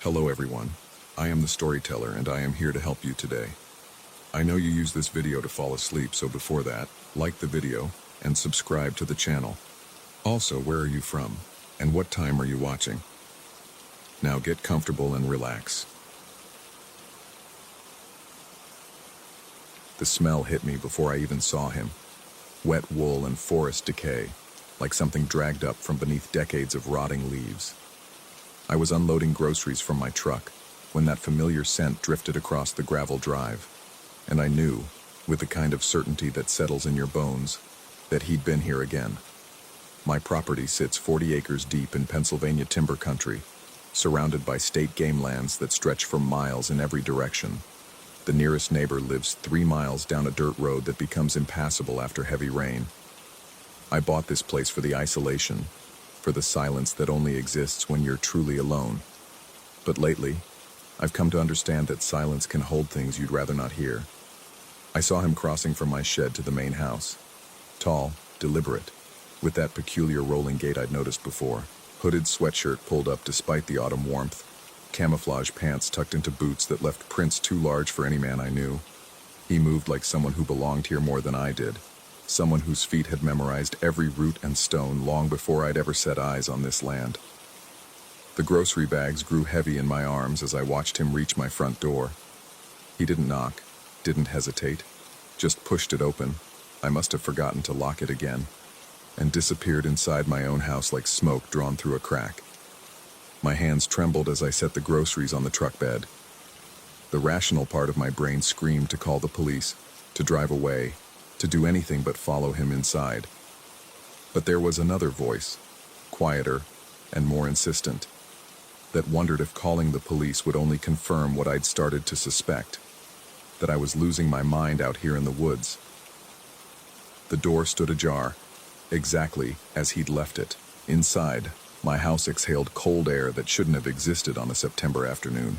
Hello everyone, I am the storyteller and I am here to help you today. I know you use this video to fall asleep, so before that, like the video and subscribe to the channel. Also, where are you from and what time are you watching? Now get comfortable and relax. The smell hit me before I even saw him. Wet wool and forest decay, like something dragged up from beneath decades of rotting leaves. I was unloading groceries from my truck when that familiar scent drifted across the gravel drive, and I knew, with the kind of certainty that settles in your bones, that he'd been here again. My property sits 40 acres deep in Pennsylvania timber country, surrounded by state game lands that stretch for miles in every direction. The nearest neighbor lives 3 miles down a dirt road that becomes impassable after heavy rain. I bought this place for the isolation, for the silence that only exists when you're truly alone. But lately, I've come to understand that silence can hold things you'd rather not hear. I saw him crossing from my shed to the main house. Tall, deliberate, with that peculiar rolling gait I'd noticed before. Hooded sweatshirt pulled up despite the autumn warmth. Camouflage pants tucked into boots that left prints too large for any man I knew. He moved like someone who belonged here more than I did. Someone whose feet had memorized every root and stone long before I'd ever set eyes on this land. The grocery bags grew heavy in my arms as I watched him reach my front door. He didn't knock, didn't hesitate, just pushed it open. I must have forgotten to lock it again, and disappeared inside my own house like smoke drawn through a crack. My hands trembled as I set the groceries on the truck bed. The rational part of my brain screamed to call the police, to drive away, to do anything but follow him inside. But there was another voice, quieter and more insistent, that wondered if calling the police would only confirm what I'd started to suspect, that I was losing my mind out here in the woods. The door stood ajar, exactly as he'd left it. Inside, my house exhaled cold air that shouldn't have existed on a September afternoon.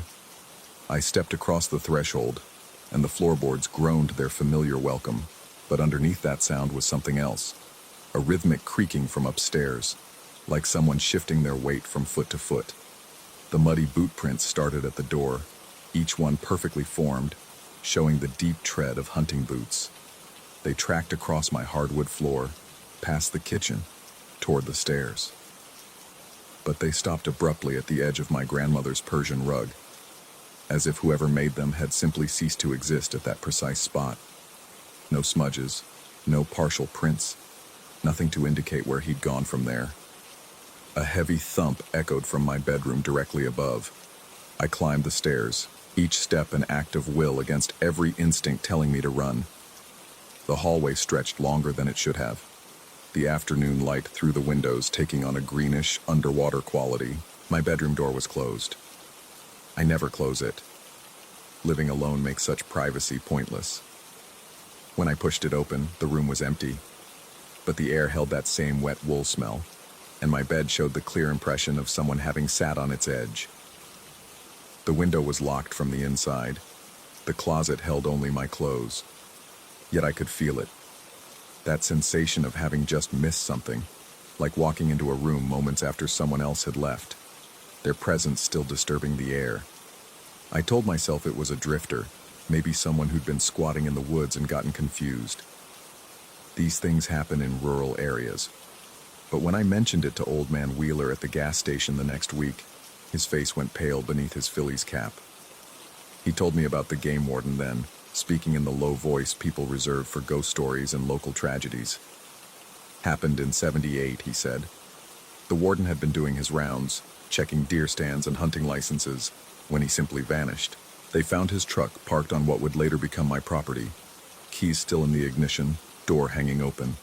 I stepped across the threshold, and the floorboards groaned their familiar welcome. But underneath that sound was something else, a rhythmic creaking from upstairs, like someone shifting their weight from foot to foot. The muddy boot prints started at the door, each one perfectly formed, showing the deep tread of hunting boots. They tracked across my hardwood floor, past the kitchen, toward the stairs. But they stopped abruptly at the edge of my grandmother's Persian rug, as if whoever made them had simply ceased to exist at that precise spot. No smudges, no partial prints, nothing to indicate where he'd gone from there. A heavy thump echoed from my bedroom directly above. I climbed the stairs, each step an act of will against every instinct telling me to run. The hallway stretched longer than it should have, the afternoon light through the windows taking on a greenish, underwater quality. My bedroom door was closed. I never close it. Living alone makes such privacy pointless. When I pushed it open, the room was empty, but the air held that same wet wool smell, and my bed showed the clear impression of someone having sat on its edge. The window was locked from the inside. The closet held only my clothes. Yet I could feel it. That sensation of having just missed something, like walking into a room moments after someone else had left, their presence still disturbing the air. I told myself it was a drifter, maybe someone who'd been squatting in the woods and gotten confused. These things happen in rural areas. But when I mentioned it to old man Wheeler at the gas station the next week, his face went pale beneath his Phillies cap. He told me about the game warden then, speaking in the low voice people reserve for ghost stories and local tragedies. Happened in '78, he said. The warden had been doing his rounds, checking deer stands and hunting licenses, when he simply vanished. They found his truck parked on what would later become my property, keys still in the ignition, door hanging open.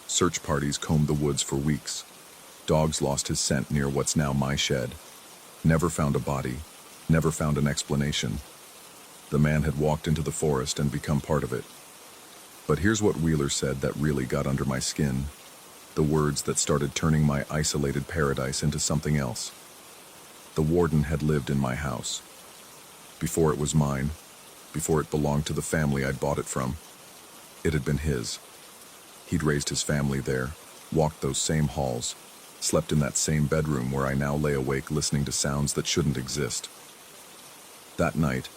Search parties combed the woods for weeks. Dogs lost his scent near what's now my shed. Never found a body, never found an explanation. The man had walked into the forest and become part of it. But here's what Wheeler said that really got under my skin, the words that started turning my isolated paradise into something else. The warden had lived in my house. Before it was mine, before it belonged to the family I'd bought it from, it had been his. He'd raised his family there, walked those same halls, slept in that same bedroom where I now lay awake listening to sounds that shouldn't exist. That night,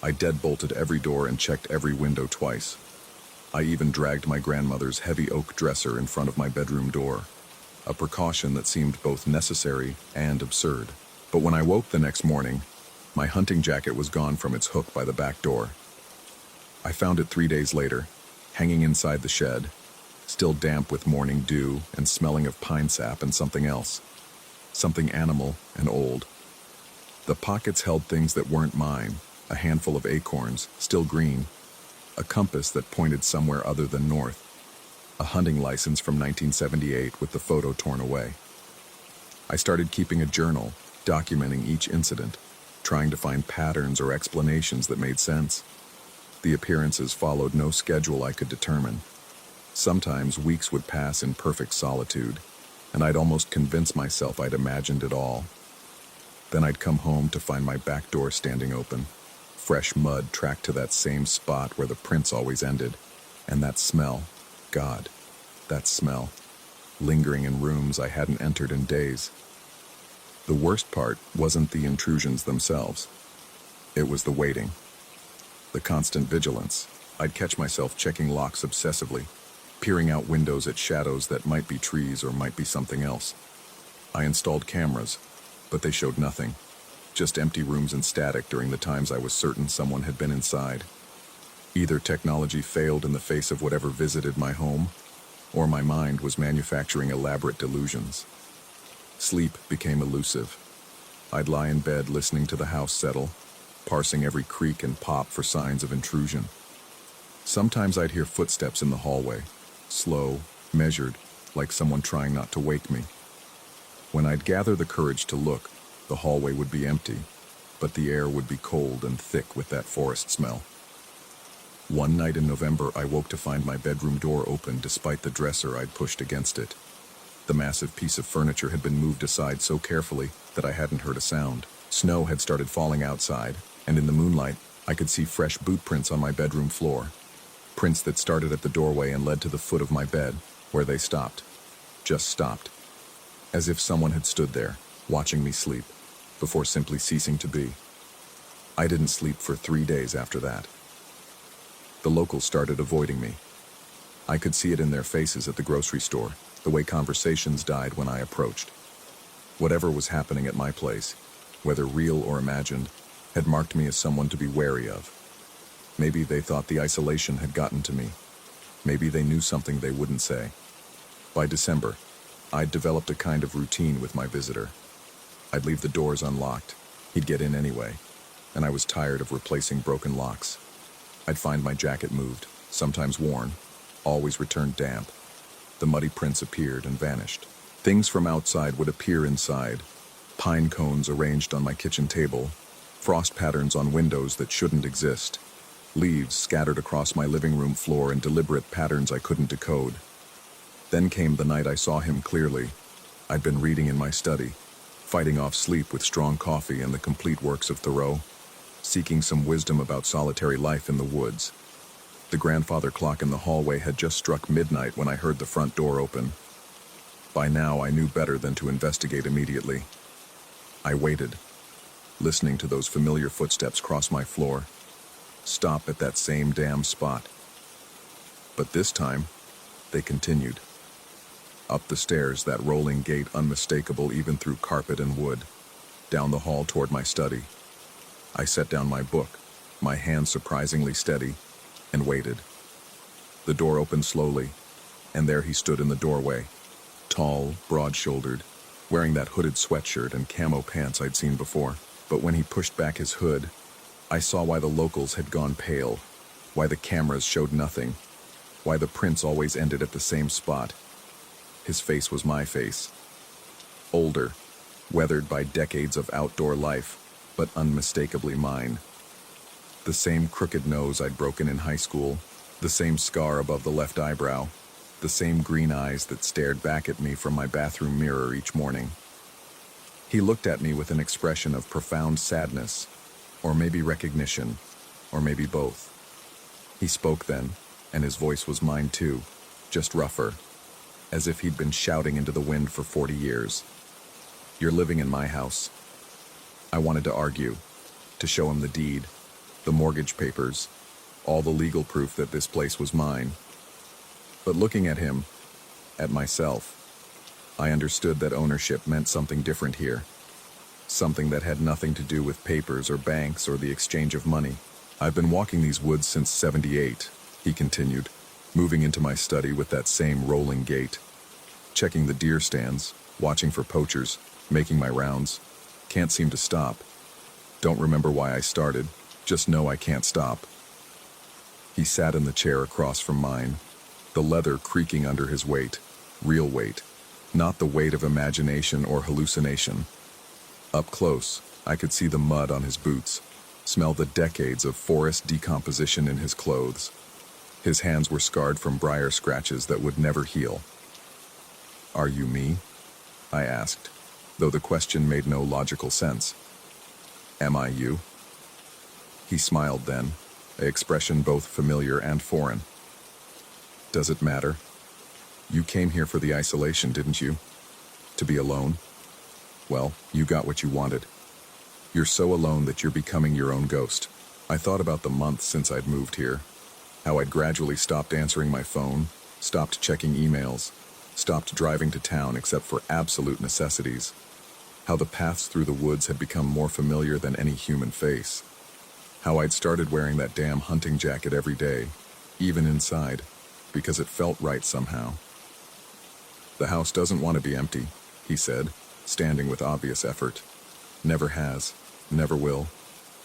I deadbolted every door and checked every window twice. I even dragged my grandmother's heavy oak dresser in front of my bedroom door, a precaution that seemed both necessary and absurd. But when I woke the next morning, my hunting jacket was gone from its hook by the back door. I found it 3 days later, hanging inside the shed, still damp with morning dew and smelling of pine sap and something else. Something animal and old. The pockets held things that weren't mine, a handful of acorns, still green, a compass that pointed somewhere other than north, a hunting license from 1978 with the photo torn away. I started keeping a journal, documenting each incident, trying to find patterns or explanations that made sense. The appearances followed no schedule I could determine. Sometimes weeks would pass in perfect solitude, and I'd almost convince myself I'd imagined it all. Then I'd come home to find my back door standing open, fresh mud tracked to that same spot where the prints always ended, and that smell, God, that smell, lingering in rooms I hadn't entered in days. The worst part wasn't the intrusions themselves. It was the waiting. The constant vigilance. I'd catch myself checking locks obsessively, peering out windows at shadows that might be trees or might be something else. I installed cameras, but they showed nothing. Just empty rooms and static during the times I was certain someone had been inside. Either technology failed in the face of whatever visited my home, or my mind was manufacturing elaborate delusions. Sleep became elusive. I'd lie in bed listening to the house settle, parsing every creak and pop for signs of intrusion. Sometimes I'd hear footsteps in the hallway, slow, measured, like someone trying not to wake me. When I'd gather the courage to look, the hallway would be empty, but the air would be cold and thick with that forest smell. One night in November, I woke to find my bedroom door open despite the dresser I'd pushed against it. The massive piece of furniture had been moved aside so carefully that I hadn't heard a sound. Snow had started falling outside, and in the moonlight, I could see fresh boot prints on my bedroom floor. Prints that started at the doorway and led to the foot of my bed, where they stopped. Just stopped. As if someone had stood there, watching me sleep, before simply ceasing to be. I didn't sleep for 3 days after that. The locals started avoiding me. I could see it in their faces at the grocery store, the way conversations died when I approached. Whatever was happening at my place, whether real or imagined, had marked me as someone to be wary of. Maybe they thought the isolation had gotten to me. Maybe they knew something they wouldn't say. By December, I'd developed a kind of routine with my visitor. I'd leave the doors unlocked. He'd get in anyway, and I was tired of replacing broken locks. I'd find my jacket moved, sometimes worn, always returned damp. The muddy prints appeared and vanished. Things from outside would appear inside. Pine cones arranged on my kitchen table, frost patterns on windows that shouldn't exist, leaves scattered across my living room floor in deliberate patterns I couldn't decode. Then came the night I saw him clearly. I'd been reading in my study, fighting off sleep with strong coffee and the complete works of Thoreau, seeking some wisdom about solitary life in the woods. The grandfather clock in the hallway had just struck midnight when I heard the front door open. By now, I knew better than to investigate immediately. I waited, listening to those familiar footsteps cross my floor, stop at that same damn spot. But this time, they continued. Up the stairs, that rolling gait unmistakable even through carpet and wood, down the hall toward my study. I set down my book, my hand surprisingly steady, and waited. The door opened slowly, and there he stood in the doorway, tall, broad-shouldered, wearing that hooded sweatshirt and camo pants I'd seen before. But when he pushed back his hood, I saw why the locals had gone pale, why the cameras showed nothing, why the prints always ended at the same spot. His face was my face. Older, weathered by decades of outdoor life, but unmistakably mine. The same crooked nose I'd broken in high school, the same scar above the left eyebrow, the same green eyes that stared back at me from my bathroom mirror each morning. He looked at me with an expression of profound sadness, or maybe recognition, or maybe both. He spoke then, and his voice was mine too, just rougher. as if he'd been shouting into the wind for 40 years. "You're living in my house." I wanted to argue, to show him the deed, the mortgage papers, all the legal proof that this place was mine. But looking at him, at myself, I understood that ownership meant something different here. Something that had nothing to do with papers or banks or the exchange of money. "I've been walking these woods since '78, he continued, moving into my study with that same rolling gait. "Checking the deer stands, watching for poachers, making my rounds. Can't seem to stop. Don't remember why I started, just know I can't stop." He sat in the chair across from mine, the leather creaking under his weight, real weight, not the weight of imagination or hallucination. Up close, I could see the mud on his boots, smell the decades of forest decomposition in his clothes. His hands were scarred from briar scratches that would never heal. "Are you me?" I asked, though the question made no logical sense. "Am I you?" He smiled then, an expression both familiar and foreign. "Does it matter? You came here for the isolation, didn't you? To be alone? Well, you got what you wanted. You're so alone that you're becoming your own ghost." I thought about the months since I'd moved here, how I'd gradually stopped answering my phone, stopped checking emails, stopped driving to town except for absolute necessities, how the paths through the woods had become more familiar than any human face, how I'd started wearing that damn hunting jacket every day, even inside, because it felt right somehow. "The house doesn't want to be empty," he said, standing with obvious effort. "Never has, never will.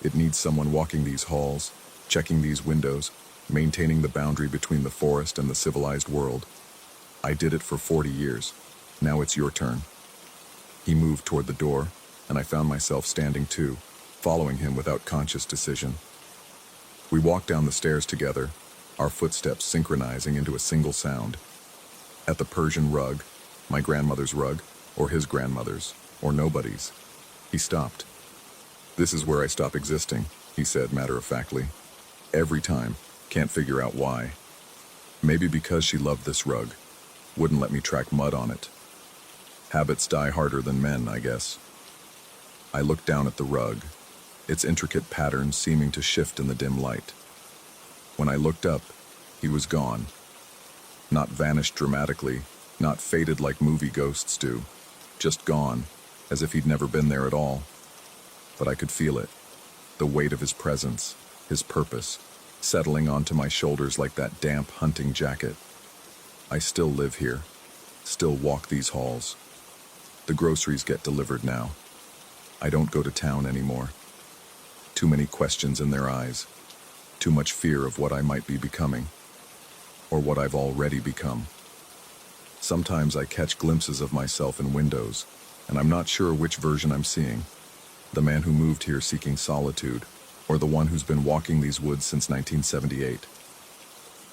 It needs someone walking these halls, checking these windows, maintaining the boundary between the forest and the civilized world. I did it for 40 years. Now it's your turn." He moved toward the door, and I found myself standing too, following him without conscious decision. We walked down the stairs together, our footsteps synchronizing into a single sound. At the Persian rug, my grandmother's rug, or his grandmother's, or nobody's, he stopped. "This is where I stop existing," he said matter-of-factly. "Every time. Can't figure out why. Maybe because she loved this rug. Wouldn't let me track mud on it. Habits die harder than men, I guess." I looked down at the rug, its intricate patterns seeming to shift in the dim light. When I looked up, he was gone. Not vanished dramatically, not faded like movie ghosts do. Just gone, as if he'd never been there at all. But I could feel it, the weight of his presence, his purpose, settling onto my shoulders like that damp hunting jacket. I still live here, still walk these halls. The groceries get delivered now. I don't go to town anymore. Too many questions in their eyes, too much fear of what I might be becoming, or what I've already become. Sometimes I catch glimpses of myself in windows, and I'm not sure which version I'm seeing. The man who moved here seeking solitude, or the one who's been walking these woods since 1978.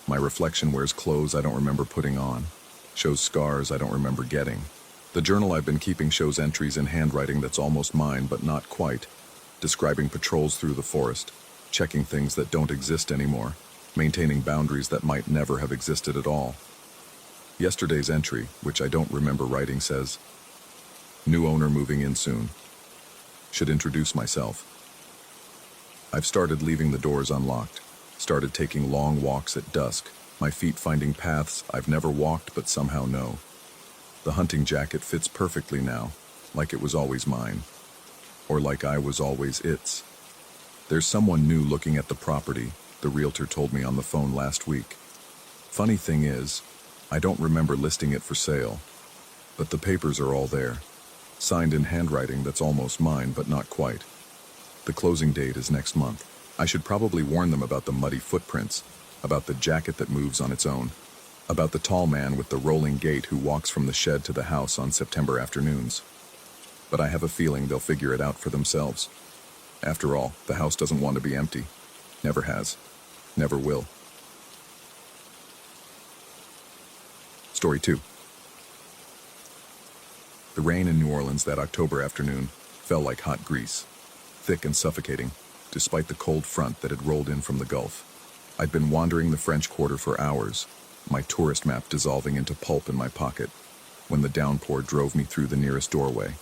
My reflection wears clothes I don't remember putting on, shows scars I don't remember getting. The journal I've been keeping shows entries in handwriting that's almost mine but not quite, describing patrols through the forest, checking things that don't exist anymore, maintaining boundaries that might never have existed at all. Yesterday's entry, which I don't remember writing, says, "New owner moving in soon. Should introduce myself." I've started leaving the doors unlocked, started taking long walks at dusk, my feet finding paths I've never walked but somehow know. The hunting jacket fits perfectly now, like it was always mine, or like I was always its. There's someone new looking at the property, the realtor told me on the phone last week. Funny thing is, I don't remember listing it for sale, but the papers are all there, signed in handwriting that's almost mine but not quite. The closing date is next month. I should probably warn them about the muddy footprints, about the jacket that moves on its own, about the tall man with the rolling gait who walks from the shed to the house on September afternoons. But I have a feeling they'll figure it out for themselves. After all, the house doesn't want to be empty. Never has. Never will. Story 2. The rain in New Orleans that October afternoon fell like hot grease, thick and suffocating, despite the cold front that had rolled in from the Gulf. I'd been wandering the French Quarter for hours, my tourist map dissolving into pulp in my pocket, when the downpour drove me through the nearest doorway.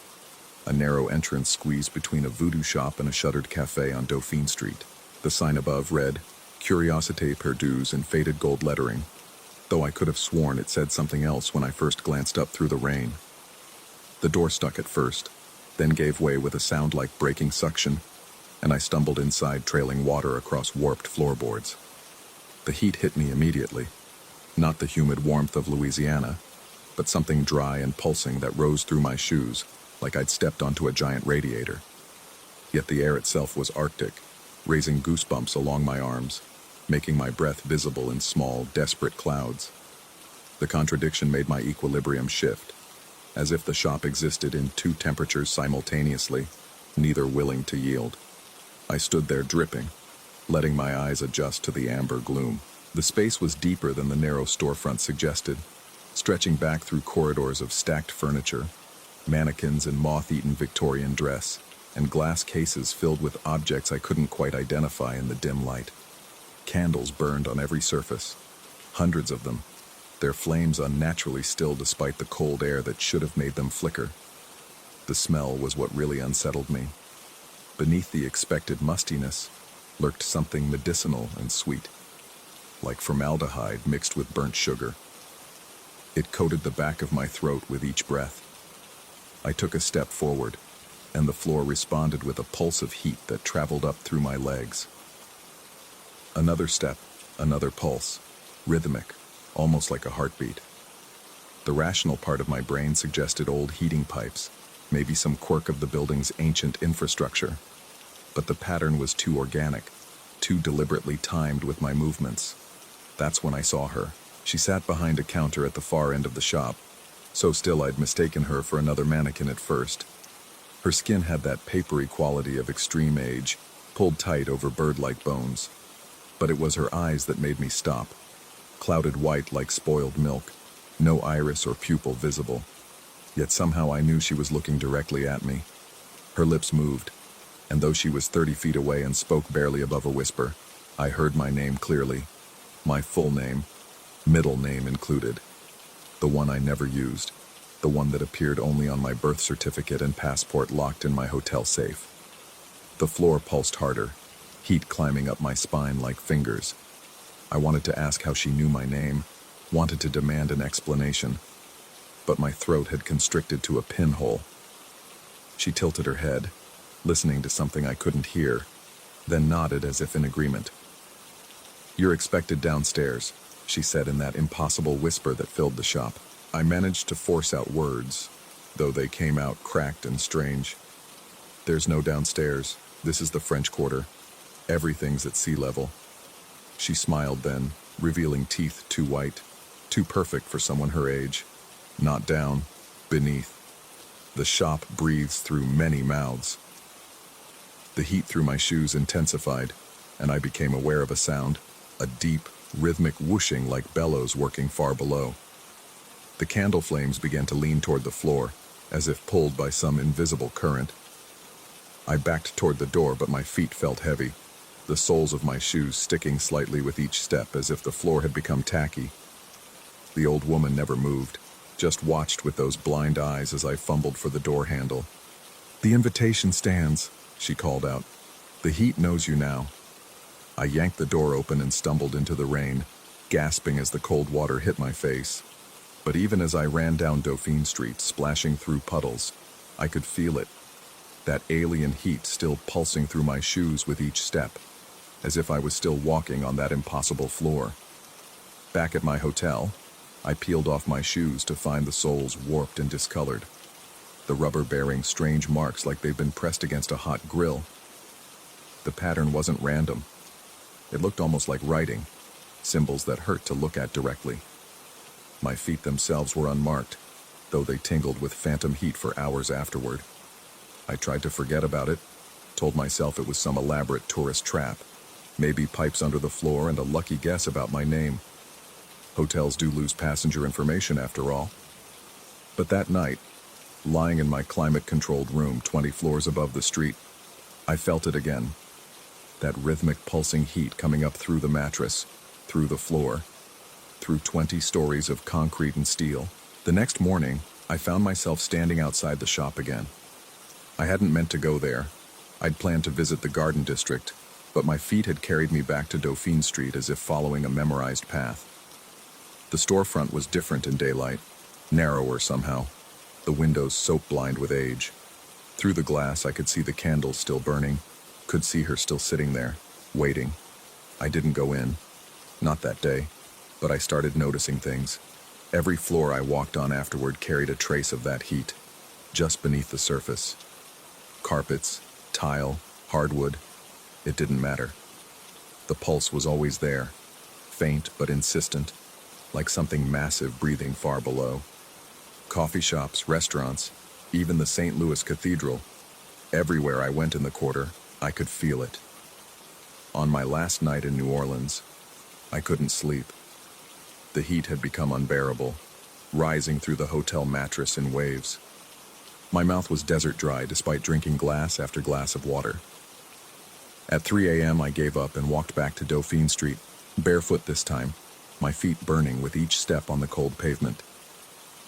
A narrow entrance squeezed between a voodoo shop and a shuttered cafe on Dauphine Street. The sign above read, Curiosité Perdues in faded gold lettering, though I could have sworn it said something else when I first glanced up through the rain. The door stuck at first, then gave way with a sound like breaking suction, and I stumbled inside trailing water across warped floorboards. The heat hit me immediately, not the humid warmth of Louisiana, but something dry and pulsing that rose through my shoes, like I'd stepped onto a giant radiator. Yet the air itself was arctic, raising goosebumps along my arms, making my breath visible in small, desperate clouds. The contradiction made my equilibrium shift, as if the shop existed in two temperatures simultaneously, neither willing to yield. I stood there dripping, letting my eyes adjust to the amber gloom. The space was deeper than the narrow storefront suggested, stretching back through corridors of stacked furniture, mannequins in moth-eaten Victorian dress, and glass cases filled with objects I couldn't quite identify in the dim light. Candles burned on every surface, hundreds of them, their flames unnaturally still despite the cold air that should have made them flicker. The smell was what really unsettled me. Beneath the expected mustiness lurked something medicinal and sweet, like formaldehyde mixed with burnt sugar. It coated the back of my throat with each breath. I took a step forward, and the floor responded with a pulse of heat that traveled up through my legs. Another step, another pulse, rhythmic, almost like a heartbeat. The rational part of my brain suggested old heating pipes, maybe some quirk of the building's ancient infrastructure. But the pattern was too organic, too deliberately timed with my movements. That's when I saw her. She sat behind a counter at the far end of the shop, so still I'd mistaken her for another mannequin at first. Her skin had that papery quality of extreme age, pulled tight over bird-like bones. But it was her eyes that made me stop, clouded white like spoiled milk, no iris or pupil visible. Yet somehow I knew she was looking directly at me. Her lips moved, and though she was 30 feet away and spoke barely above a whisper, I heard my name clearly. My full name, middle name included. The one I never used, the one that appeared only on my birth certificate and passport locked in my hotel safe. The floor pulsed harder, heat climbing up my spine like fingers. I wanted to ask how she knew my name, wanted to demand an explanation, but my throat had constricted to a pinhole. She tilted her head, listening to something I couldn't hear, then nodded as if in agreement. "You're expected downstairs," she said in that impossible whisper that filled the shop. I managed to force out words, though they came out cracked and strange. "There's no downstairs. This is the French Quarter. Everything's at sea level." She smiled then, revealing teeth too white, too perfect for someone her age. Not down, beneath. The shop breathes through many mouths. The heat through my shoes intensified, and I became aware of a sound, a deep, rhythmic whooshing like bellows working far below. The candle flames began to lean toward the floor, as if pulled by some invisible current. I backed toward the door, but my feet felt heavy, the soles of my shoes sticking slightly with each step as if the floor had become tacky. The old woman never moved, just watched with those blind eyes as I fumbled for the door handle. "The invitation stands," she called out. "The heat knows you now." I yanked the door open and stumbled into the rain, gasping as the cold water hit my face. But even as I ran down Dauphine Street, splashing through puddles, I could feel it, that alien heat still pulsing through my shoes with each step, as if I was still walking on that impossible floor. Back at my hotel, I peeled off my shoes to find the soles warped and discolored, the rubber bearing strange marks like they'd been pressed against a hot grill. The pattern wasn't random. It looked almost like writing, symbols that hurt to look at directly. My feet themselves were unmarked, though they tingled with phantom heat for hours afterward. I tried to forget about it, told myself it was some elaborate tourist trap, maybe pipes under the floor and a lucky guess about my name. Hotels do lose passenger information after all. But that night, lying in my climate-controlled room 20 floors above the street, I felt it again. That rhythmic pulsing heat coming up through the mattress, through the floor, through 20 stories of concrete and steel. The next morning, I found myself standing outside the shop again. I hadn't meant to go there. I'd planned to visit the garden district, but my feet had carried me back to Dauphine Street as if following a memorized path. The storefront was different in daylight, narrower somehow, the windows soap-blind with age. Through the glass, I could see the candles still burning, could see her still sitting there, waiting. I didn't go in, not that day, but I started noticing things. Every floor I walked on afterward carried a trace of that heat, just beneath the surface. Carpets, tile, hardwood, it didn't matter. The pulse was always there, faint but insistent, like something massive breathing far below. Coffee shops, restaurants, even the St. Louis Cathedral. Everywhere I went in the quarter, I could feel it. On my last night in New Orleans, I couldn't sleep. The heat had become unbearable, rising through the hotel mattress in waves. My mouth was desert dry despite drinking glass after glass of water. At 3 a.m. I gave up and walked back to Dauphine Street, barefoot this time, my feet burning with each step on the cold pavement.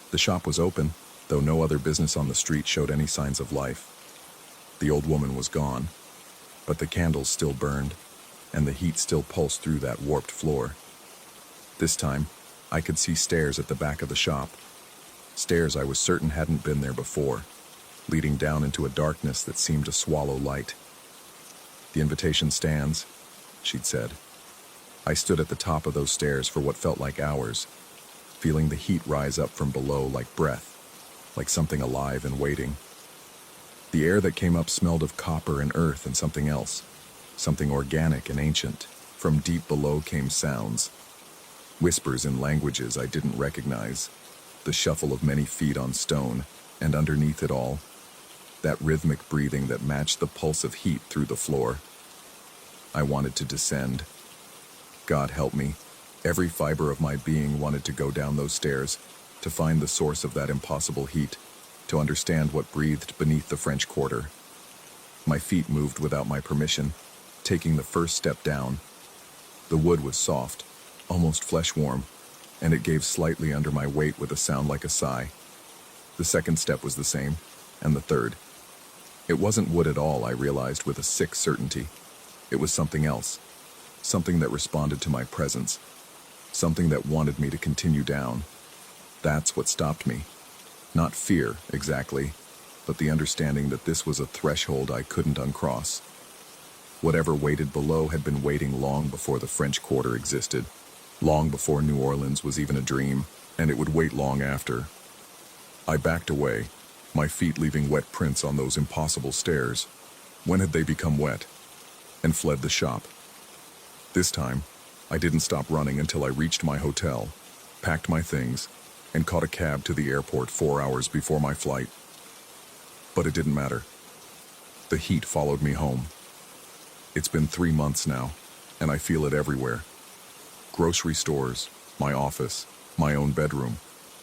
The shop was open, though no other business on the street showed any signs of life. The old woman was gone, but the candles still burned, and the heat still pulsed through that warped floor. This time, I could see stairs at the back of the shop, stairs I was certain hadn't been there before, leading down into a darkness that seemed to swallow light. "The invitation stands," she'd said. I stood at the top of those stairs for what felt like hours, feeling the heat rise up from below like breath, like something alive and waiting. The air that came up smelled of copper and earth and something else, something organic and ancient. From deep below came sounds, whispers in languages I didn't recognize, the shuffle of many feet on stone, and underneath it all, that rhythmic breathing that matched the pulse of heat through the floor. I wanted to descend. God help me. Every fiber of my being wanted to go down those stairs, to find the source of that impossible heat, to understand what breathed beneath the French Quarter. My feet moved without my permission, taking the first step down. The wood was soft, almost flesh-warm, and it gave slightly under my weight with a sound like a sigh. The second step was the same, and the third. It wasn't wood at all, I realized with a sick certainty. It was something else, something that responded to my presence, something that wanted me to continue down. That's what stopped me. Not fear, exactly, but the understanding that this was a threshold I couldn't uncross. Whatever waited below had been waiting long before the French Quarter existed, long before New Orleans was even a dream, and it would wait long after. I backed away, my feet leaving wet prints on those impossible stairs. When had they become wet? And fled the shop. This time, I didn't stop running until I reached my hotel, packed my things, and caught a cab to the airport 4 hours before my flight. But it didn't matter. The heat followed me home. It's been 3 months now, and I feel it everywhere. Grocery stores, my office, my own bedroom,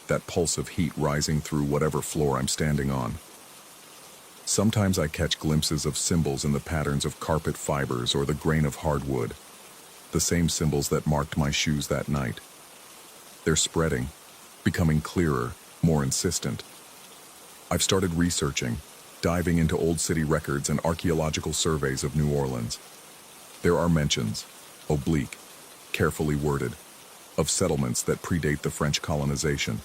that pulse of heat rising through whatever floor I'm standing on. Sometimes I catch glimpses of symbols in the patterns of carpet fibers or the grain of hardwood, the same symbols that marked my shoes that night. They're spreading, becoming clearer, more insistent. I've started researching, diving into old city records and archaeological surveys of New Orleans. There are mentions, oblique, carefully worded, of settlements that predate the French colonization,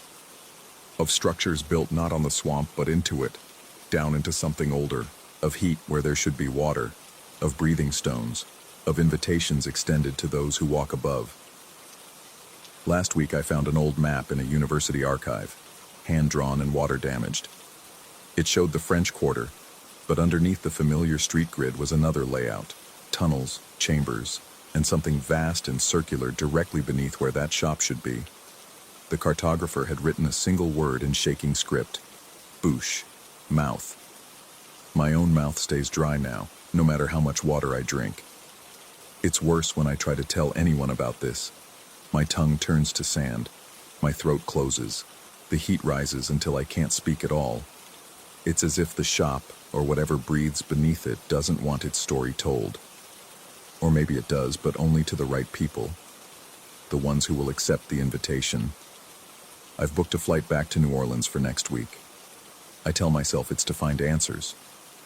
of structures built not on the swamp but into it, down into something older, of heat where there should be water, of breathing stones, of invitations extended to those who walk above. Last week I found an old map in a university archive, hand-drawn and water-damaged. It showed the French Quarter, but underneath the familiar street grid was another layout, tunnels, chambers, and something vast and circular directly beneath where that shop should be. The cartographer had written a single word in shaking script: bouche, mouth. My own mouth stays dry now, no matter how much water I drink. It's worse when I try to tell anyone about this. My tongue turns to sand, my throat closes, the heat rises until I can't speak at all. It's as if the shop, or whatever breathes beneath it, doesn't want its story told. Or maybe it does, but only to the right people. the ones who will accept the invitation. I've booked a flight back to New Orleans for next week. I tell myself it's to find answers,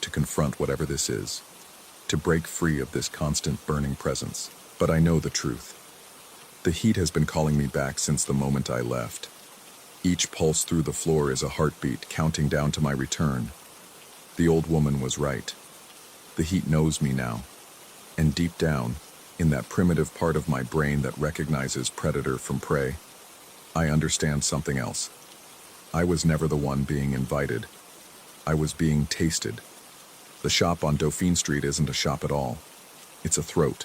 to confront whatever this is, to break free of this constant burning presence. But I know the truth. The heat has been calling me back since the moment I left. Each pulse through the floor is a heartbeat counting down to my return. The old woman was right. The heat knows me now. And deep down, in that primitive part of my brain that recognizes predator from prey, I understand something else. I was never the one being invited. I was being tasted. The shop on Dauphine Street isn't a shop at all. It's a throat.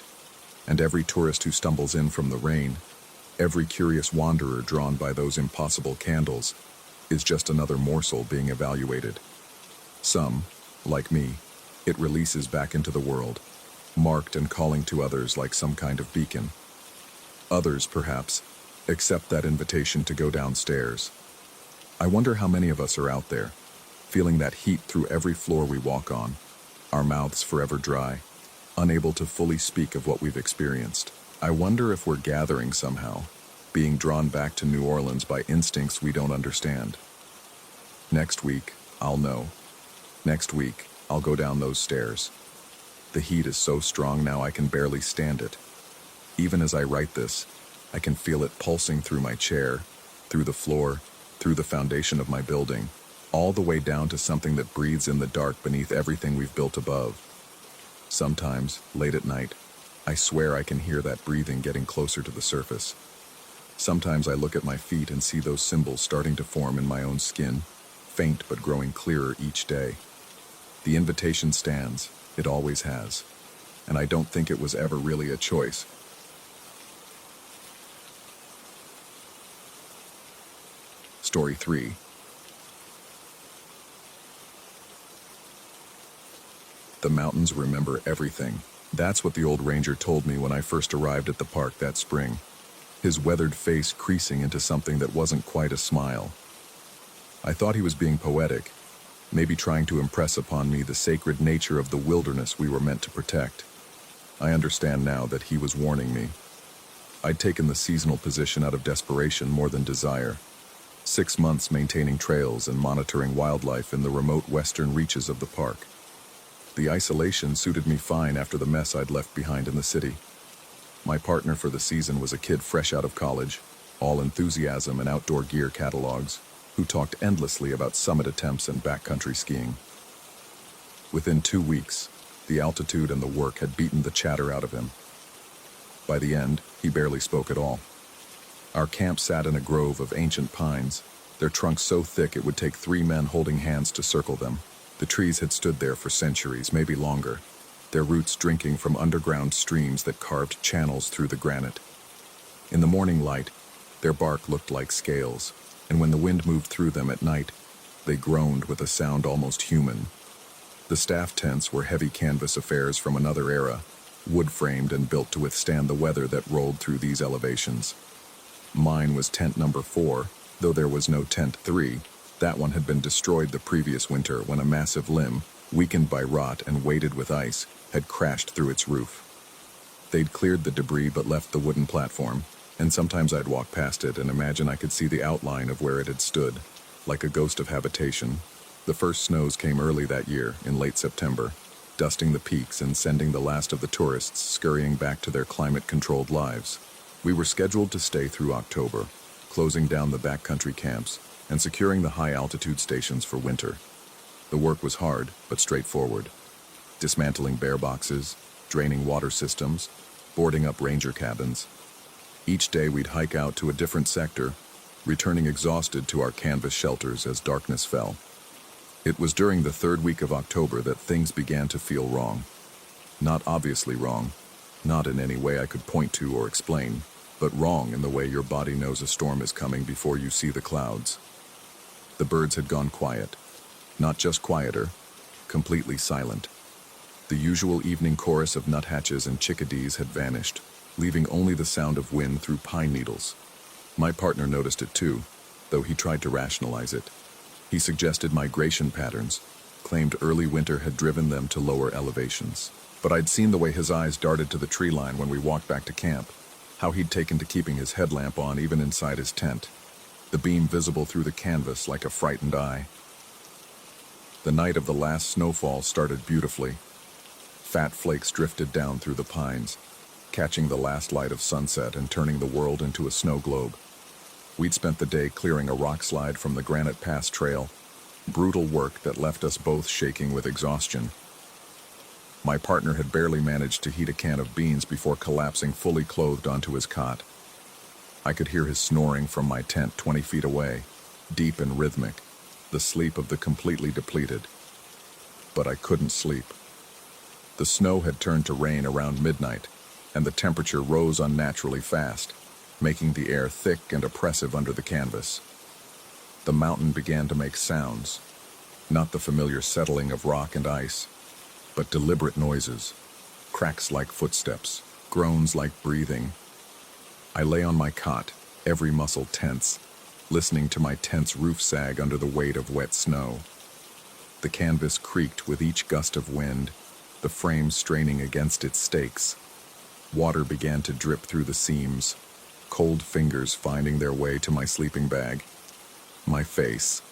And every tourist who stumbles in from the rain, every curious wanderer drawn by those impossible candles, is just another morsel being evaluated. Some, like me, it releases back into the world, marked and calling to others like some kind of beacon. Others, perhaps, accept that invitation to go downstairs. I wonder how many of us are out there, feeling that heat through every floor we walk on, our mouths forever dry, unable to fully speak of what we've experienced. I wonder if we're gathering somehow, being drawn back to New Orleans by instincts we don't understand. Next week, I'll know. Next week, I'll go down those stairs. The heat is so strong now I can barely stand it. Even as I write this, I can feel it pulsing through my chair, through the floor, through the foundation of my building, all the way down to something that breathes in the dark beneath everything we've built above. Sometimes, late at night, I swear I can hear that breathing getting closer to the surface. Sometimes I look at my feet and see those symbols starting to form in my own skin, faint but growing clearer each day. The invitation stands, it always has, and I don't think it was ever really a choice. Story 3. The mountains remember everything. That's what the old ranger told me when I first arrived at the park that spring, his weathered face creasing into something that wasn't quite a smile. I thought he was being poetic, maybe trying to impress upon me the sacred nature of the wilderness we were meant to protect. I understand now that he was warning me. I'd taken the seasonal position out of desperation more than desire. 6 months maintaining trails and monitoring wildlife in the remote western reaches of the park. The isolation suited me fine after the mess I'd left behind in the city. My partner for the season was a kid fresh out of college, all enthusiasm and outdoor gear catalogs, who talked endlessly about summit attempts and backcountry skiing. Within 2 weeks, the altitude and the work had beaten the chatter out of him. By the end, he barely spoke at all. Our camp sat in a grove of ancient pines, their trunks so thick it would take 3 men holding hands to circle them. The trees had stood there for centuries, maybe longer, their roots drinking from underground streams that carved channels through the granite. In the morning light, their bark looked like scales, and when the wind moved through them at night, they groaned with a sound almost human. The staff tents were heavy canvas affairs from another era, wood-framed and built to withstand the weather that rolled through these elevations. Mine was tent number 4, though there was no tent 3. That one had been destroyed the previous winter when a massive limb, weakened by rot and weighted with ice, had crashed through its roof. They'd cleared the debris but left the wooden platform, and sometimes I'd walk past it and imagine I could see the outline of where it had stood, like a ghost of habitation. The first snows came early that year, in late September, dusting the peaks and sending the last of the tourists scurrying back to their climate-controlled lives. We were scheduled to stay through October, closing down the backcountry camps and securing the high-altitude stations for winter. The work was hard, but straightforward. Dismantling bear boxes, draining water systems, boarding up ranger cabins. Each day we'd hike out to a different sector, returning exhausted to our canvas shelters as darkness fell. It was during the 3rd week of October that things began to feel wrong. Not obviously wrong, not in any way I could point to or explain, but wrong in the way your body knows a storm is coming before you see the clouds. The birds had gone quiet. Not just quieter, completely silent. The usual evening chorus of nuthatches and chickadees had vanished, leaving only the sound of wind through pine needles. My partner noticed it too, though he tried to rationalize it. He suggested migration patterns, claimed early winter had driven them to lower elevations. But I'd seen the way his eyes darted to the tree line when we walked back to camp. how he'd taken to keeping his headlamp on even inside his tent, the beam visible through the canvas like a frightened eye. The night of the last snowfall started beautifully. Fat flakes drifted down through the pines, catching the last light of sunset and turning the world into a snow globe. We'd spent the day clearing a rock slide from the Granite Pass Trail, brutal work that left us both shaking with exhaustion. My partner had barely managed to heat a can of beans before collapsing fully clothed onto his cot. I could hear his snoring from my tent 20 feet away, deep and rhythmic, the sleep of the completely depleted. But I couldn't sleep. The snow had turned to rain around midnight, and the temperature rose unnaturally fast, making the air thick and oppressive under the canvas. The mountain began to make sounds, not the familiar settling of rock and ice, but deliberate noises, cracks like footsteps, groans like breathing. I lay on my cot, every muscle tense, listening to my tent's roof sag under the weight of wet snow. The canvas creaked with each gust of wind, the frame straining against its stakes. Water began to drip through the seams, cold fingers finding their way to my sleeping bag. My face,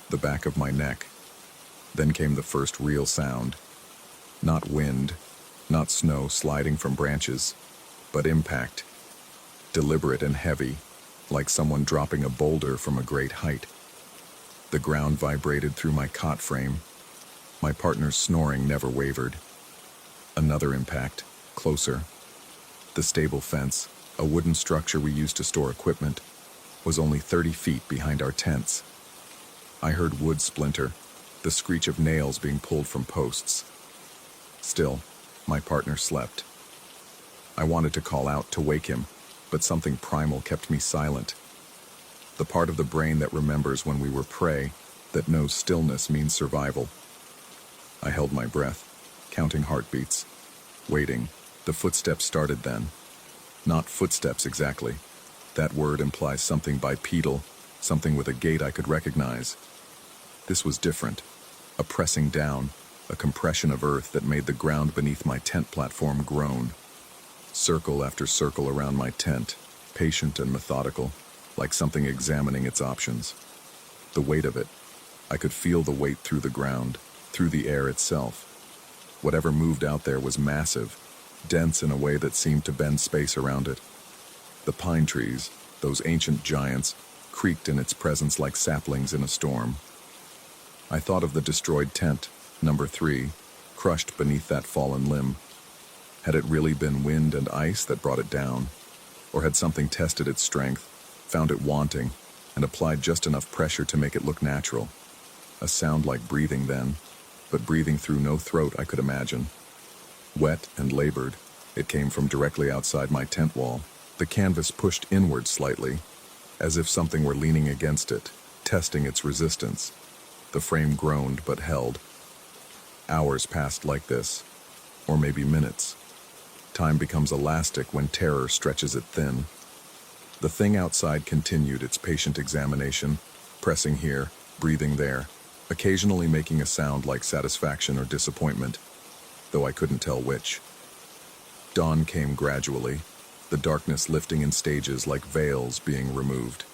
the back of my neck. Then came the first real sound. Not wind, not snow sliding from branches, but impact. Deliberate and heavy, like someone dropping a boulder from a great height. The ground vibrated through my cot frame. My partner's snoring never wavered. Another impact, closer. The stable fence, a wooden structure we used to store equipment, was only 30 feet behind our tents. I heard wood splinter, the screech of nails being pulled from posts. Still, my partner slept. I wanted to call out to wake him, but something primal kept me silent. The part of the brain that remembers when we were prey, that knows stillness means survival. I held my breath, counting heartbeats, waiting. The footsteps started then. Not footsteps exactly. That word implies something bipedal, something with a gait I could recognize. This was different. A pressing down, a compression of earth that made the ground beneath my tent platform groan. Circle after circle around my tent, patient and methodical, like something examining its options. The weight of it, I could feel the weight through the ground, through the air itself. Whatever moved out there was massive, dense in a way that seemed to bend space around it. The pine trees, those ancient giants, creaked in its presence like saplings in a storm. I thought of the destroyed tent, number 3, crushed beneath that fallen limb. Had it really been wind and ice that brought it down? Or had something tested its strength, found it wanting, and applied just enough pressure to make it look natural? A sound like breathing then, but breathing through no throat I could imagine. Wet and labored, it came from directly outside my tent wall. The canvas pushed inward slightly, as if something were leaning against it, testing its resistance. The frame groaned but held. Hours passed like this, or maybe minutes. Time becomes elastic when terror stretches it thin. The thing outside continued its patient examination, pressing here, breathing there, occasionally making a sound like satisfaction or disappointment, though I couldn't tell which. Dawn came gradually, the darkness lifting in stages like veils being removed.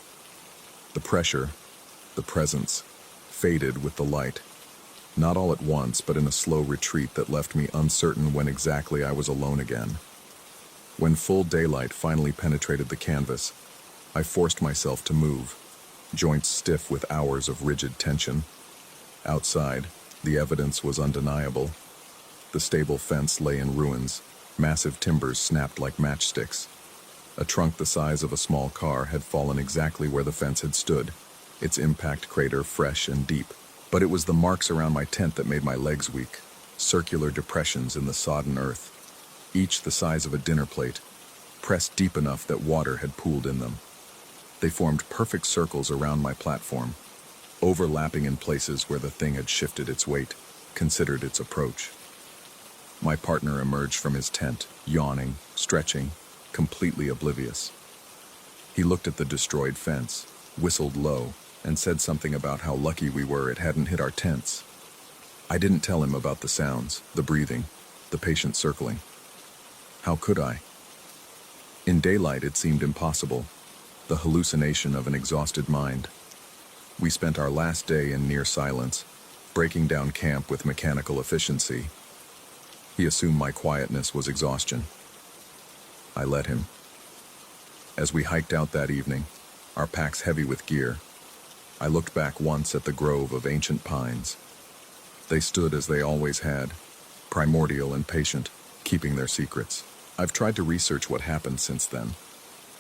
The pressure, the presence, faded with the light. Not all at once, but in a slow retreat that left me uncertain when exactly I was alone again. When full daylight finally penetrated the canvas, I forced myself to move, joints stiff with hours of rigid tension. Outside, the evidence was undeniable. The stable fence lay in ruins, massive timbers snapped like matchsticks. A trunk the size of a small car had fallen exactly where the fence had stood, its impact crater fresh and deep. But it was the marks around my tent that made my legs weak, circular depressions in the sodden earth, each the size of a dinner plate, pressed deep enough that water had pooled in them. They formed perfect circles around my platform, overlapping in places where the thing had shifted its weight, considered its approach. My partner emerged from his tent, yawning, stretching, completely oblivious. He looked at the destroyed fence, whistled low, and said something about how lucky we were it hadn't hit our tents. I didn't tell him about the sounds, the breathing, the patient circling. How could I? In daylight, it seemed impossible, the hallucination of an exhausted mind. We spent our last day in near silence, breaking down camp with mechanical efficiency. He assumed my quietness was exhaustion. I let him. As we hiked out that evening, our packs heavy with gear, I looked back once at the grove of ancient pines. They stood as they always had, primordial and patient, keeping their secrets. I've tried to research what happened since then.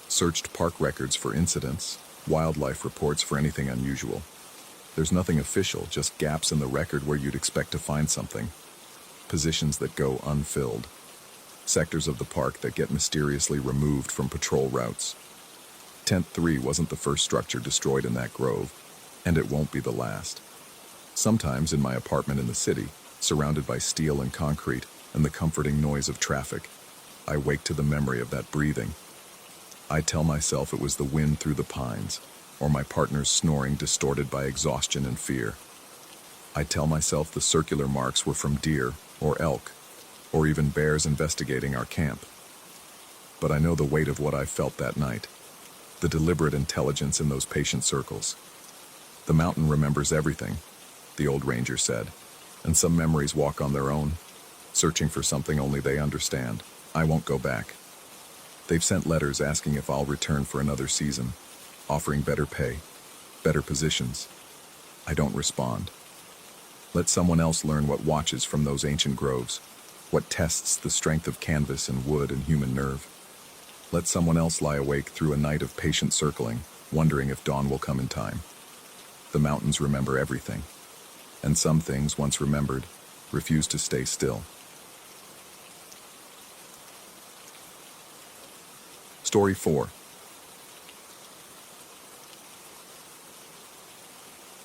Searched park records for incidents, wildlife reports for anything unusual. There's nothing official, just gaps in the record where you'd expect to find something. Positions that go unfilled. Sectors of the park that get mysteriously removed from patrol routes. Tent 3 wasn't the first structure destroyed in that grove, and it won't be the last. Sometimes in my apartment in the city, surrounded by steel and concrete and the comforting noise of traffic, I wake to the memory of that breathing. I tell myself it was the wind through the pines, or my partner's snoring distorted by exhaustion and fear. I tell myself the circular marks were from deer or elk, or even bears investigating our camp. But I know the weight of what I felt that night, the deliberate intelligence in those patient circles. The mountain remembers everything, the old ranger said, and some memories walk on their own, searching for something only they understand. I won't go back. They've sent letters asking if I'll return for another season, offering better pay, better positions. I don't respond. Let someone else learn what watches from those ancient groves, what tests the strength of canvas and wood and human nerve. Let someone else lie awake through a night of patient circling, wondering if dawn will come in time. The mountains remember everything, and some things, once remembered, refuse to stay still. Story 4.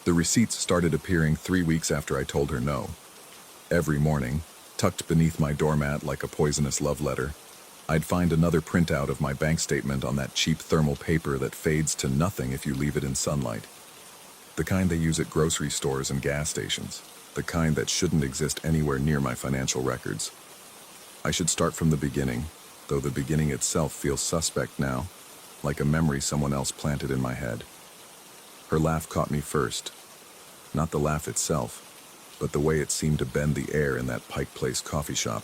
The receipts started appearing 3 weeks after I told her no. Every morning, tucked beneath my doormat like a poisonous love letter, I'd find another printout of my bank statement on that cheap thermal paper that fades to nothing if you leave it in sunlight. The kind they use at grocery stores and gas stations. The kind that shouldn't exist anywhere near my financial records. I should start from the beginning, though the beginning itself feels suspect now, like a memory someone else planted in my head. Her laugh caught me first. Not the laugh itself, but the way it seemed to bend the air in that Pike Place coffee shop,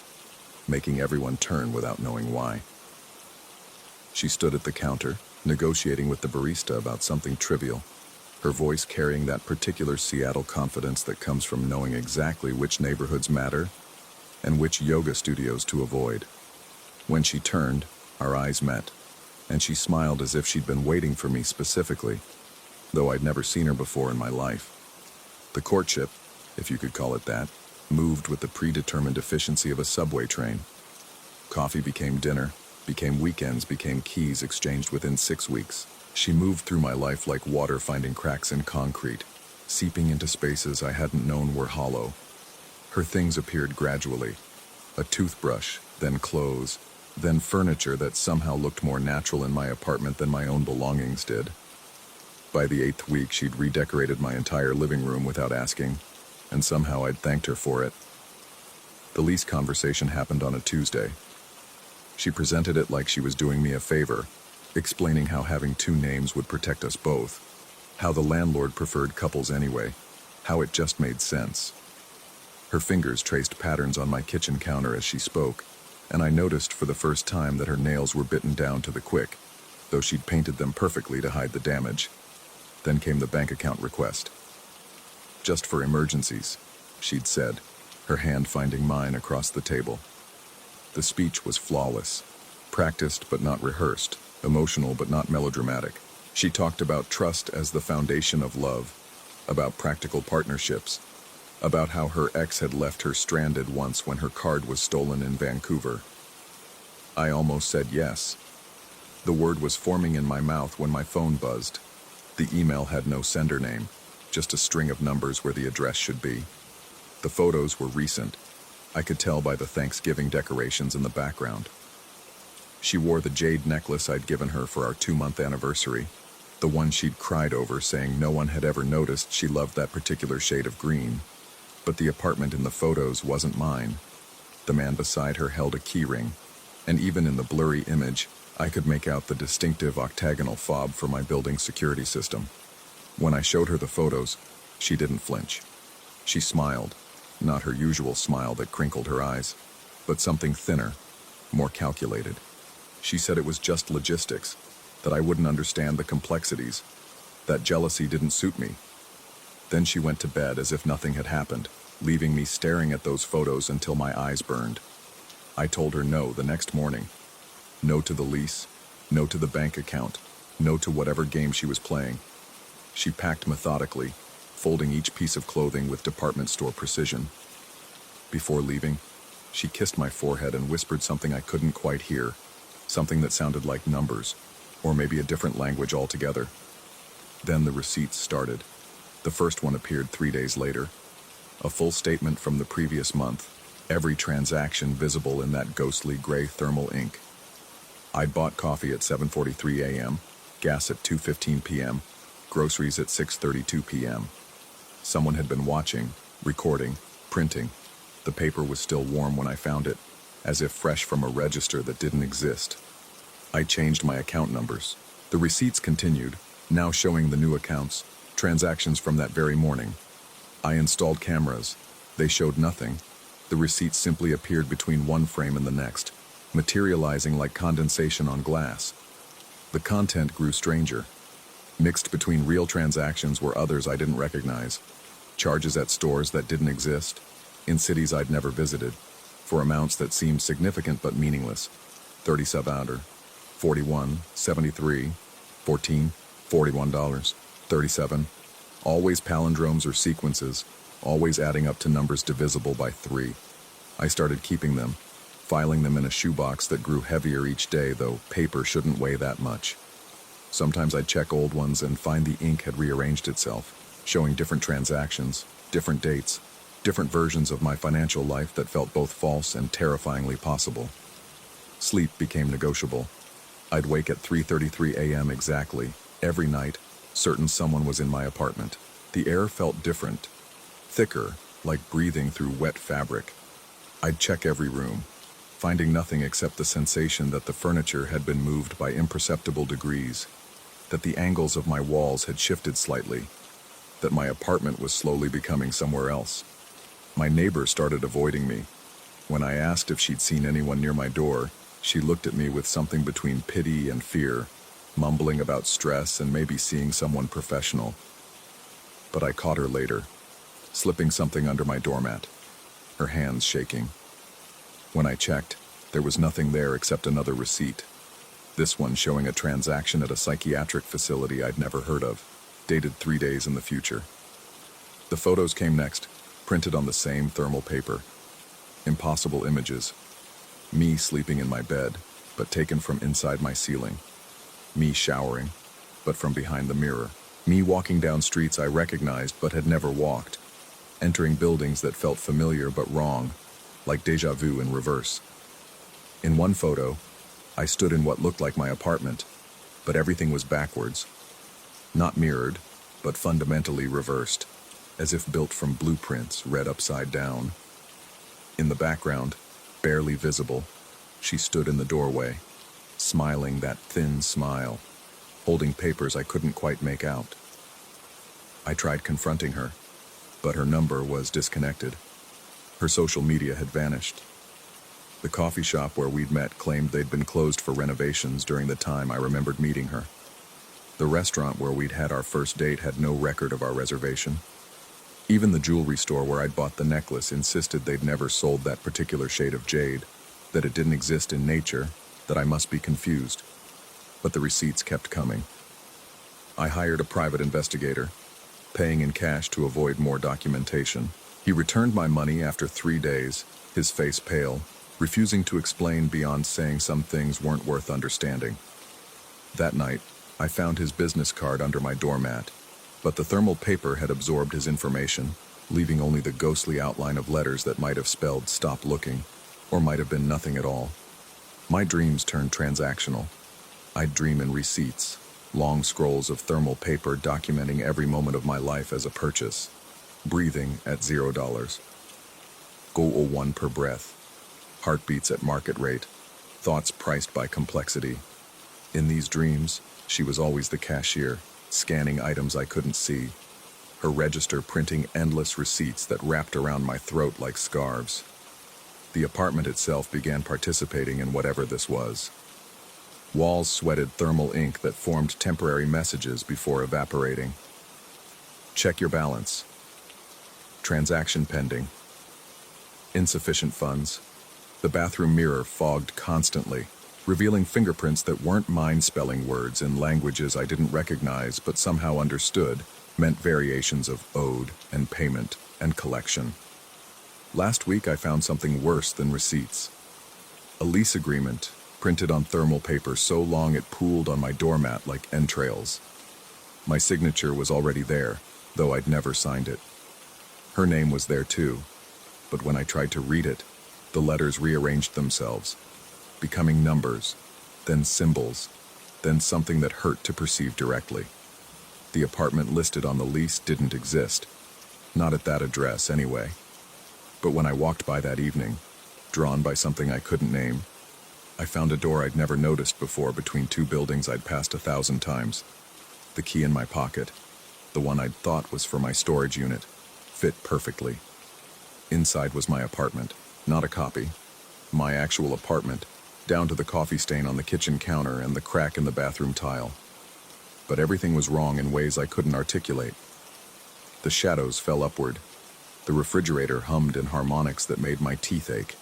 making everyone turn without knowing why. She stood at the counter, negotiating with the barista about something trivial, her voice carrying that particular Seattle confidence that comes from knowing exactly which neighborhoods matter and which yoga studios to avoid. When she turned, our eyes met, and she smiled as if she'd been waiting for me specifically, though I'd never seen her before in my life. The courtship, if you could call it that, moved with the predetermined efficiency of a subway train. Coffee became dinner, became weekends, became keys exchanged within 6 weeks. She moved through my life like water finding cracks in concrete, seeping into spaces I hadn't known were hollow. Her things appeared gradually, a toothbrush, then clothes, then furniture that somehow looked more natural in my apartment than my own belongings did. By the 8th week, she'd redecorated my entire living room without asking, and somehow I'd thanked her for it. The lease conversation happened on a Tuesday. She presented it like she was doing me a favor, explaining how having 2 names would protect us both, how the landlord preferred couples anyway, how it just made sense. Her fingers traced patterns on my kitchen counter as she spoke, and I noticed for the first time that her nails were bitten down to the quick, though she'd painted them perfectly to hide the damage. Then came the bank account request. Just for emergencies, she'd said, her hand finding mine across the table. The speech was flawless, practiced but not rehearsed, emotional but not melodramatic. She talked about trust as the foundation of love, about practical partnerships, about how her ex had left her stranded once when her card was stolen in Vancouver. I almost said yes. The word was forming in my mouth when my phone buzzed. The email had no sender name, just a string of numbers where the address should be. The photos were recent. I could tell by the Thanksgiving decorations in the background. She wore the jade necklace I'd given her for our 2-month anniversary, the one she'd cried over, saying no one had ever noticed she loved that particular shade of green. But the apartment in the photos wasn't mine. The man beside her held a key ring, and even in the blurry image, I could make out the distinctive octagonal fob for my building's security system. When I showed her the photos, she didn't flinch. She smiled, not her usual smile that crinkled her eyes, but something thinner, more calculated. She said it was just logistics, that I wouldn't understand the complexities, that jealousy didn't suit me. Then she went to bed as if nothing had happened, leaving me staring at those photos until my eyes burned. I told her no the next morning. No to the lease, no to the bank account, no to whatever game she was playing. She packed methodically, folding each piece of clothing with department store precision. Before leaving, she kissed my forehead and whispered something I couldn't quite hear, something that sounded like numbers, or maybe a different language altogether. Then the receipts started. The first one appeared 3 days later. A full statement from the previous month, every transaction visible in that ghostly gray thermal ink. I'd bought coffee at 7:43 a.m., gas at 2:15 p.m., groceries at 6:32 p.m. Someone had been watching, recording, printing. The paper was still warm when I found it, as if fresh from a register that didn't exist. I changed my account numbers. The receipts continued, now showing the new accounts, transactions from that very morning. I installed cameras. They showed nothing. The receipts simply appeared between one frame and the next, materializing like condensation on glass. The content grew stranger. Mixed between real transactions were others I didn't recognize. Charges at stores that didn't exist, in cities I'd never visited, for amounts that seemed significant but meaningless. 37 41 73 14 $41 37. Always palindromes or sequences, always adding up to numbers divisible by 3. I started keeping them, filing them in a shoebox that grew heavier each day, though paper shouldn't weigh that much. Sometimes I'd check old ones and find the ink had rearranged itself, showing different transactions, different dates, different versions of my financial life that felt both false and terrifyingly possible. Sleep became negotiable. I'd wake at 3:33 a.m. exactly, every night, certain someone was in my apartment. The air felt different, thicker, like breathing through wet fabric. I'd check every room, finding nothing except the sensation that the furniture had been moved by imperceptible degrees, that the angles of my walls had shifted slightly, that my apartment was slowly becoming somewhere else. My neighbor started avoiding me. When I asked if she'd seen anyone near my door, she looked at me with something between pity and fear, mumbling about stress and maybe seeing someone professional. But I caught her later, slipping something under my doormat, her hands shaking. When I checked, there was nothing there except another receipt. This one showing a transaction at a psychiatric facility I'd never heard of, dated 3 days in the future. The photos came next, printed on the same thermal paper. Impossible images. Me sleeping in my bed, but taken from inside my ceiling. Me showering, but from behind the mirror. Me walking down streets I recognized but had never walked. Entering buildings that felt familiar but wrong, like déjà vu in reverse. In one photo, I stood in what looked like my apartment, but everything was backwards. Not mirrored, but fundamentally reversed, as if built from blueprints read upside down. In the background, barely visible, she stood in the doorway, smiling that thin smile, holding papers I couldn't quite make out. I tried confronting her, but her number was disconnected. Her social media had vanished. The coffee shop where we'd met claimed they'd been closed for renovations during the time I remembered meeting her. The restaurant where we'd had our first date had no record of our reservation. Even the jewelry store where I'd bought the necklace insisted they'd never sold that particular shade of jade, that it didn't exist in nature, that I must be confused. But the receipts kept coming. I hired a private investigator, paying in cash to avoid more documentation. He returned my money after 3 days, his face pale, refusing to explain beyond saying some things weren't worth understanding. That night, I found his business card under my doormat, but the thermal paper had absorbed his information, leaving only the ghostly outline of letters that might have spelled "stop looking," or might have been nothing at all. My dreams turned transactional. I'd dream in receipts, long scrolls of thermal paper documenting every moment of my life as a purchase, breathing at $0. Go 01 per breath, heartbeats at market rate, thoughts priced by complexity, In these dreams, she was always the cashier, scanning items I couldn't see, her register printing endless receipts that wrapped around my throat like scarves. The apartment itself began participating in whatever this was. Walls sweated thermal ink that formed temporary messages before evaporating. Check your balance. Transaction pending. Insufficient funds. The bathroom mirror fogged constantly, revealing fingerprints that weren't mine, spelling words in languages I didn't recognize but somehow understood, meant variations of owed and payment and collection. Last week I found something worse than receipts. A lease agreement, printed on thermal paper so long it pooled on my doormat like entrails. My signature was already there, though I'd never signed it. Her name was there too, but when I tried to read it, the letters rearranged themselves, becoming numbers, then symbols, then something that hurt to perceive directly. The apartment listed on the lease didn't exist. Not at that address, anyway. But when I walked by that evening, drawn by something I couldn't name, I found a door I'd never noticed before between two buildings I'd passed 1,000 times. The key in my pocket, the one I'd thought was for my storage unit, fit perfectly. Inside was my apartment, not a copy. My actual apartment, down to the coffee stain on the kitchen counter and the crack in the bathroom tile. But everything was wrong in ways I couldn't articulate. The shadows fell upward. The refrigerator hummed in harmonics that made my teeth ache.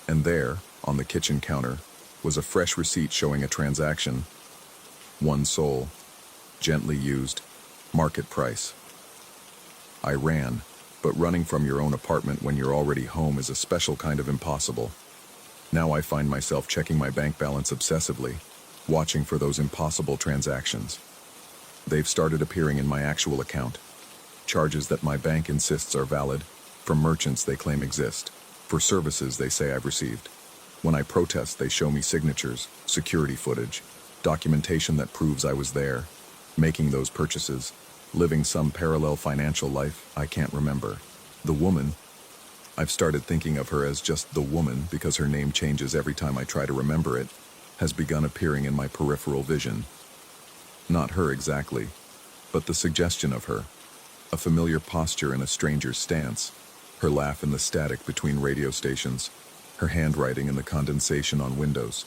And there, on the kitchen counter, was a fresh receipt showing a transaction. One soul, gently used, market price. I ran, but running from your own apartment when you're already home is a special kind of impossible. Now I find myself checking my bank balance obsessively, watching for those impossible transactions. They've started appearing in my actual account. Charges that my bank insists are valid, from merchants they claim exist, for services they say I've received. When I protest, they show me signatures, security footage, documentation that proves I was there, making those purchases, living some parallel financial life I can't remember. The woman, I've started thinking of her as just the woman because her name changes every time I try to remember it, has begun appearing in my peripheral vision. Not her exactly, but the suggestion of her. A familiar posture in a stranger's stance, her laugh in the static between radio stations, her handwriting in the condensation on windows.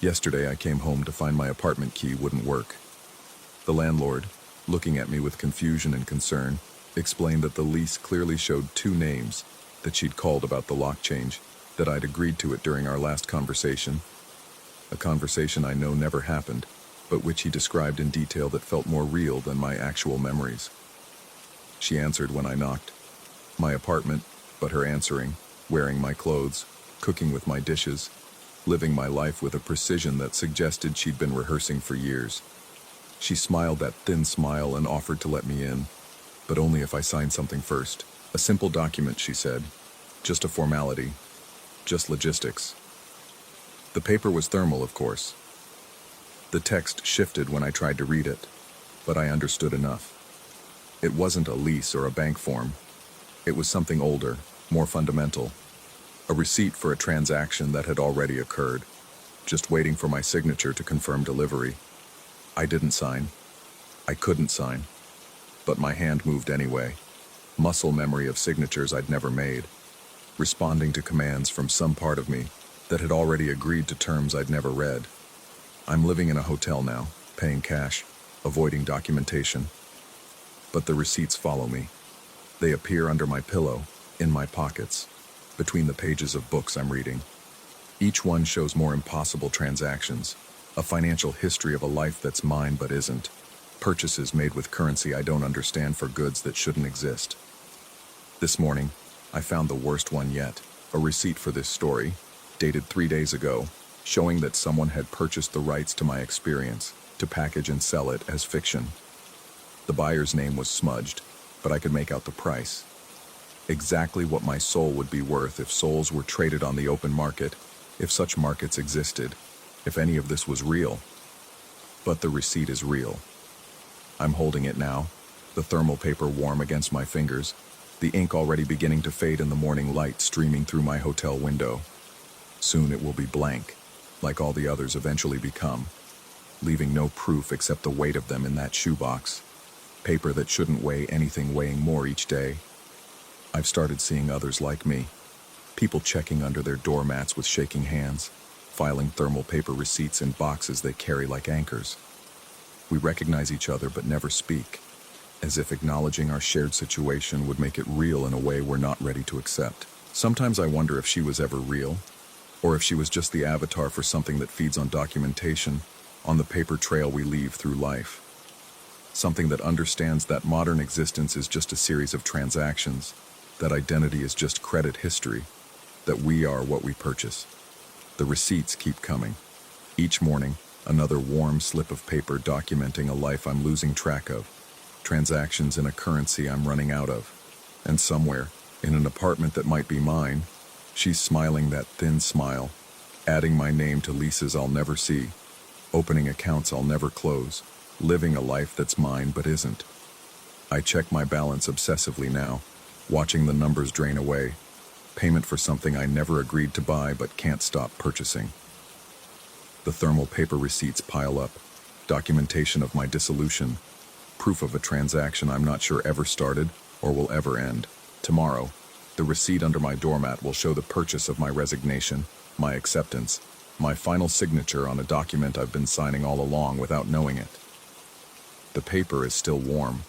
Yesterday I came home to find my apartment key wouldn't work. The landlord, looking at me with confusion and concern, explained that the lease clearly showed two names, that she'd called about the lock change, that I'd agreed to it during our last conversation. A conversation I know never happened, but which he described in detail that felt more real than my actual memories. She answered when I knocked. My apartment, but her answering, wearing my clothes, cooking with my dishes, living my life with a precision that suggested she'd been rehearsing for years. She smiled that thin smile and offered to let me in, but only if I signed something first. A simple document, she said. Just a formality. Just logistics. The paper was thermal, of course. The text shifted when I tried to read it, but I understood enough. It wasn't a lease or a bank form. It was something older, more fundamental. A receipt for a transaction that had already occurred, just waiting for my signature to confirm delivery. I didn't sign. I couldn't sign. But my hand moved anyway. Muscle memory of signatures I'd never made, responding to commands from some part of me that had already agreed to terms I'd never read. I'm living in a hotel now, paying cash, avoiding documentation. But the receipts follow me. They appear under my pillow, in my pockets, between the pages of books I'm reading. Each one shows more impossible transactions, a financial history of a life that's mine but isn't, purchases made with currency I don't understand for goods that shouldn't exist. This morning, I found the worst one yet, a receipt for this story, dated 3 days ago, showing that someone had purchased the rights to my experience, to package and sell it as fiction. The buyer's name was smudged, but I could make out the price. Exactly what my soul would be worth if souls were traded on the open market, if such markets existed, if any of this was real. But the receipt is real. I'm holding it now, the thermal paper warm against my fingers, the ink already beginning to fade in the morning light streaming through my hotel window. Soon it will be blank, like all the others eventually become, leaving no proof except the weight of them in that shoebox. Paper that shouldn't weigh anything weighing more each day. I've started seeing others like me. People checking under their doormats with shaking hands, filing thermal paper receipts in boxes they carry like anchors. We recognize each other but never speak, as if acknowledging our shared situation would make it real in a way we're not ready to accept. Sometimes I wonder if she was ever real, or if she was just the avatar for something that feeds on documentation, on the paper trail we leave through life. Something that understands that modern existence is just a series of transactions, that identity is just credit history, that we are what we purchase. The receipts keep coming. Each morning, another warm slip of paper documenting a life I'm losing track of, transactions in a currency I'm running out of. And somewhere, in an apartment that might be mine, she's smiling that thin smile, adding my name to leases I'll never see, opening accounts I'll never close, living a life that's mine but isn't. I check my balance obsessively now, watching the numbers drain away, payment for something I never agreed to buy but can't stop purchasing. The thermal paper receipts pile up, documentation of my dissolution, proof of a transaction I'm not sure ever started or will ever end. Tomorrow, the receipt under my doormat will show the purchase of my resignation, my acceptance, my final signature on a document I've been signing all along without knowing it. The paper is still warm.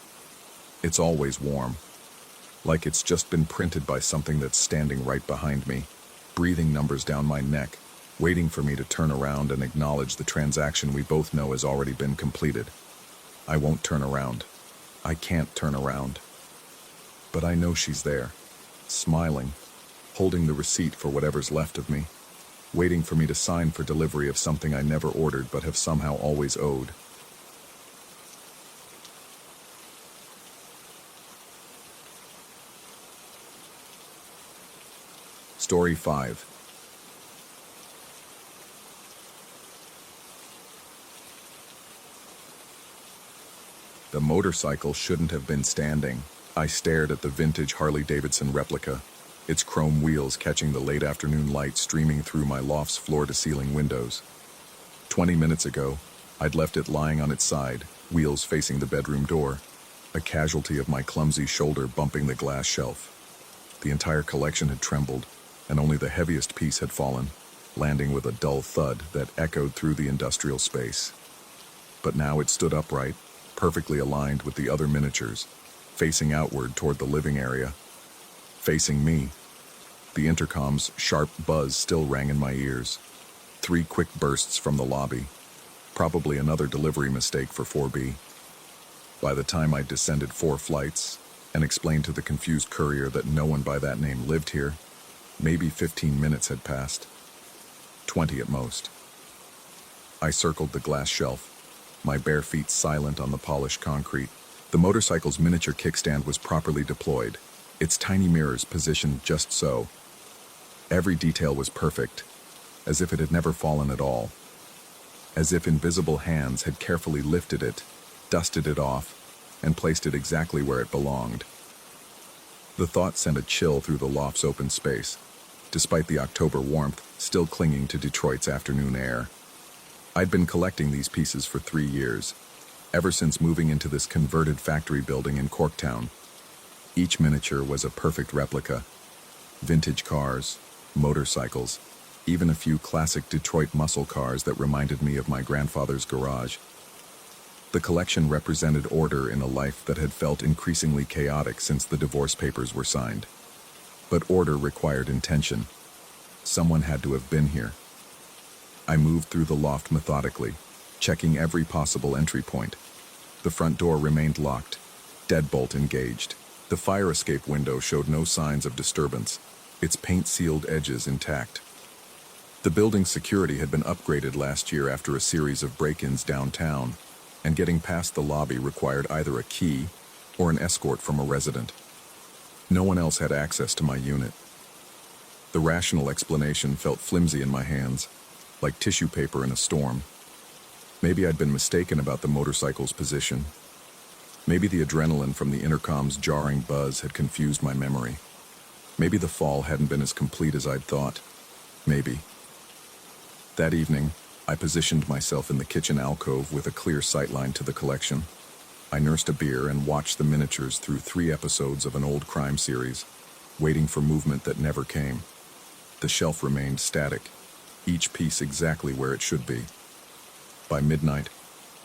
It's always warm. Like it's just been printed by something that's standing right behind me, breathing numbers down my neck, waiting for me to turn around and acknowledge the transaction we both know has already been completed. I won't turn around. I can't turn around. But I know she's there, smiling, holding the receipt for whatever's left of me, waiting for me to sign for delivery of something I never ordered but have somehow always owed. Story 5. The motorcycle shouldn't have been standing. I stared at the vintage Harley-Davidson replica, its chrome wheels catching the late afternoon light streaming through my loft's floor-to-ceiling windows. 20 minutes ago, I'd left it lying on its side, wheels facing the bedroom door, a casualty of my clumsy shoulder bumping the glass shelf. The entire collection had trembled, and only the heaviest piece had fallen, landing with a dull thud that echoed through the industrial space. But now it stood upright, perfectly aligned with the other miniatures, facing outward toward the living area. Facing me. The intercom's sharp buzz still rang in my ears. 3 quick bursts from the lobby. Probably another delivery mistake for 4B. By the time I descended 4 flights and explained to the confused courier that no one by that name lived here, maybe 15 minutes had passed. 20 at most. I circled the glass shelf, my bare feet silent on the polished concrete. The motorcycle's miniature kickstand was properly deployed, its tiny mirrors positioned just so. Every detail was perfect, as if it had never fallen at all. As if invisible hands had carefully lifted it, dusted it off, and placed it exactly where it belonged. The thought sent a chill through the loft's open space, despite the October warmth still clinging to Detroit's afternoon air. I'd been collecting these pieces for 3 years, ever since moving into this converted factory building in Corktown. Each miniature was a perfect replica. Vintage cars, motorcycles, even a few classic Detroit muscle cars that reminded me of my grandfather's garage. The collection represented order in a life that had felt increasingly chaotic since the divorce papers were signed. But order required intention. Someone had to have been here. I moved through the loft methodically, checking every possible entry point. The front door remained locked, deadbolt engaged. The fire escape window showed no signs of disturbance, its paint-sealed edges intact. The building's security had been upgraded last year after a series of break-ins downtown, and getting past the lobby required either a key or an escort from a resident. No one else had access to my unit. The rational explanation felt flimsy in my hands, like tissue paper in a storm. Maybe I'd been mistaken about the motorcycle's position. Maybe the adrenaline from the intercom's jarring buzz had confused my memory. Maybe the fall hadn't been as complete as I'd thought. Maybe. That evening, I positioned myself in the kitchen alcove with a clear sightline to the collection. I nursed a beer and watched the miniatures through 3 episodes of an old crime series, waiting for movement that never came. The shelf remained static, each piece exactly where it should be. By midnight,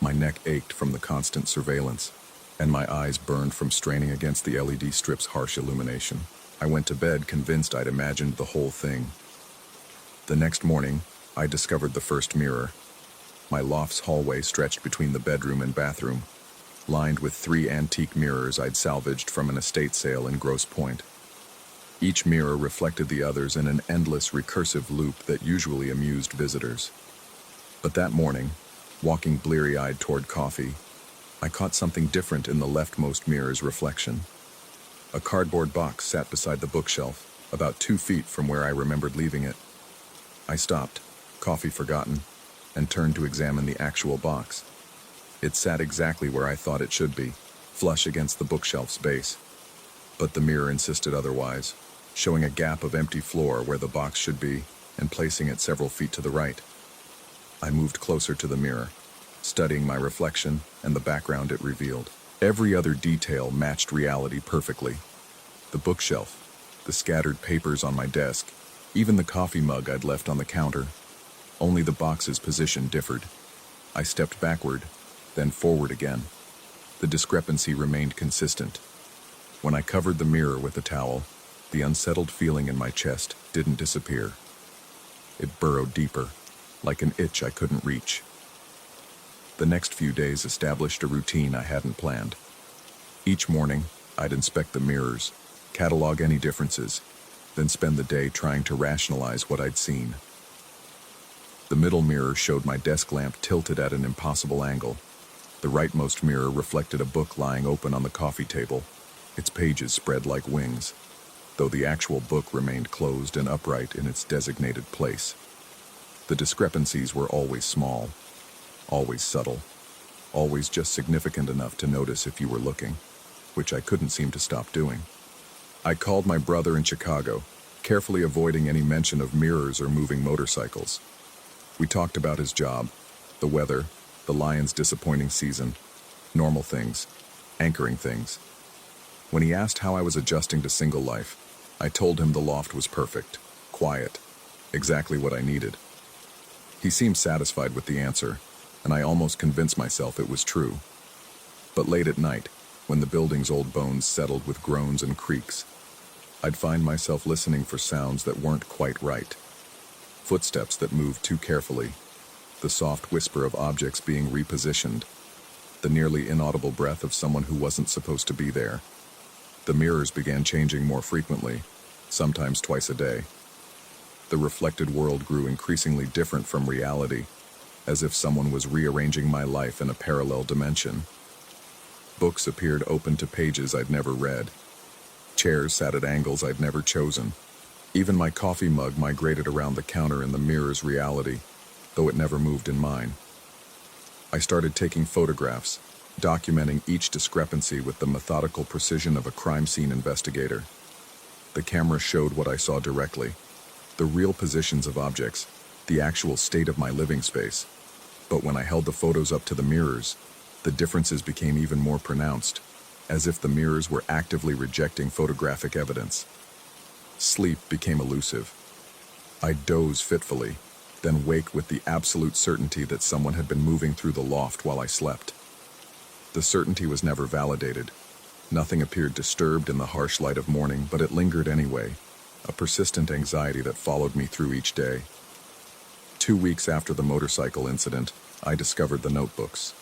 my neck ached from the constant surveillance, and my eyes burned from straining against the LED strip's harsh illumination. I went to bed convinced I'd imagined the whole thing. The next morning, I discovered the first mirror. My loft's hallway stretched between the bedroom and bathroom, lined with 3 antique mirrors I'd salvaged from an estate sale in Grosse Pointe. Each mirror reflected the others in an endless recursive loop that usually amused visitors. But that morning, walking bleary-eyed toward coffee, I caught something different in the leftmost mirror's reflection. A cardboard box sat beside the bookshelf, about 2 feet from where I remembered leaving it. I stopped, coffee forgotten, and turned to examine the actual box. It sat exactly where I thought it should be, flush against the bookshelf's base. But the mirror insisted otherwise, showing a gap of empty floor where the box should be and placing it several feet to the right. I moved closer to the mirror, studying my reflection and the background it revealed. Every other detail matched reality perfectly. The bookshelf, the scattered papers on my desk, even the coffee mug I'd left on the counter. Only the box's position differed. I stepped backward, then forward again. The discrepancy remained consistent. When I covered the mirror with a towel, the unsettled feeling in my chest didn't disappear. It burrowed deeper, like an itch I couldn't reach. The next few days established a routine I hadn't planned. Each morning, I'd inspect the mirrors, catalog any differences, then spend the day trying to rationalize what I'd seen. The middle mirror showed my desk lamp tilted at an impossible angle. The rightmost mirror reflected a book lying open on the coffee table, its pages spread like wings, though the actual book remained closed and upright in its designated place. The discrepancies were always small, always subtle, always just significant enough to notice if you were looking, which I couldn't seem to stop doing. I called my brother in Chicago, carefully avoiding any mention of mirrors or moving motorcycles. We talked about his job, the weather, the Lions' disappointing season, normal things, anchoring things. When he asked how I was adjusting to single life, I told him the loft was perfect, quiet, exactly what I needed. He seemed satisfied with the answer, and I almost convinced myself it was true. But late at night, when the building's old bones settled with groans and creaks, I'd find myself listening for sounds that weren't quite right. Footsteps that moved too carefully, the soft whisper of objects being repositioned, the nearly inaudible breath of someone who wasn't supposed to be there. The mirrors began changing more frequently, sometimes twice a day. The reflected world grew increasingly different from reality, as if someone was rearranging my life in a parallel dimension. Books appeared open to pages I'd never read. Chairs sat at angles I'd never chosen. Even my coffee mug migrated around the counter in the mirror's reality, though it never moved in mine. I started taking photographs, documenting each discrepancy with the methodical precision of a crime scene investigator. The camera showed what I saw directly, the real positions of objects, the actual state of my living space. But when I held the photos up to the mirrors, the differences became even more pronounced, as if the mirrors were actively rejecting photographic evidence. Sleep became elusive. I'd doze fitfully, then wake with the absolute certainty that someone had been moving through the loft while I slept. The certainty was never validated. Nothing appeared disturbed in the harsh light of morning, but it lingered anyway, a persistent anxiety that followed me through each day. 2 weeks after the motorcycle incident, I discovered the notebooks.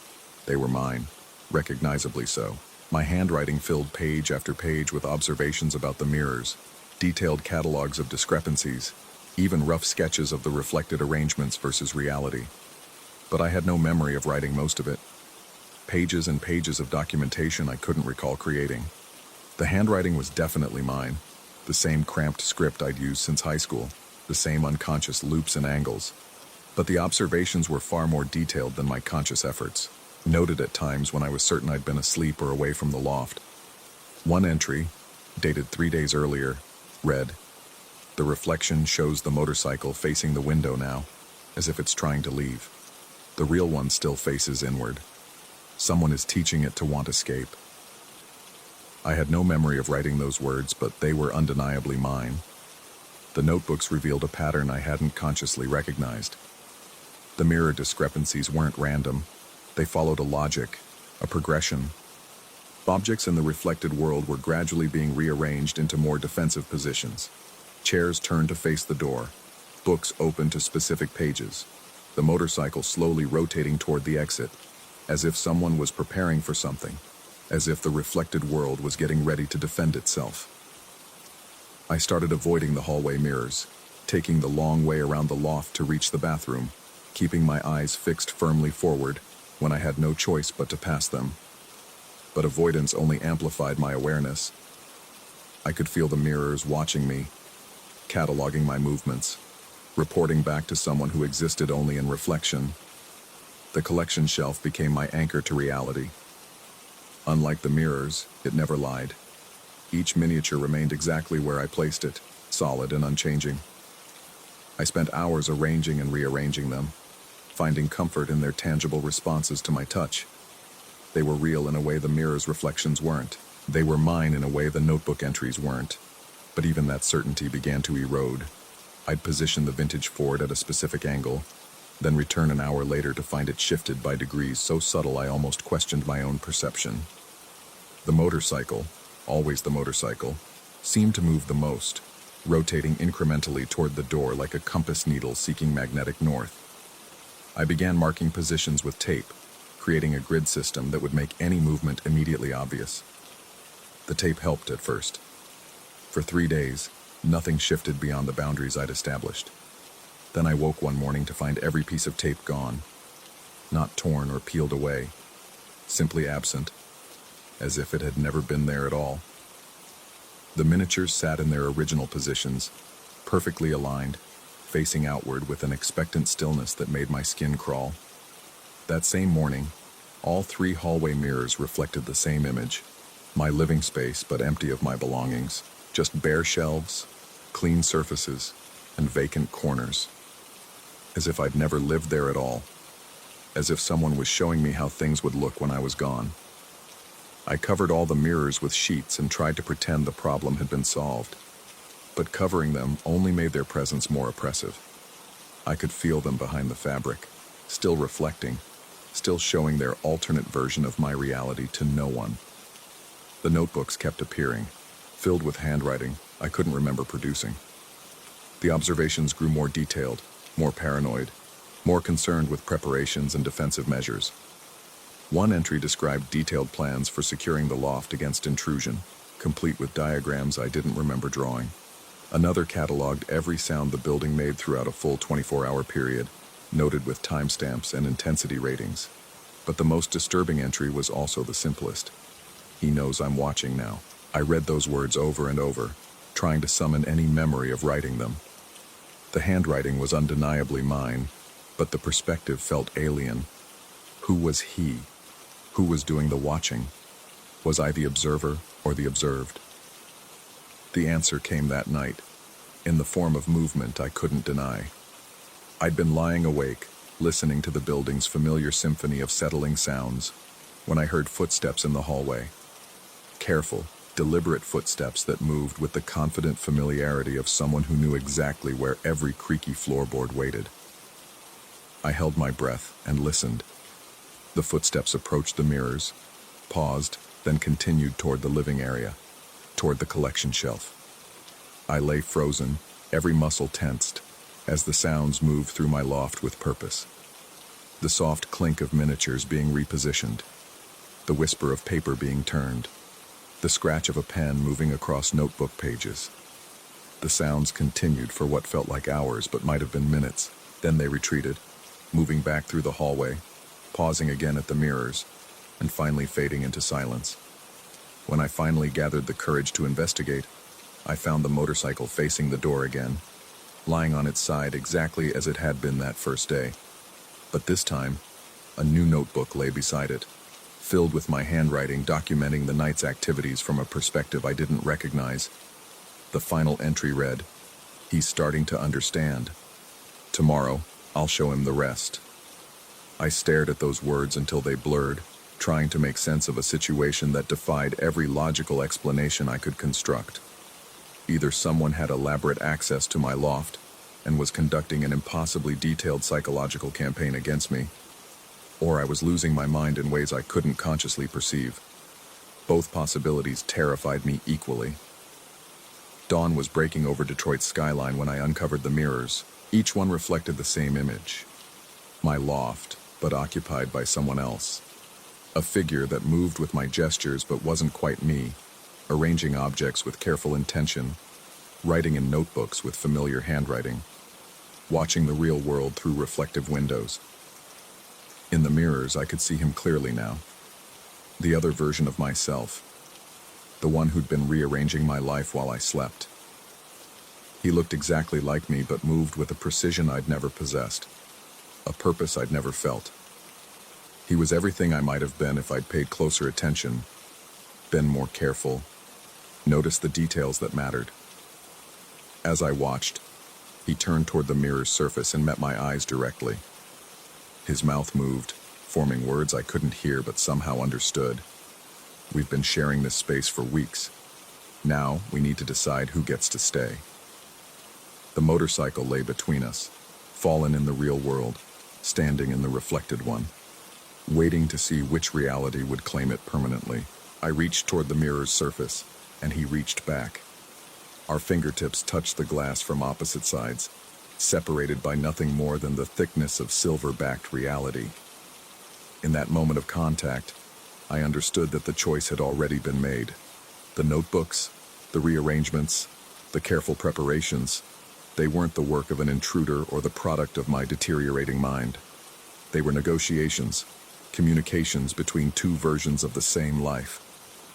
They were mine, recognizably so. My handwriting filled page after page with observations about the mirrors, detailed catalogs of discrepancies, even rough sketches of the reflected arrangements versus reality. But I had no memory of writing most of it. Pages and pages of documentation I couldn't recall creating. The handwriting was definitely mine, the same cramped script I'd used since high school, the same unconscious loops and angles. But the observations were far more detailed than my conscious efforts, noted at times when I was certain I'd been asleep or away from the loft. One entry, dated 3 days earlier, read, "The reflection shows the motorcycle facing the window now. as if it's trying to leave. The real one still faces inward. Someone is teaching it to want escape. I had no memory of writing those words, but they were undeniably mine. The notebooks revealed a pattern I hadn't consciously recognized. The mirror discrepancies weren't random. They followed a logic, a progression. Objects in the reflected world were gradually being rearranged into more defensive positions. Chairs turned to face the door, books opened to specific pages, the motorcycle slowly rotating toward the exit, as if someone was preparing for something, as if the reflected world was getting ready to defend itself. I started avoiding the hallway mirrors, taking the long way around the loft to reach the bathroom, keeping my eyes fixed firmly forward when I had no choice but to pass them. But avoidance only amplified my awareness. I could feel the mirrors watching me, cataloging my movements, reporting back to someone who existed only in reflection. The collection shelf became my anchor to reality. Unlike the mirrors, it never lied. Each miniature remained exactly where I placed it, solid and unchanging. I spent hours arranging and rearranging them, finding comfort in their tangible responses to my touch. They were real in a way the mirror's reflections weren't. They were mine in a way the notebook entries weren't. But even that certainty began to erode. I'd position the vintage Ford at a specific angle, then return an hour later to find it shifted by degrees so subtle I almost questioned my own perception. The motorcycle, always the motorcycle, seemed to move the most, rotating incrementally toward the door like a compass needle seeking magnetic north. I began marking positions with tape, creating a grid system that would make any movement immediately obvious. The tape helped at first. For 3 days, nothing shifted beyond the boundaries I'd established. Then I woke one morning to find every piece of tape gone, not torn or peeled away, simply absent, as if it had never been there at all. The miniatures sat in their original positions, perfectly aligned, facing outward with an expectant stillness that made my skin crawl. That same morning, all 3 hallway mirrors reflected the same image, my living space but empty of my belongings, just bare shelves, clean surfaces, and vacant corners. As if I'd never lived there at all, as if someone was showing me how things would look when I was gone. I covered all the mirrors with sheets and tried to pretend the problem had been solved, but covering them only made their presence more oppressive. I could feel them behind the fabric, still reflecting, still showing their alternate version of my reality to no one. The notebooks kept appearing, filled with handwriting I couldn't remember producing. The observations grew more detailed, more paranoid, more concerned with preparations and defensive measures. One entry described detailed plans for securing the loft against intrusion, complete with diagrams I didn't remember drawing. Another cataloged every sound the building made throughout a full 24-hour period, noted with timestamps and intensity ratings. But the most disturbing entry was also the simplest. He knows I'm watching now. I read those words over and over, trying to summon any memory of writing them. The handwriting was undeniably mine, but the perspective felt alien. Who was he? Who was doing the watching? Was I the observer or the observed? The answer came that night, in the form of movement I couldn't deny. I'd been lying awake, listening to the building's familiar symphony of settling sounds, when I heard footsteps in the hallway. Careful, deliberate footsteps that moved with the confident familiarity of someone who knew exactly where every creaky floorboard waited. I held my breath and listened. The footsteps approached the mirrors, paused, then continued toward the living area, toward the collection shelf. I lay frozen, every muscle tensed, as the sounds moved through my loft with purpose. The soft clink of miniatures being repositioned, the whisper of paper being turned, the scratch of a pen moving across notebook pages. The sounds continued for what felt like hours but might have been minutes. Then they retreated, moving back through the hallway, pausing again at the mirrors, and finally fading into silence. When I finally gathered the courage to investigate, I found the motorcycle facing the door again, lying on its side exactly as it had been that first day. But this time, a new notebook lay beside it, filled with my handwriting documenting the night's activities from a perspective I didn't recognize. The final entry read, "He's starting to understand. Tomorrow, I'll show him the rest. I stared at those words until they blurred, trying to make sense of a situation that defied every logical explanation I could construct. Either someone had elaborate access to my loft and was conducting an impossibly detailed psychological campaign against me, or I was losing my mind in ways I couldn't consciously perceive. Both possibilities terrified me equally. Dawn was breaking over Detroit's skyline when I uncovered the mirrors. Each one reflected the same image. My loft, but occupied by someone else. A figure that moved with my gestures but wasn't quite me, arranging objects with careful intention, writing in notebooks with familiar handwriting, watching the real world through reflective windows. In the mirrors, I could see him clearly now. The other version of myself. The one who'd been rearranging my life while I slept. He looked exactly like me, but moved with a precision I'd never possessed. A purpose I'd never felt. He was everything I might have been if I'd paid closer attention, been more careful, noticed the details that mattered. As I watched, he turned toward the mirror's surface and met my eyes directly. His mouth moved, forming words I couldn't hear but somehow understood. We've been sharing this space for weeks. Now, we need to decide who gets to stay. The motorcycle lay between us, fallen in the real world, standing in the reflected one, waiting to see which reality would claim it permanently. I reached toward the mirror's surface, and he reached back. Our fingertips touched the glass from opposite sides, separated by nothing more than the thickness of silver-backed reality. In that moment of contact, I understood that the choice had already been made. The notebooks, the rearrangements, the careful preparations, they weren't the work of an intruder or the product of my deteriorating mind. They were negotiations, communications between two versions of the same life,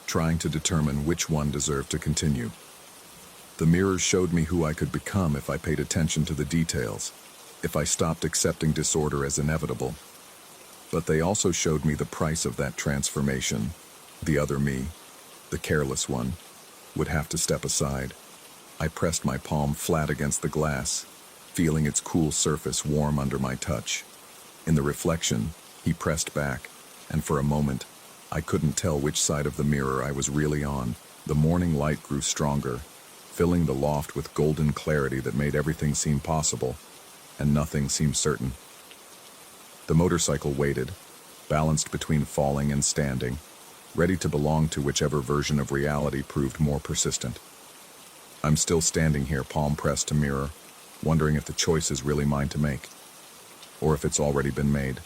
trying to determine which one deserved to continue. The mirrors showed me who I could become if I paid attention to the details, if I stopped accepting disorder as inevitable. But they also showed me the price of that transformation. The other me, the careless one, would have to step aside. I pressed my palm flat against the glass, feeling its cool surface warm under my touch. In the reflection, he pressed back, and for a moment, I couldn't tell which side of the mirror I was really on. The morning light grew stronger, filling the loft with golden clarity that made everything seem possible, and nothing seemed certain. The motorcycle waited, balanced between falling and standing, ready to belong to whichever version of reality proved more persistent. I'm still standing here, palm pressed to mirror, wondering if the choice is really mine to make, or if it's already been made,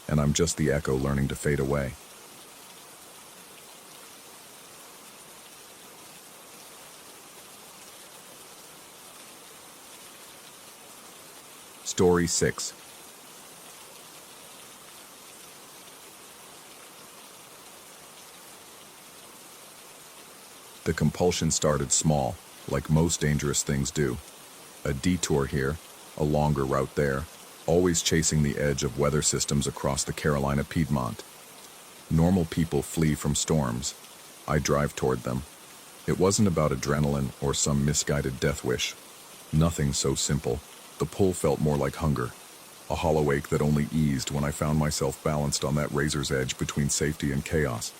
and I'm just the echo learning to fade away. Story 6. The compulsion started small, like most dangerous things do. A detour here, a longer route there, always chasing the edge of weather systems across the Carolina Piedmont. Normal people flee from storms. I drive toward them. It wasn't about adrenaline or some misguided death wish. Nothing so simple. The pull felt more like hunger, a hollow ache that only eased when I found myself balanced on that razor's edge between safety and chaos,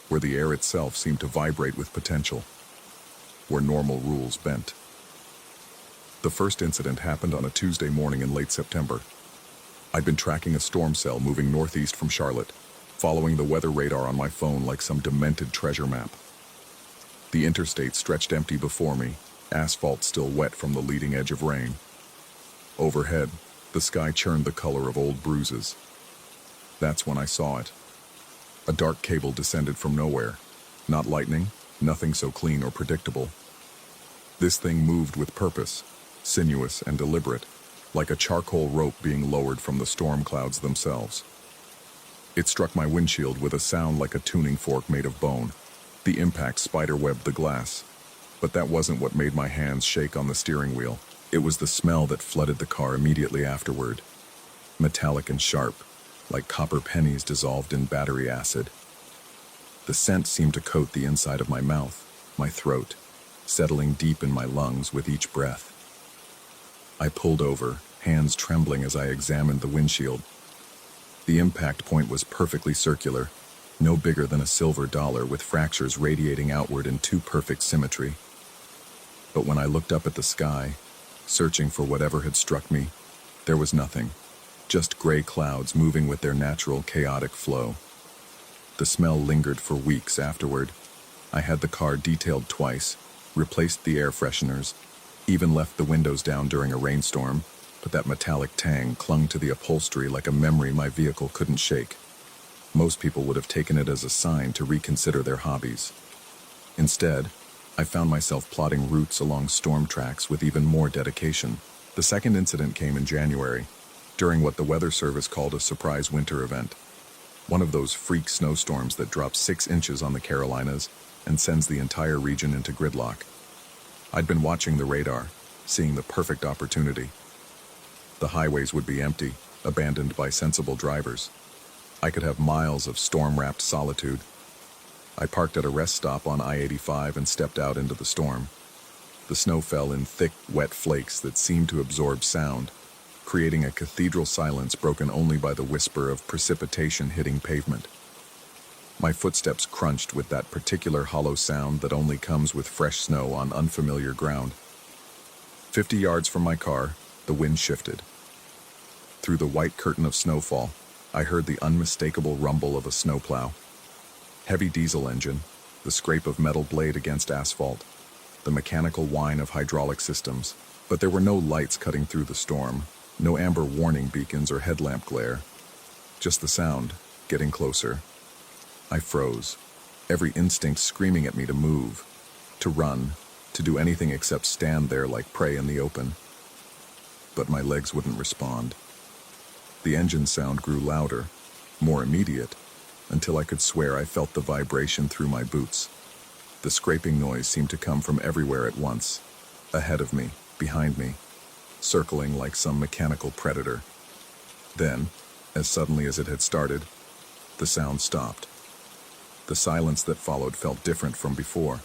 where the air itself seemed to vibrate with potential, where normal rules bent. The first incident happened on a Tuesday morning in late September. I'd been tracking a storm cell moving northeast from Charlotte, following the weather radar on my phone like some demented treasure map. The interstate stretched empty before me, asphalt still wet from the leading edge of rain. Overhead, the sky churned the color of old bruises. That's when I saw it. A dark cable descended from nowhere. Not lightning, nothing so clean or predictable. This thing moved with purpose, sinuous and deliberate, like a charcoal rope being lowered from the storm clouds themselves. It struck my windshield with a sound like a tuning fork made of bone. The impact spiderwebbed the glass. But that wasn't what made my hands shake on the steering wheel. It was the smell that flooded the car immediately afterward. Metallic and sharp, like copper pennies dissolved in battery acid. The scent seemed to coat the inside of my mouth, my throat, settling deep in my lungs with each breath. I pulled over, hands trembling as I examined the windshield. The impact point was perfectly circular, no bigger than a silver dollar with fractures radiating outward in too perfect symmetry. But when I looked up at the sky, searching for whatever had struck me, there was nothing, just gray clouds moving with their natural chaotic flow. The smell lingered for weeks afterward. I had the car detailed twice, replaced the air fresheners, even left the windows down during a rainstorm, but that metallic tang clung to the upholstery like a memory my vehicle couldn't shake. Most people would have taken it as a sign to reconsider their hobbies. Instead, I found myself plotting routes along storm tracks with even more dedication. The second incident came in January, during what the Weather Service called a surprise winter event. One of those freak snowstorms that drops 6 inches on the Carolinas and sends the entire region into gridlock. I'd been watching the radar, seeing the perfect opportunity. The highways would be empty, abandoned by sensible drivers. I could have miles of storm-wrapped solitude. I parked at a rest stop on I-85 and stepped out into the storm. The snow fell in thick, wet flakes that seemed to absorb sound, creating a cathedral silence broken only by the whisper of precipitation hitting pavement. My footsteps crunched with that particular hollow sound that only comes with fresh snow on unfamiliar ground. 50 yards from my car, the wind shifted. Through the white curtain of snowfall, I heard the unmistakable rumble of a snowplow. Heavy diesel engine, the scrape of metal blade against asphalt, the mechanical whine of hydraulic systems. But there were no lights cutting through the storm, no amber warning beacons or headlamp glare. Just the sound, getting closer. I froze, every instinct screaming at me to move, to run, to do anything except stand there like prey in the open. But my legs wouldn't respond. The engine sound grew louder, more immediate, until I could swear I felt the vibration through my boots. The scraping noise seemed to come from everywhere at once, ahead of me, behind me, circling like some mechanical predator. Then, as suddenly as it had started, the sound stopped. The silence that followed felt different from before.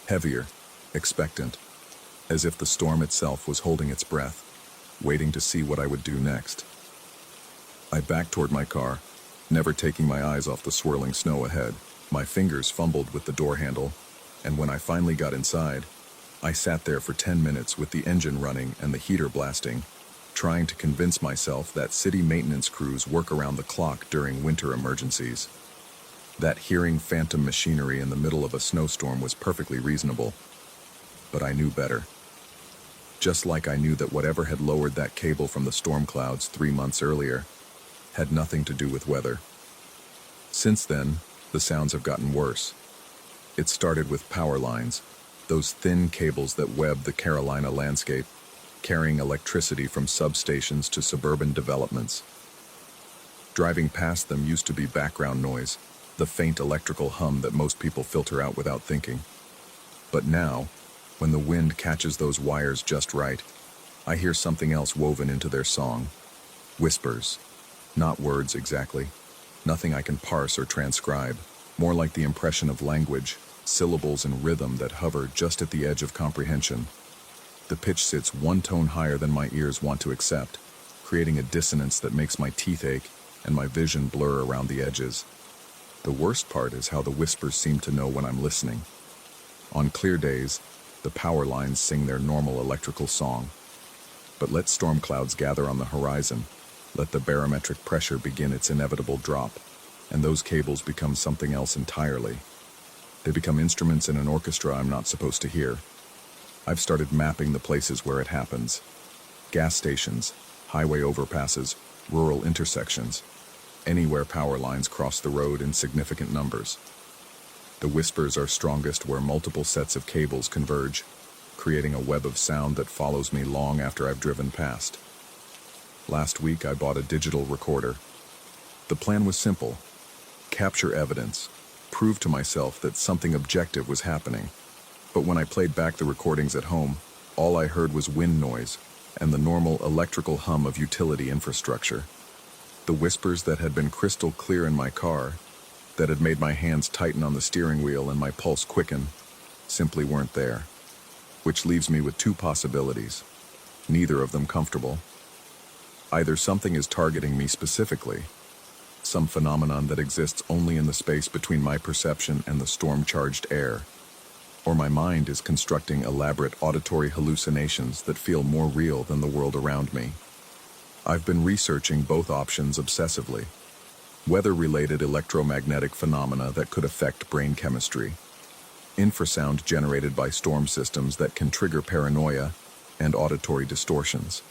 Heavier, expectant, as if the storm itself was holding its breath, waiting to see what I would do next. I backed toward my car, never taking my eyes off the swirling snow ahead. My fingers fumbled with the door handle, and when I finally got inside, I sat there for 10 minutes with the engine running and the heater blasting, trying to convince myself that city maintenance crews work around the clock during winter emergencies. That hearing phantom machinery in the middle of a snowstorm was perfectly reasonable, but I knew better. Just like I knew that whatever had lowered that cable from the storm clouds 3 months earlier had nothing to do with weather. Since then, the sounds have gotten worse. It started with power lines, those thin cables that web the Carolina landscape, carrying electricity from substations to suburban developments. Driving past them used to be background noise, the faint electrical hum that most people filter out without thinking. But now, when the wind catches those wires just right, I hear something else woven into their song. Whispers. Not words exactly. Nothing I can parse or transcribe. More like the impression of language, syllables and rhythm that hover just at the edge of comprehension. The pitch sits 1 tone higher than my ears want to accept, creating a dissonance that makes my teeth ache and my vision blur around the edges. The worst part is how the whispers seem to know when I'm listening. On clear days, the power lines sing their normal electrical song. But let storm clouds gather on the horizon, let the barometric pressure begin its inevitable drop, and those cables become something else entirely. They become instruments in an orchestra I'm not supposed to hear. I've started mapping the places where it happens. Gas stations, highway overpasses, rural intersections, anywhere power lines cross the road in significant numbers. The whispers are strongest where multiple sets of cables converge, creating a web of sound that follows me long after I've driven past. Last week I bought a digital recorder. The plan was simple: capture evidence, prove to myself that something objective was happening. But when I played back the recordings at home, all I heard was wind noise and the normal electrical hum of utility infrastructure. The whispers that had been crystal clear in my car, that had made my hands tighten on the steering wheel and my pulse quicken, simply weren't there. Which leaves me with 2 possibilities, neither of them comfortable. Either something is targeting me specifically, some phenomenon that exists only in the space between my perception and the storm-charged air, or my mind is constructing elaborate auditory hallucinations that feel more real than the world around me. I've been researching both options obsessively. Weather-related electromagnetic phenomena that could affect brain chemistry, infrasound generated by storm systems that can trigger paranoia and auditory distortions,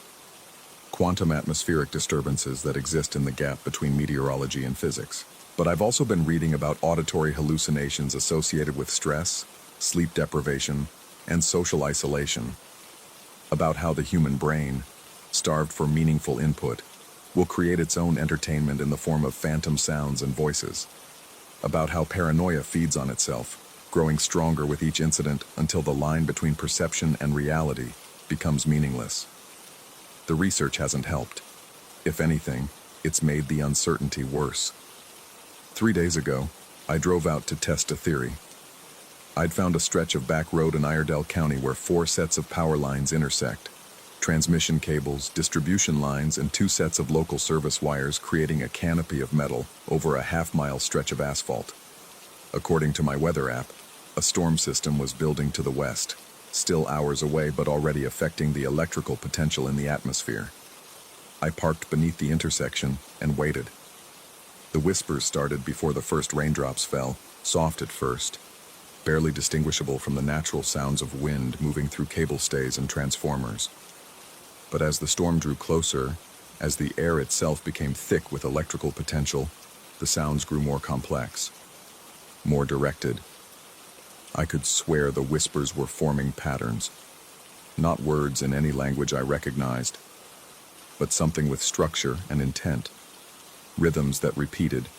quantum atmospheric disturbances that exist in the gap between meteorology and physics. But I've also been reading about auditory hallucinations associated with stress, sleep deprivation, and social isolation, about how the human brain, starved for meaningful input, will create its own entertainment in the form of phantom sounds and voices, about how paranoia feeds on itself, growing stronger with each incident until the line between perception and reality becomes meaningless. The research hasn't helped. If anything, it's made the uncertainty worse. 3 days ago, I drove out to test a theory. I'd found a stretch of back road in Iredell County where 4 sets of power lines intersect. Transmission cables, distribution lines, and 2 sets of local service wires creating a canopy of metal over a half-mile stretch of asphalt. According to my weather app, a storm system was building to the west, still hours away but already affecting the electrical potential in the atmosphere. I parked beneath the intersection and waited. The whispers started before the first raindrops fell, soft at first, barely distinguishable from the natural sounds of wind moving through cable stays and transformers. But as the storm drew closer, as the air itself became thick with electrical potential, the sounds grew more complex, more directed. I could swear the whispers were forming patterns, not words in any language I recognized, but something with structure and intent, rhythms that repeated,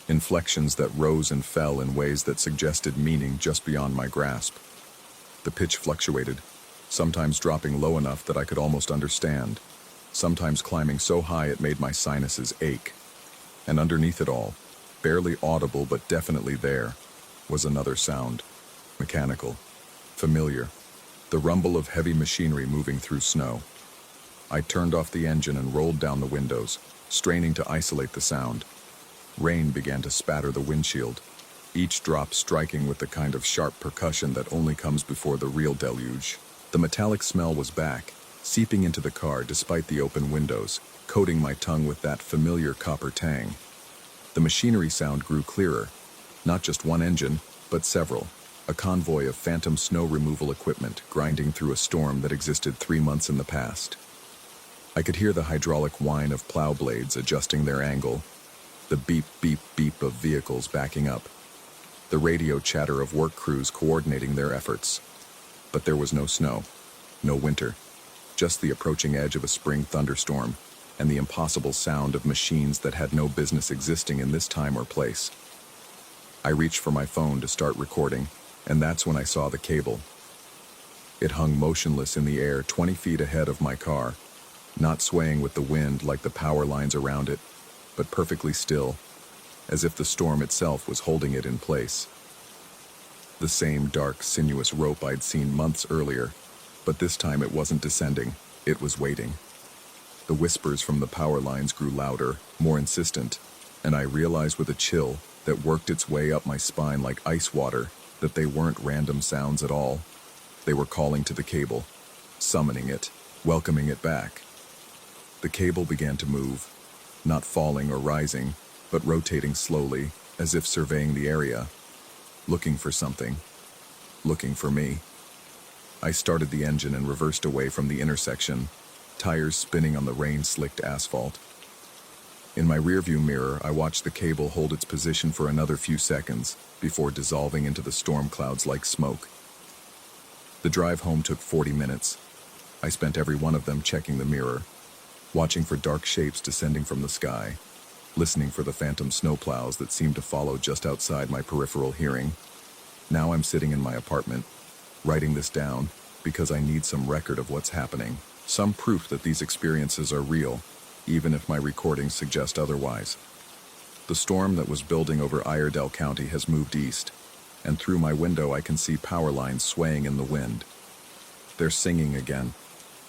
inflections that rose and fell in ways that suggested meaning just beyond my grasp. The pitch fluctuated, sometimes dropping low enough that I could almost understand, sometimes climbing so high it made my sinuses ache. And underneath it all, barely audible but definitely there, was another sound, mechanical, familiar, the rumble of heavy machinery moving through snow. I turned off the engine and rolled down the windows, straining to isolate the sound. Rain began to spatter the windshield, each drop striking with the kind of sharp percussion that only comes before the real deluge. The metallic smell was back, seeping into the car despite the open windows, coating my tongue with that familiar copper tang. The machinery sound grew clearer, not just one engine, but several, a convoy of phantom snow removal equipment grinding through a storm that existed 3 months in the past. I could hear the hydraulic whine of plow blades adjusting their angle, the beep, beep, beep of vehicles backing up, the radio chatter of work crews coordinating their efforts. But there was no snow, no winter, just the approaching edge of a spring thunderstorm and the impossible sound of machines that had no business existing in this time or place. I reached for my phone to start recording, and that's when I saw the cable. It hung motionless in the air 20 feet ahead of my car, not swaying with the wind like the power lines around it, but perfectly still, as if the storm itself was holding it in place. The same dark, sinuous rope I'd seen months earlier, but this time it wasn't descending, it was waiting. The whispers from the power lines grew louder, more insistent, and I realized with a chill that worked its way up my spine like ice water that they weren't random sounds at all. They were calling to the cable, summoning it, welcoming it back. The cable began to move, not falling or rising, but rotating slowly, as if surveying the area, looking for something, looking for me. I started the engine and reversed away from the intersection, tires spinning on the rain-slicked asphalt. In my rearview mirror, I watched the cable hold its position for another few seconds before dissolving into the storm clouds like smoke. The drive home took 40 minutes. I spent every one of them checking the mirror, watching for dark shapes descending from the sky, listening for the phantom snowplows that seemed to follow just outside my peripheral hearing. Now I'm sitting in my apartment, writing this down because I need some record of what's happening, some proof that these experiences are real, even if my recordings suggest otherwise. The storm that was building over Iredell County has moved east, and through my window I can see power lines swaying in the wind. They're singing again,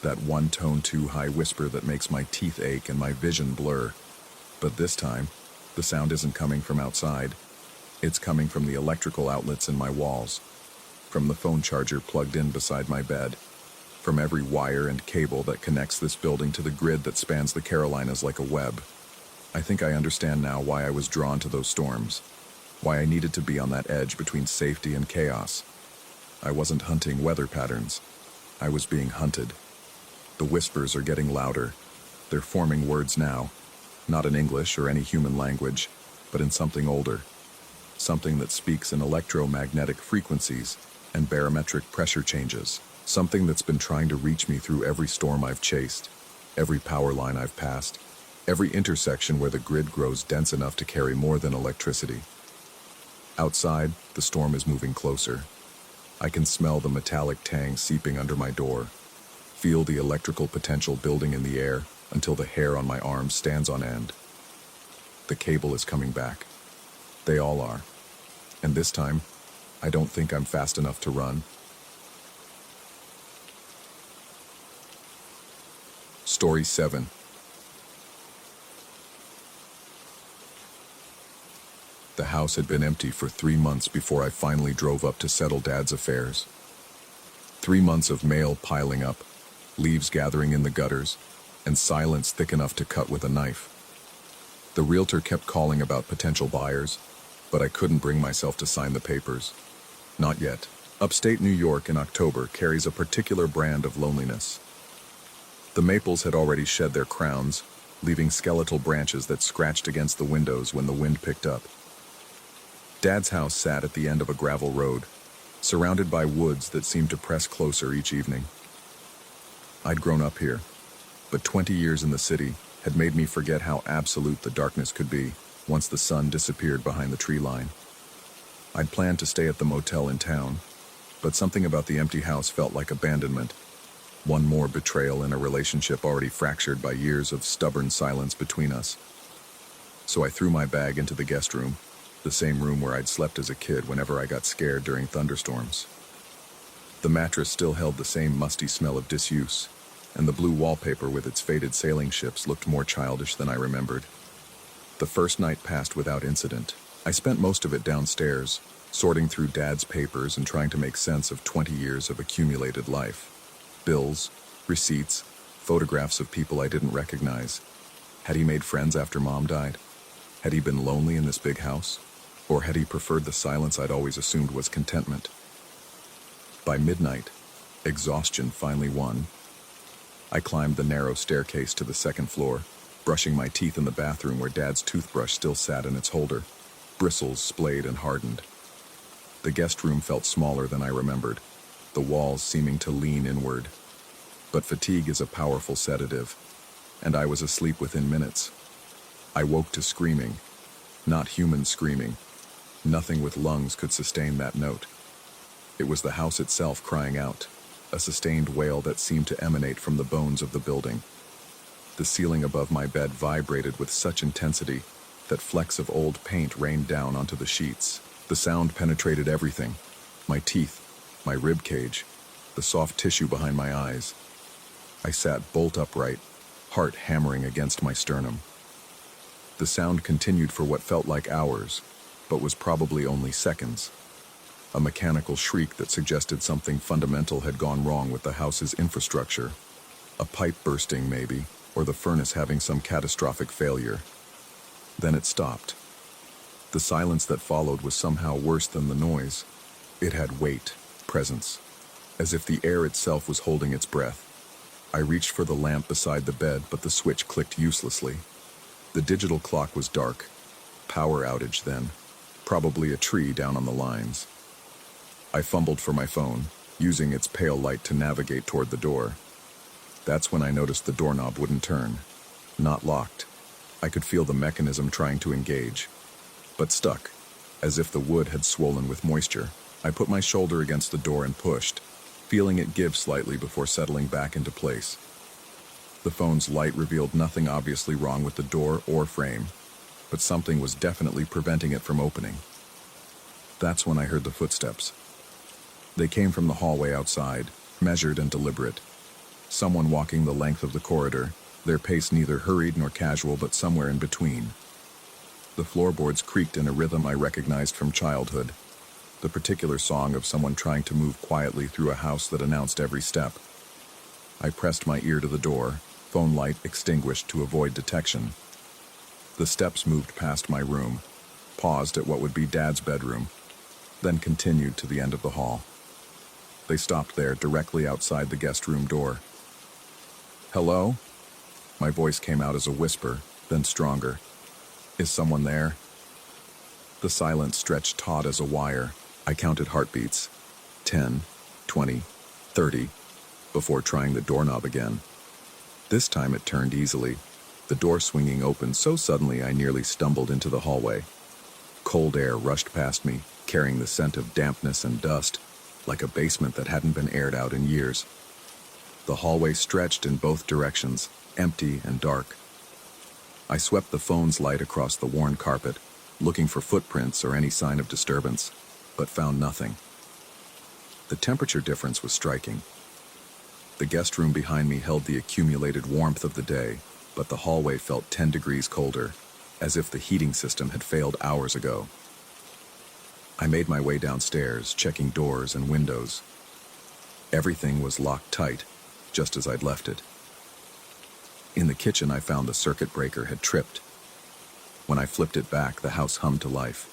that one tone too high whisper that makes my teeth ache and my vision blur. But this time, the sound isn't coming from outside. It's coming from the electrical outlets in my walls, from the phone charger plugged in beside my bed, from every wire and cable that connects this building to the grid that spans the Carolinas like a web. I think I understand now why I was drawn to those storms, why I needed to be on that edge between safety and chaos. I wasn't hunting weather patterns. I was being hunted. The whispers are getting louder. They're forming words now, not in English or any human language, but in something older, something that speaks in electromagnetic frequencies and barometric pressure changes, something that's been trying to reach me through every storm I've chased, every power line I've passed, every intersection where the grid grows dense enough to carry more than electricity. Outside, the storm is moving closer. I can smell the metallic tang seeping under my door, feel the electrical potential building in the air until the hair on my arms stands on end. The cable is coming back. They all are. And this time, I don't think I'm fast enough to run. Story 7. The house had been empty for 3 months before I finally drove up to settle Dad's affairs. 3 months of mail piling up, leaves gathering in the gutters, and silence thick enough to cut with a knife. The realtor kept calling about potential buyers, but I couldn't bring myself to sign the papers. Not yet. Upstate New York in October carries a particular brand of loneliness. The maples had already shed their crowns, leaving skeletal branches that scratched against the windows when the wind picked up. Dad's house sat at the end of a gravel road, surrounded by woods that seemed to press closer each evening. I'd grown up here, but 20 years in the city had made me forget how absolute the darkness could be once the sun disappeared behind the tree line. I'd planned to stay at the motel in town, but something about the empty house felt like abandonment, one more betrayal in a relationship already fractured by years of stubborn silence between us. So I threw my bag into the guest room, the same room where I'd slept as a kid whenever I got scared during thunderstorms. The mattress still held the same musty smell of disuse, and the blue wallpaper with its faded sailing ships looked more childish than I remembered. The first night passed without incident. I spent most of it downstairs, sorting through Dad's papers and trying to make sense of 20 years of accumulated life. Bills, receipts, photographs of people I didn't recognize. Had he made friends after Mom died? Had he been lonely in this big house? Or had he preferred the silence I'd always assumed was contentment? By midnight, exhaustion finally won. I climbed the narrow staircase to the second floor, brushing my teeth in the bathroom where Dad's toothbrush still sat in its holder, bristles splayed and hardened. The guest room felt smaller than I remembered, the walls seeming to lean inward. But fatigue is a powerful sedative, and I was asleep within minutes. I woke to screaming, not human screaming. Nothing with lungs could sustain that note. It was the house itself crying out, a sustained wail that seemed to emanate from the bones of the building. The ceiling above my bed vibrated with such intensity that flecks of old paint rained down onto the sheets. The sound penetrated everything, my teeth, my rib cage, the soft tissue behind my eyes. I sat bolt upright, heart hammering against my sternum. The sound continued for what felt like hours, but was probably only seconds. A mechanical shriek that suggested something fundamental had gone wrong with the house's infrastructure. A pipe bursting, maybe, or the furnace having some catastrophic failure. Then it stopped. The silence that followed was somehow worse than the noise. It had weight, presence, as if the air itself was holding its breath. I reached for the lamp beside the bed, but the switch clicked uselessly. The digital clock was dark. Power outage then. Probably a tree down on the lines. I fumbled for my phone, using its pale light to navigate toward the door. That's when I noticed the doorknob wouldn't turn. Not locked. I could feel the mechanism trying to engage, but stuck, as if the wood had swollen with moisture. I put my shoulder against the door and pushed, feeling it give slightly before settling back into place. The phone's light revealed nothing obviously wrong with the door or frame, but something was definitely preventing it from opening. That's when I heard the footsteps. They came from the hallway outside, measured and deliberate. Someone walking the length of the corridor, their pace neither hurried nor casual but somewhere in between. The floorboards creaked in a rhythm I recognized from childhood, the particular song of someone trying to move quietly through a house that announced every step. I pressed my ear to the door, phone light extinguished to avoid detection. The steps moved past my room, paused at what would be Dad's bedroom, then continued to the end of the hall. They stopped there, directly outside the guest room door. "Hello?" My voice came out as a whisper, then stronger. "Is someone there?" The silence stretched taut as a wire. I counted heartbeats. 10, 20, 30, before trying the doorknob again. This time it turned easily, the door swinging open so suddenly I nearly stumbled into the hallway. Cold air rushed past me, carrying the scent of dampness and dust, like a basement that hadn't been aired out in years. The hallway stretched in both directions, empty and dark. I swept the phone's light across the worn carpet, looking for footprints or any sign of disturbance, but found nothing. The temperature difference was striking. The guest room behind me held the accumulated warmth of the day, but the hallway felt 10 degrees colder, as if the heating system had failed hours ago. I made my way downstairs, checking doors and windows. Everything was locked tight, just as I'd left it. In the kitchen, I found the circuit breaker had tripped. When I flipped it back, the house hummed to life.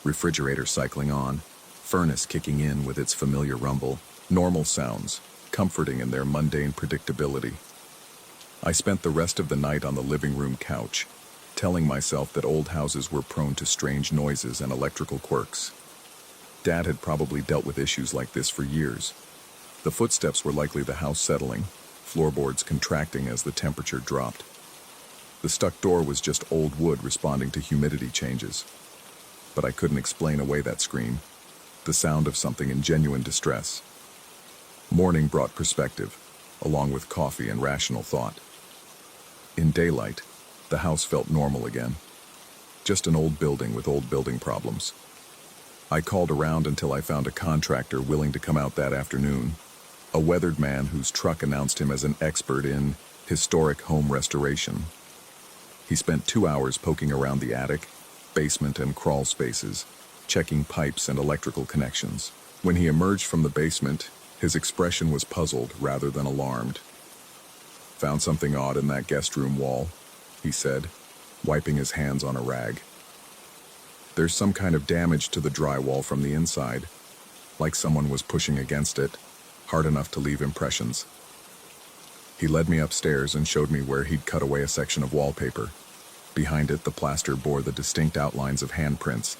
Refrigerator cycling on, furnace kicking in with its familiar rumble, normal sounds, comforting in their mundane predictability. I spent the rest of the night on the living room couch, telling myself that old houses were prone to strange noises and electrical quirks. Dad had probably dealt with issues like this for years. The footsteps were likely the house settling, floorboards contracting as the temperature dropped. The stuck door was just old wood responding to humidity changes. But I couldn't explain away that scream, the sound of something in genuine distress. Morning brought perspective, along with coffee and rational thought. In daylight, the house felt normal again. Just an old building with old building problems. I called around until I found a contractor willing to come out that afternoon, a weathered man whose truck announced him as an expert in historic home restoration. He spent 2 hours poking around the attic, basement, and crawl spaces, checking pipes and electrical connections. When he emerged from the basement, his expression was puzzled rather than alarmed. "Found something odd in that guest room wall," he said, wiping his hands on a rag. "There's some kind of damage to the drywall from the inside, like someone was pushing against it, hard enough to leave impressions." He led me upstairs and showed me where he'd cut away a section of wallpaper. Behind it, the plaster bore the distinct outlines of handprints,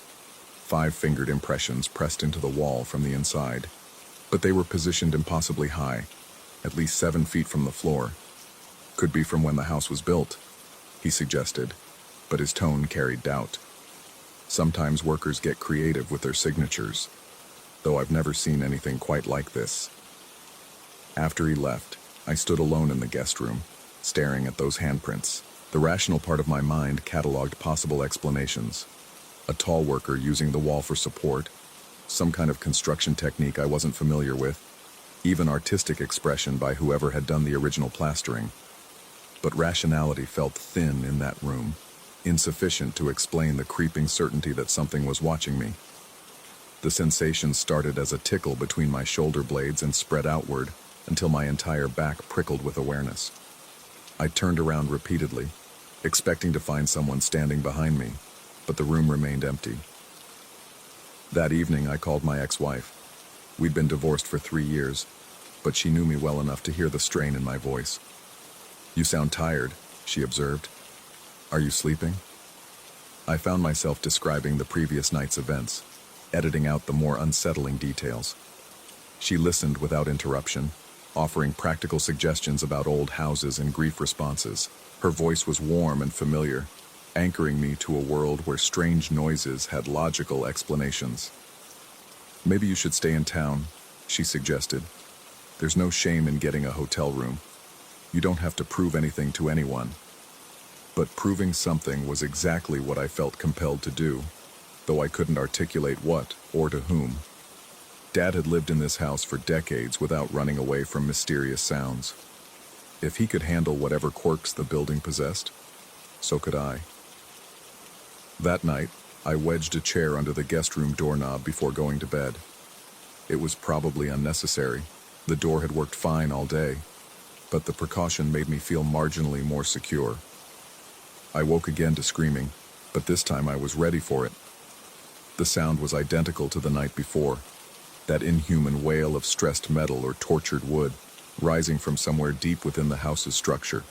5-fingered impressions pressed into the wall from the inside. But they were positioned impossibly high, at least 7 feet from the floor. "Could be from when the house was built," he suggested, but his tone carried doubt. "Sometimes workers get creative with their signatures, though I've never seen anything quite like this." After he left, I stood alone in the guest room, staring at those handprints. The rational part of my mind cataloged possible explanations. A tall worker using the wall for support, some kind of construction technique I wasn't familiar with, even artistic expression by whoever had done the original plastering. But rationality felt thin in that room, insufficient to explain the creeping certainty that something was watching me. The sensation started as a tickle between my shoulder blades and spread outward until my entire back prickled with awareness. I turned around repeatedly, expecting to find someone standing behind me, but the room remained empty. That evening, I called my ex-wife. We'd been divorced for 3 years, but she knew me well enough to hear the strain in my voice. "You sound tired," she observed. "Are you sleeping?" I found myself describing the previous night's events, editing out the more unsettling details. She listened without interruption, offering practical suggestions about old houses and grief responses. Her voice was warm and familiar, anchoring me to a world where strange noises had logical explanations. "Maybe you should stay in town," she suggested. "There's no shame in getting a hotel room. You don't have to prove anything to anyone." But proving something was exactly what I felt compelled to do, though I couldn't articulate what or to whom. Dad had lived in this house for decades without running away from mysterious sounds. If he could handle whatever quirks the building possessed, so could I. That night, I wedged a chair under the guest room doorknob before going to bed. It was probably unnecessary. The door had worked fine all day, but the precaution made me feel marginally more secure. I woke again to screaming, but this time I was ready for it. The sound was identical to the night before, that inhuman wail of stressed metal or tortured wood, rising from somewhere deep within the house's structure.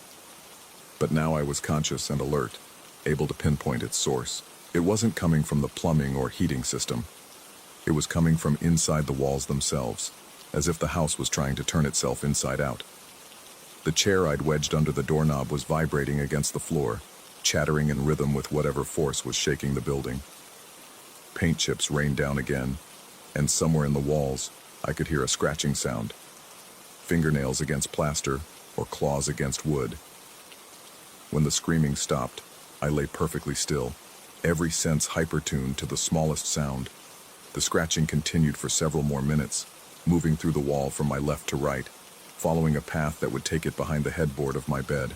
But now I was conscious and alert, able to pinpoint its source. It wasn't coming from the plumbing or heating system. It was coming from inside the walls themselves, as if the house was trying to turn itself inside out. The chair I'd wedged under the doorknob was vibrating against the floor, chattering in rhythm with whatever force was shaking the building. Paint chips rained down again, and somewhere in the walls, I could hear a scratching sound. Fingernails against plaster, or claws against wood. When the screaming stopped, I lay perfectly still, every sense hypertuned to the smallest sound. The scratching continued for several more minutes, moving through the wall from my left to right, following a path that would take it behind the headboard of my bed.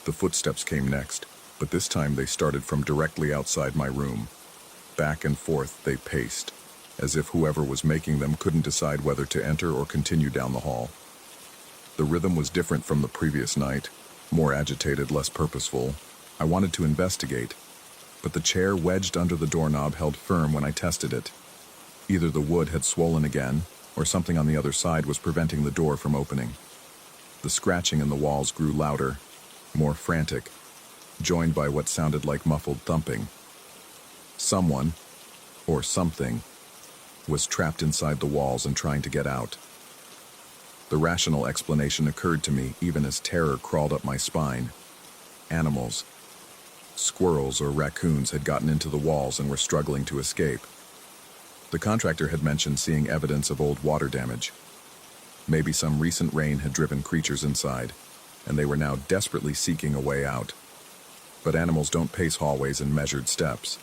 The footsteps came next, but this time they started from directly outside my room. Back and forth they paced, as if whoever was making them couldn't decide whether to enter or continue down the hall. The rhythm was different from the previous night, more agitated, less purposeful. I wanted to investigate, but the chair wedged under the doorknob held firm when I tested it. Either the wood had swollen again, or something on the other side was preventing the door from opening. The scratching in the walls grew louder, more frantic, joined by what sounded like muffled thumping. Someone, or something, was trapped inside the walls and trying to get out. The rational explanation occurred to me even as terror crawled up my spine. Animals, squirrels or raccoons, had gotten into the walls and were struggling to escape. The contractor had mentioned seeing evidence of old water damage. Maybe some recent rain had driven creatures inside, and they were now desperately seeking a way out. But animals don't pace hallways in measured steps.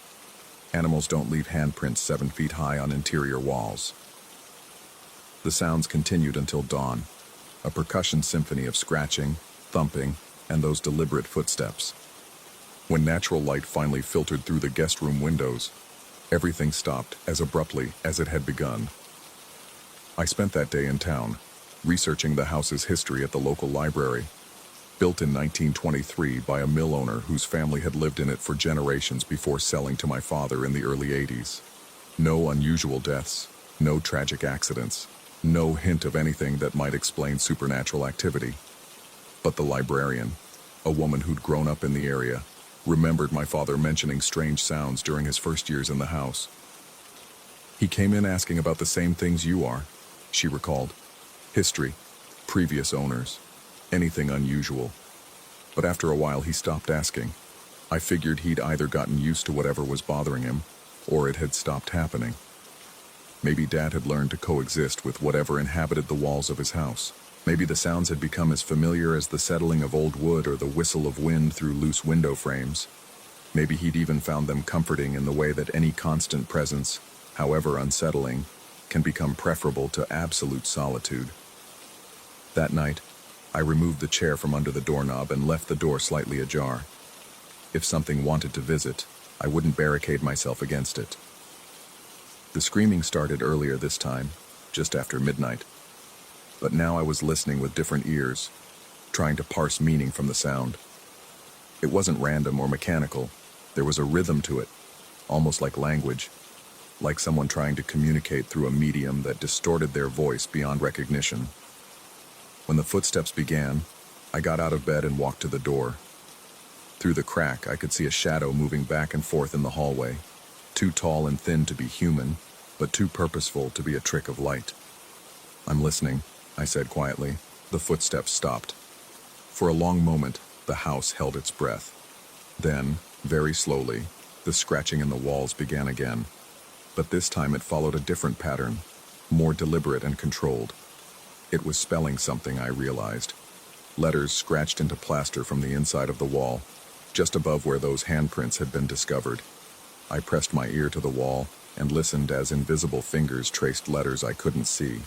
Animals don't leave handprints 7 feet high on interior walls. The sounds continued until dawn, a percussion symphony of scratching, thumping, and those deliberate footsteps. When natural light finally filtered through the guest room windows, everything stopped as abruptly as it had begun. I spent that day in town, researching the house's history at the local library. Built in 1923 by a mill owner whose family had lived in it for generations before selling to my father in the early 80s. No unusual deaths, no tragic accidents, no hint of anything that might explain supernatural activity. But the librarian, a woman who'd grown up in the area, remembered my father mentioning strange sounds during his first years in the house. "He came in asking about the same things you are," she recalled. History, previous owners, anything unusual. But after a while he stopped asking. I figured he'd either gotten used to whatever was bothering him, or it had stopped happening. Maybe Dad had learned to coexist with whatever inhabited the walls of his house. Maybe the sounds had become as familiar as the settling of old wood or the whistle of wind through loose window frames. Maybe he'd even found them comforting in the way that any constant presence, however unsettling, can become preferable to absolute solitude. That night, I removed the chair from under the doorknob and left the door slightly ajar. If something wanted to visit, I wouldn't barricade myself against it. The screaming started earlier this time, just after midnight. But now I was listening with different ears, trying to parse meaning from the sound. It wasn't random or mechanical. There was a rhythm to it, almost like language, like someone trying to communicate through a medium that distorted their voice beyond recognition. When the footsteps began, I got out of bed and walked to the door. Through the crack, I could see a shadow moving back and forth in the hallway, too tall and thin to be human, but too purposeful to be a trick of light. "I'm listening," I said quietly. The footsteps stopped. For a long moment, the house held its breath. Then, very slowly, the scratching in the walls began again. But this time it followed a different pattern, more deliberate and controlled. It was spelling something, I realized. Letters scratched into plaster from the inside of the wall, just above where those handprints had been discovered. I pressed my ear to the wall and listened as invisible fingers traced letters I couldn't see.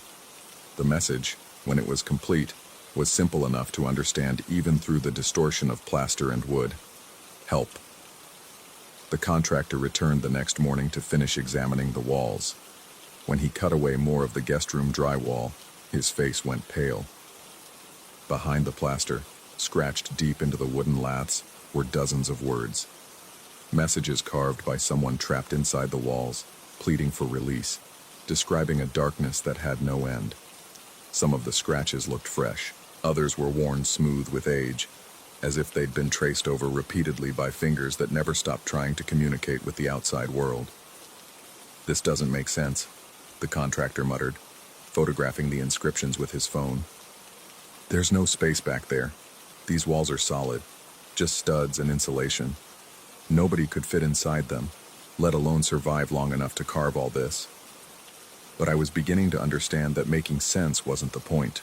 The message, when it was complete, was simple enough to understand even through the distortion of plaster and wood. Help. The contractor returned the next morning to finish examining the walls. When he cut away more of the guest room drywall, his face went pale. Behind the plaster, scratched deep into the wooden laths, were dozens of words. Messages carved by someone trapped inside the walls, pleading for release, describing a darkness that had no end. Some of the scratches looked fresh, others were worn smooth with age, as if they'd been traced over repeatedly by fingers that never stopped trying to communicate with the outside world. "This doesn't make sense," the contractor muttered, photographing the inscriptions with his phone. "There's no space back there. These walls are solid, just studs and insulation. Nobody could fit inside them, let alone survive long enough to carve all this." But I was beginning to understand that making sense wasn't the point.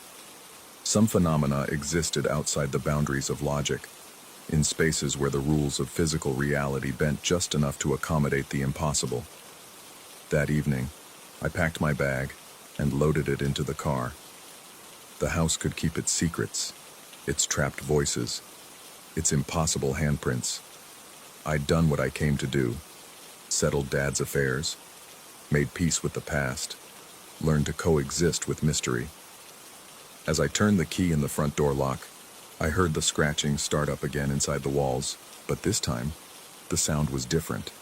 Some phenomena existed outside the boundaries of logic, in spaces where the rules of physical reality bent just enough to accommodate the impossible. That evening, I packed my bag and loaded it into the car. The house could keep its secrets, its trapped voices, its impossible handprints. I'd done what I came to do, settled Dad's affairs, made peace with the past, learned to coexist with mystery. As I turned the key in the front door lock, I heard the scratching start up again inside the walls, but this time, the sound was different.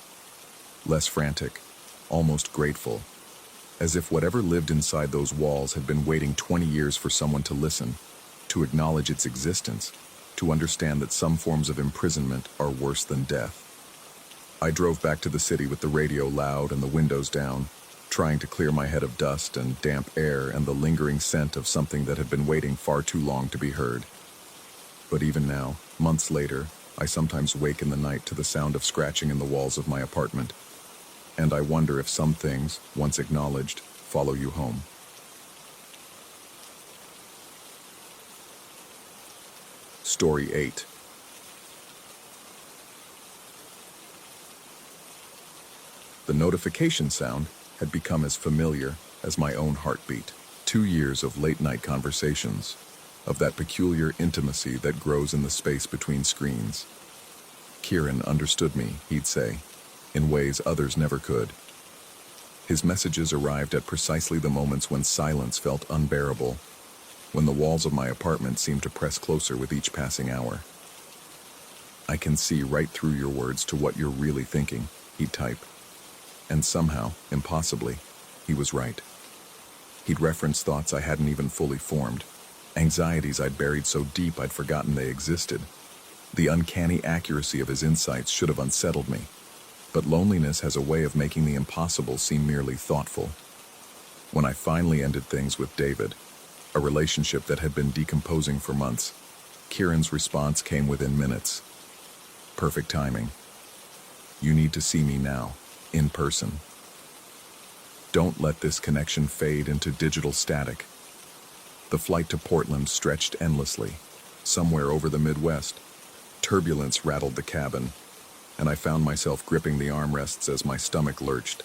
Less frantic, almost grateful, as if whatever lived inside those walls had been waiting 20 years for someone to listen, to acknowledge its existence, to understand that some forms of imprisonment are worse than death. I drove back to the city with the radio loud and the windows down, trying to clear my head of dust and damp air and the lingering scent of something that had been waiting far too long to be heard. But even now, months later, I sometimes wake in the night to the sound of scratching in the walls of my apartment, and I wonder if some things, once acknowledged, follow you home. Story 8. The notification sound had become as familiar as my own heartbeat. 2 years of late-night conversations, of that peculiar intimacy that grows in the space between screens. Kieran understood me, he'd say, in ways others never could. His messages arrived at precisely the moments when silence felt unbearable, when the walls of my apartment seemed to press closer with each passing hour. "I can see right through your words to what you're really thinking," he'd type. And somehow, impossibly, he was right. He'd reference thoughts I hadn't even fully formed, anxieties I'd buried so deep I'd forgotten they existed. The uncanny accuracy of his insights should have unsettled me, but loneliness has a way of making the impossible seem merely thoughtful. When I finally ended things with David, a relationship that had been decomposing for months, Kieran's response came within minutes. Perfect timing. "You need to see me now. In person. Don't let this connection fade into digital static." The flight to Portland stretched endlessly. Somewhere over the Midwest, turbulence rattled the cabin, and I found myself gripping the armrests as my stomach lurched.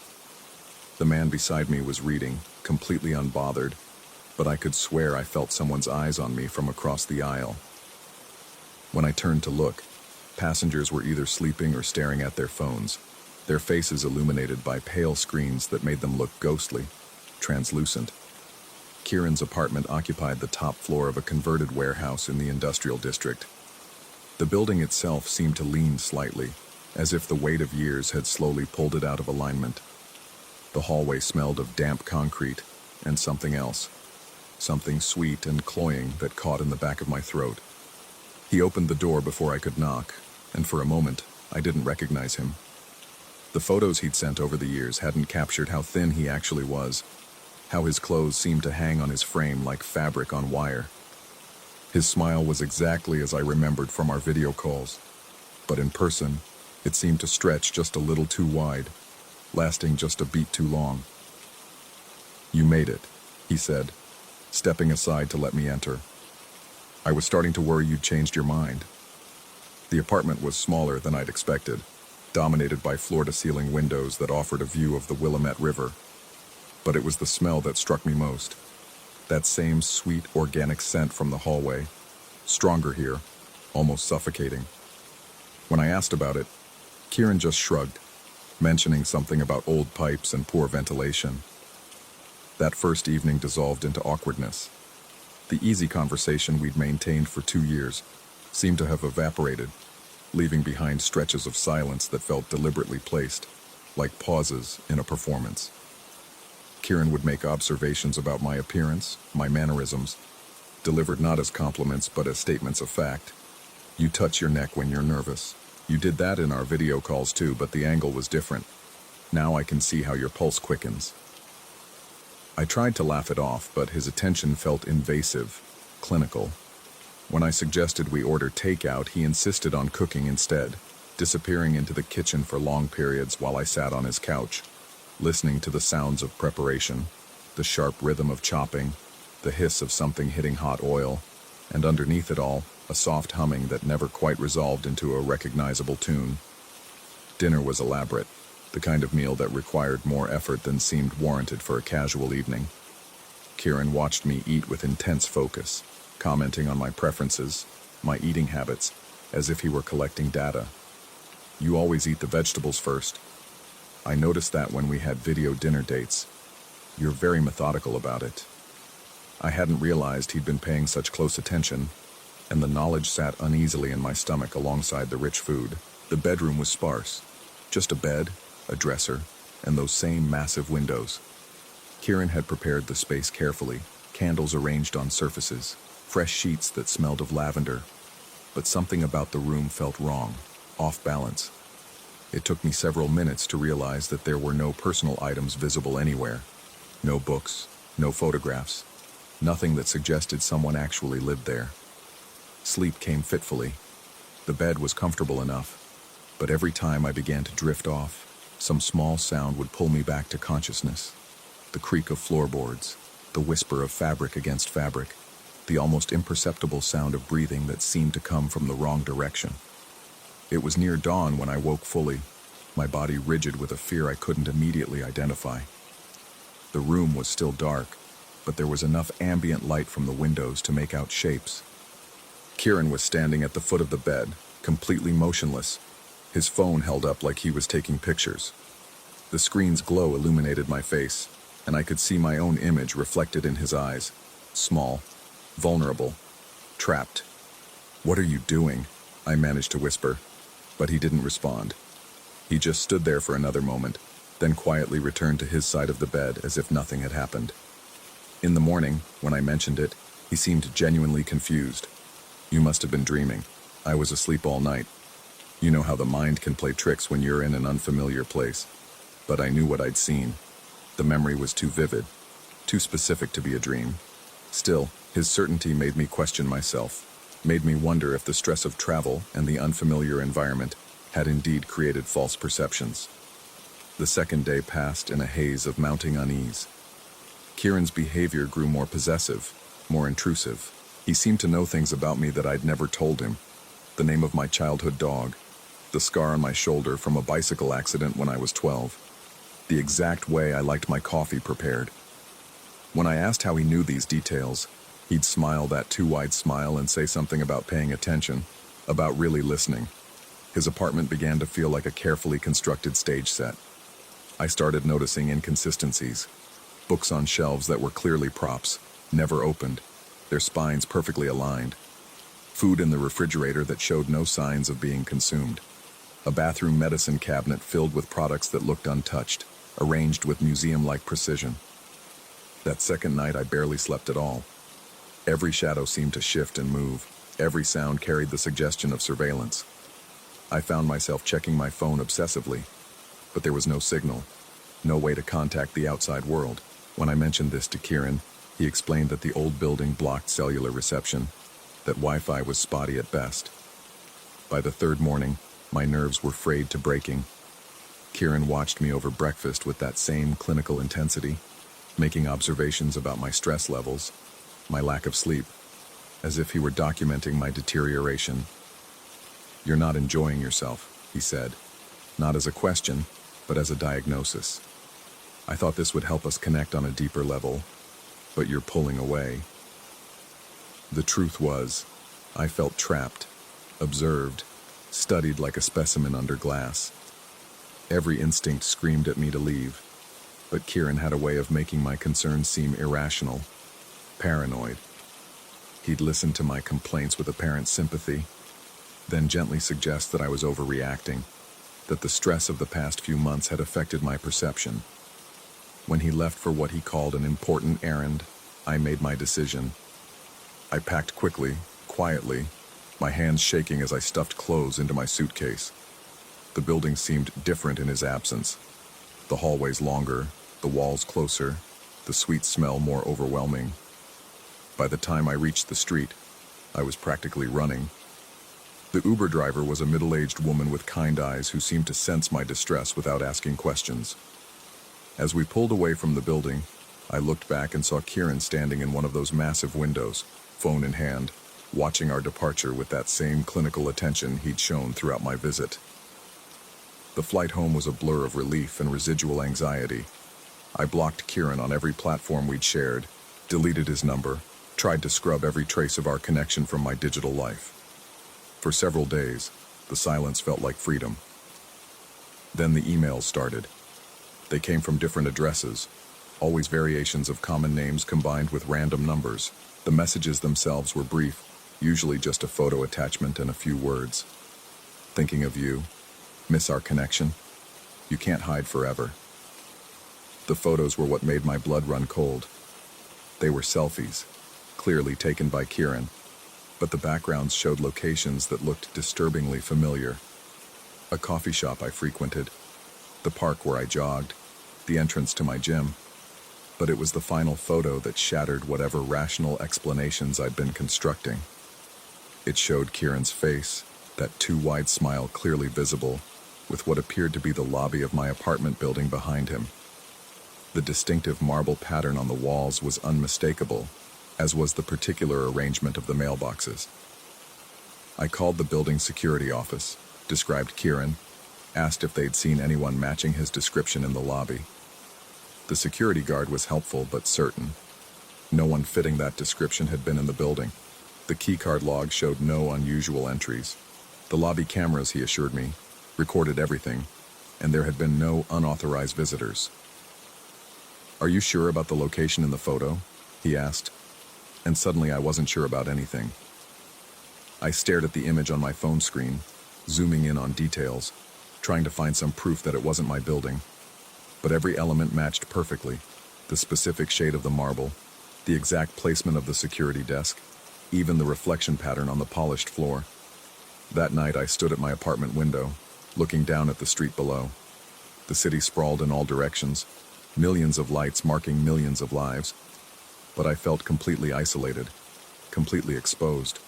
The man beside me was reading, completely unbothered, but I could swear I felt someone's eyes on me from across the aisle. When I turned to look, passengers were either sleeping or staring at their phones, their faces illuminated by pale screens that made them look ghostly, translucent. Kieran's apartment occupied the top floor of a converted warehouse in the industrial district. The building itself seemed to lean slightly, as if the weight of years had slowly pulled it out of alignment. The hallway smelled of damp concrete and something else, something sweet and cloying that caught in the back of my throat. He opened the door before I could knock, and for a moment, I didn't recognize him. The photos he'd sent over the years hadn't captured how thin he actually was, how his clothes seemed to hang on his frame like fabric on wire. His smile was exactly as I remembered from our video calls, but in person, it seemed to stretch just a little too wide, lasting just a beat too long. "You made it," he said, stepping aside to let me enter. "I was starting to worry you'd changed your mind." The apartment was smaller than I'd expected, dominated by floor-to-ceiling windows that offered a view of the Willamette River. But it was the smell that struck me most. That same sweet, organic scent from the hallway. Stronger here, almost suffocating. When I asked about it, Kieran just shrugged, mentioning something about old pipes and poor ventilation. That first evening dissolved into awkwardness. The easy conversation we'd maintained for 2 years seemed to have evaporated, leaving behind stretches of silence that felt deliberately placed, like pauses in a performance. Kieran would make observations about my appearance, my mannerisms, delivered not as compliments but as statements of fact. You touch your neck when you're nervous. You did that in our video calls too, but the angle was different. Now I can see how your pulse quickens. I tried to laugh it off, but his attention felt invasive, clinical. When I suggested we order takeout, he insisted on cooking instead, disappearing into the kitchen for long periods while I sat on his couch, listening to the sounds of preparation, the sharp rhythm of chopping, the hiss of something hitting hot oil, and underneath it all, a soft humming that never quite resolved into a recognizable tune. Dinner was elaborate, the kind of meal that required more effort than seemed warranted for a casual evening. Kieran watched me eat with intense focus, commenting on my preferences, my eating habits, as if he were collecting data. You always eat the vegetables first. I noticed that when we had video dinner dates. You're very methodical about it. I hadn't realized he'd been paying such close attention, and the knowledge sat uneasily in my stomach alongside the rich food. The bedroom was sparse. Just a bed, a dresser, and those same massive windows. Kieran had prepared the space carefully, candles arranged on surfaces, fresh sheets that smelled of lavender. But something about the room felt wrong, off balance. It took me several minutes to realize that there were no personal items visible anywhere. No books, no photographs, nothing that suggested someone actually lived there. Sleep came fitfully. The bed was comfortable enough, but every time I began to drift off, some small sound would pull me back to consciousness. The creak of floorboards, the whisper of fabric against fabric, the almost imperceptible sound of breathing that seemed to come from the wrong direction. It was near dawn when I woke fully, my body rigid with a fear I couldn't immediately identify. The room was still dark, but there was enough ambient light from the windows to make out shapes. Kieran was standing at the foot of the bed, completely motionless, his phone held up like he was taking pictures. The screen's glow illuminated my face, and I could see my own image reflected in his eyes, small, vulnerable, trapped. "What are you doing?" I managed to whisper, but he didn't respond. He just stood there for another moment, then quietly returned to his side of the bed as if nothing had happened. In the morning, when I mentioned it, he seemed genuinely confused. "You must have been dreaming. I was asleep all night. You know how the mind can play tricks when you're in an unfamiliar place." But I knew what I'd seen. The memory was too vivid, too specific to be a dream. Still, his certainty made me question myself, made me wonder if the stress of travel and the unfamiliar environment had indeed created false perceptions. The second day passed in a haze of mounting unease. Kieran's behavior grew more possessive, more intrusive. He seemed to know things about me that I'd never told him. The name of my childhood dog, the scar on my shoulder from a bicycle accident when I was 12, the exact way I liked my coffee prepared. When I asked how he knew these details, he'd smile that too wide smile and say something about paying attention, about really listening. His apartment began to feel like a carefully constructed stage set. I started noticing inconsistencies. Books on shelves that were clearly props, never opened, their spines perfectly aligned. Food in the refrigerator that showed no signs of being consumed. A bathroom medicine cabinet filled with products that looked untouched, arranged with museum-like precision. That second night I barely slept at all. Every shadow seemed to shift and move. Every sound carried the suggestion of surveillance. I found myself checking my phone obsessively, but there was no signal, no way to contact the outside world. When I mentioned this to Kieran, he explained that the old building blocked cellular reception, that Wi-Fi was spotty at best. By the third morning, my nerves were frayed to breaking. Kieran watched me over breakfast with that same clinical intensity, making observations about my stress levels, my lack of sleep, as if he were documenting my deterioration. "You're not enjoying yourself," he said, not as a question, but as a diagnosis. I thought this would help us connect on a deeper level. but you're pulling away. The truth was, I felt trapped, observed, studied like a specimen under glass. Every instinct screamed at me to leave, but Kieran had a way of making my concerns seem irrational, paranoid. He'd listen to my complaints with apparent sympathy, then gently suggest that I was overreacting, that the stress of the past few months had affected my perception. When he left for what he called an important errand, I made my decision. I packed quickly, quietly, my hands shaking as I stuffed clothes into my suitcase. The building seemed different in his absence. The hallways longer, the walls closer, the sweet smell more overwhelming. By the time I reached the street, I was practically running. The Uber driver was a middle-aged woman with kind eyes who seemed to sense my distress without asking questions. As we pulled away from the building, I looked back and saw Kieran standing in one of those massive windows, phone in hand, watching our departure with that same clinical attention he'd shown throughout my visit. The flight home was a blur of relief and residual anxiety. I blocked Kieran on every platform we'd shared, deleted his number, tried to scrub every trace of our connection from my digital life. For several days, the silence felt like freedom. Then the emails started. They came from different addresses, always variations of common names combined with random numbers. The messages themselves were brief, usually just a photo attachment and a few words. Thinking of you. Miss our connection. You can't hide forever. The photos were what made my blood run cold. They were selfies, clearly taken by Kieran, but the backgrounds showed locations that looked disturbingly familiar. A coffee shop I frequented, the park where I jogged, the entrance to my gym. But it was the final photo that shattered whatever rational explanations I'd been constructing. It showed Kieran's face, that too wide smile clearly visible, with what appeared to be the lobby of my apartment building behind him. The distinctive marble pattern on the walls was unmistakable, as was the particular arrangement of the mailboxes. I called the building security office, described Kieran, asked if they'd seen anyone matching his description in the lobby. The security guard was helpful but certain. No one fitting that description had been in the building. The keycard log showed no unusual entries. The lobby cameras, he assured me, recorded everything, and there had been no unauthorized visitors. "Are you sure about the location in the photo?" he asked, and suddenly I wasn't sure about anything. I stared at the image on my phone screen, zooming in on details, trying to find some proof that it wasn't my building. But every element matched perfectly: the specific shade of the marble, the exact placement of the security desk, even the reflection pattern on the polished floor. That night I stood at my apartment window, looking down at the street below. The city sprawled in all directions, millions of lights marking millions of lives. But I felt completely isolated, completely exposed.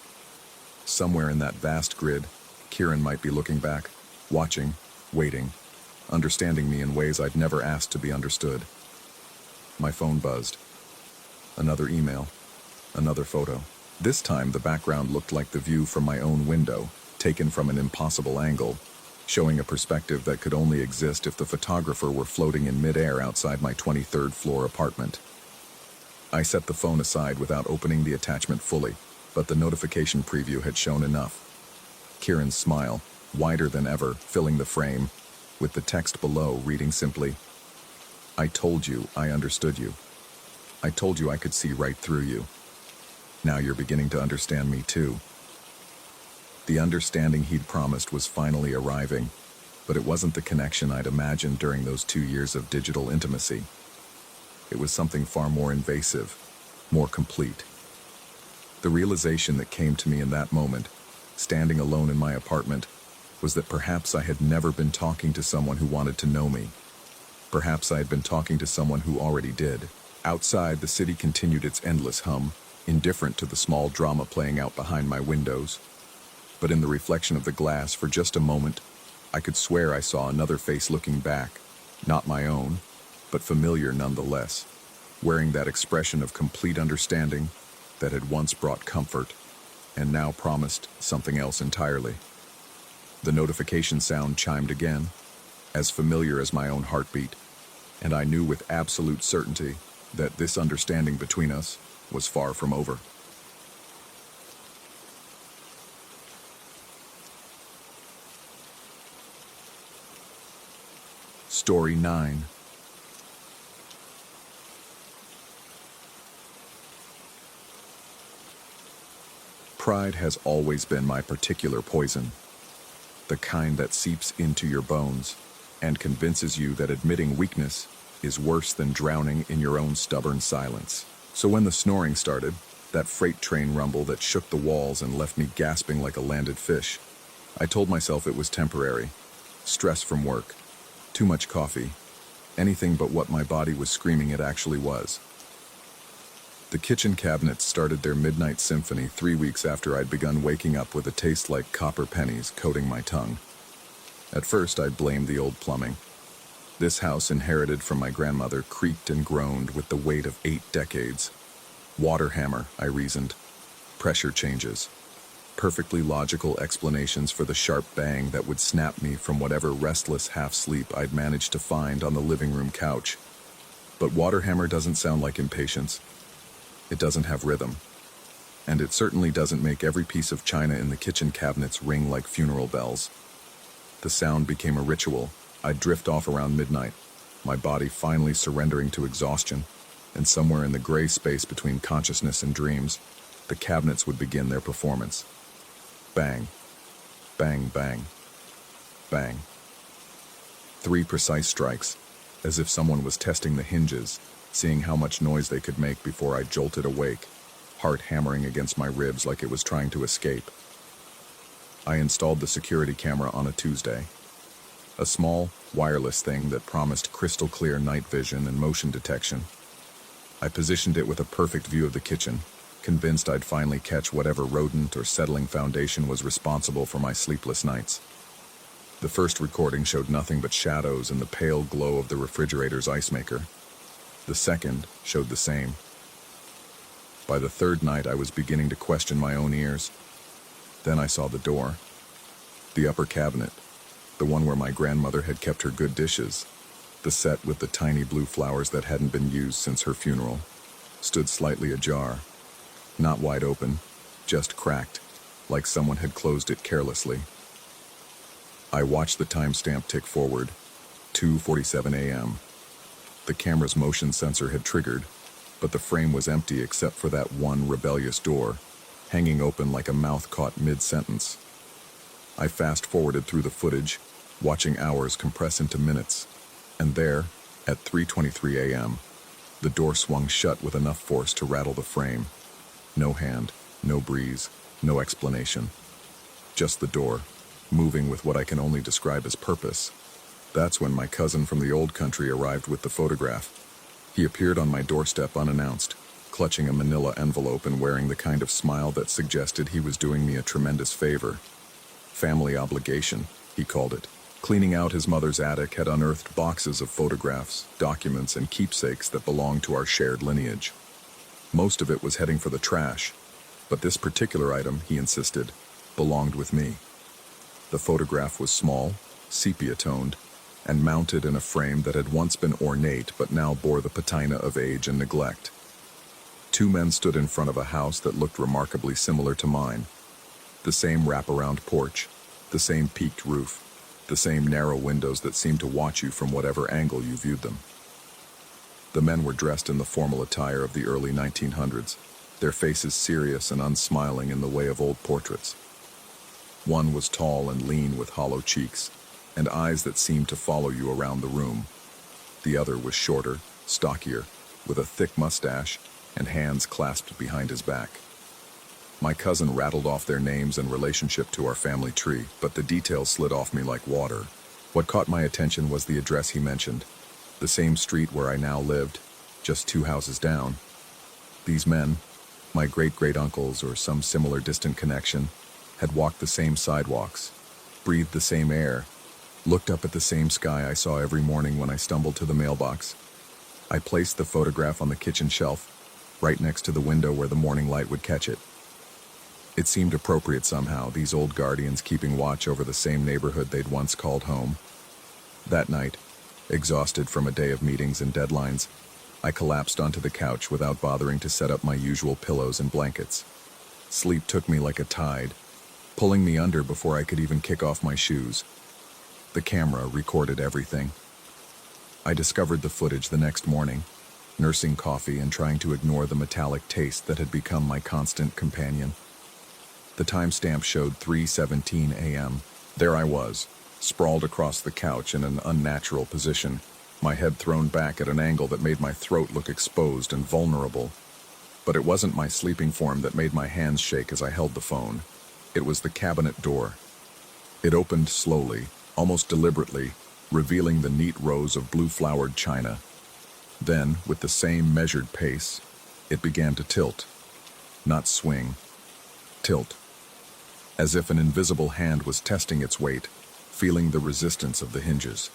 Somewhere in that vast grid, Kieran might be looking back, watching, waiting, understanding me in ways I'd never asked to be understood. My phone buzzed. Another email, another photo. This time the background looked like the view from my own window, taken from an impossible angle, showing a perspective that could only exist if the photographer were floating in midair outside my 23rd floor apartment. I set the phone aside without opening the attachment fully, but the notification preview had shown enough. Kieran's smile, wider than ever, filling the frame, with the text below reading simply, "I told you I understood you. I told you I could see right through you. Now you're beginning to understand me too." The understanding he'd promised was finally arriving, but it wasn't the connection I'd imagined during those 2 years of digital intimacy. It was something far more invasive, more complete. The realization that came to me in that moment, standing alone in my apartment, was that perhaps I had never been talking to someone who wanted to know me. Perhaps I had been talking to someone who already did. Outside, the city continued its endless hum, indifferent to the small drama playing out behind my windows. But in the reflection of the glass, for just a moment, I could swear I saw another face looking back, not my own, but familiar nonetheless, wearing that expression of complete understanding that had once brought comfort and now promised something else entirely. The notification sound chimed again, as familiar as my own heartbeat, and I knew with absolute certainty that this understanding between us was far from over. Story 9. Pride has always been my particular poison, the kind that seeps into your bones and convinces you that admitting weakness is worse than drowning in your own stubborn silence. So when the snoring started, that freight train rumble that shook the walls and left me gasping like a landed fish, I told myself it was temporary. Stress from work, too much coffee, anything but what my body was screaming it actually was. The kitchen cabinets started their midnight symphony 3 weeks after I'd begun waking up with a taste like copper pennies coating my tongue. At first, I blamed the old plumbing. This house, inherited from my grandmother, creaked and groaned with the weight of 8 decades. Water hammer, I reasoned. Pressure changes. Perfectly logical explanations for the sharp bang that would snap me from whatever restless half-sleep I'd managed to find on the living room couch. But water hammer doesn't sound like impatience. It doesn't have rhythm. And it certainly doesn't make every piece of china in the kitchen cabinets ring like funeral bells. The sound became a ritual. I'd drift off around midnight, my body finally surrendering to exhaustion, and somewhere in the gray space between consciousness and dreams, the cabinets would begin their performance. Bang, bang, bang, bang. 3 precise strikes, as if someone was testing the hinges, seeing how much noise they could make before I jolted awake, heart hammering against my ribs like it was trying to escape. I installed the security camera on a Tuesday. A small, wireless thing that promised crystal clear night vision and motion detection. I positioned it with a perfect view of the kitchen, convinced I'd finally catch whatever rodent or settling foundation was responsible for my sleepless nights. The first recording showed nothing but shadows and the pale glow of the refrigerator's ice maker. The second showed the same. By the third night, I was beginning to question my own ears. Then I saw the door. The upper cabinet, the one where my grandmother had kept her good dishes, the set with the tiny blue flowers that hadn't been used since her funeral, stood slightly ajar. Not wide open, just cracked, like someone had closed it carelessly. I watched the timestamp tick forward, 2:47 a.m. The camera's motion sensor had triggered, but the frame was empty except for that one rebellious door, hanging open like a mouth caught mid-sentence. I fast-forwarded through the footage, watching hours compress into minutes, and there, at 3:23 a.m., the door swung shut with enough force to rattle the frame. No hand, no breeze, no explanation. Just the door, moving with what I can only describe as purpose. That's when my cousin from the old country arrived with the photograph. He appeared on my doorstep unannounced, clutching a manila envelope and wearing the kind of smile that suggested he was doing me a tremendous favor. Family obligation, he called it. Cleaning out his mother's attic had unearthed boxes of photographs, documents, and keepsakes that belonged to our shared lineage. Most of it was heading for the trash, but this particular item, he insisted, belonged with me. The photograph was small, sepia-toned, and mounted in a frame that had once been ornate but now bore the patina of age and neglect. 2 men stood in front of a house that looked remarkably similar to mine. The same wraparound porch, the same peaked roof, the same narrow windows that seemed to watch you from whatever angle you viewed them. The men were dressed in the formal attire of the early 1900s, their faces serious and unsmiling in the way of old portraits. One was tall and lean with hollow cheeks, and eyes that seemed to follow you around the room. The other was shorter, stockier, with a thick mustache and hands clasped behind his back. My cousin rattled off their names and relationship to our family tree, but the details slid off me like water. What caught my attention was the address he mentioned, the same street where I now lived, just 2 houses down. These men, my great-great-uncles or some similar distant connection, had walked the same sidewalks, breathed the same air, looked up at the same sky I saw every morning when I stumbled to the mailbox. I placed the photograph on the kitchen shelf, right next to the window where the morning light would catch it. It seemed appropriate somehow, these old guardians keeping watch over the same neighborhood they'd once called home. That night, exhausted from a day of meetings and deadlines, I collapsed onto the couch without bothering to set up my usual pillows and blankets. Sleep took me like a tide, pulling me under before I could even kick off my shoes. The camera recorded everything. I discovered the footage the next morning, nursing coffee and trying to ignore the metallic taste that had become my constant companion. The timestamp showed 3:17 a.m. There I was, sprawled across the couch in an unnatural position, my head thrown back at an angle that made my throat look exposed and vulnerable. But it wasn't my sleeping form that made my hands shake as I held the phone. It was the cabinet door. It opened slowly, almost deliberately, revealing the neat rows of blue-flowered china. Then, with the same measured pace, it began to tilt. Not swing. Tilt. As if an invisible hand was testing its weight, feeling the resistance of the hinges.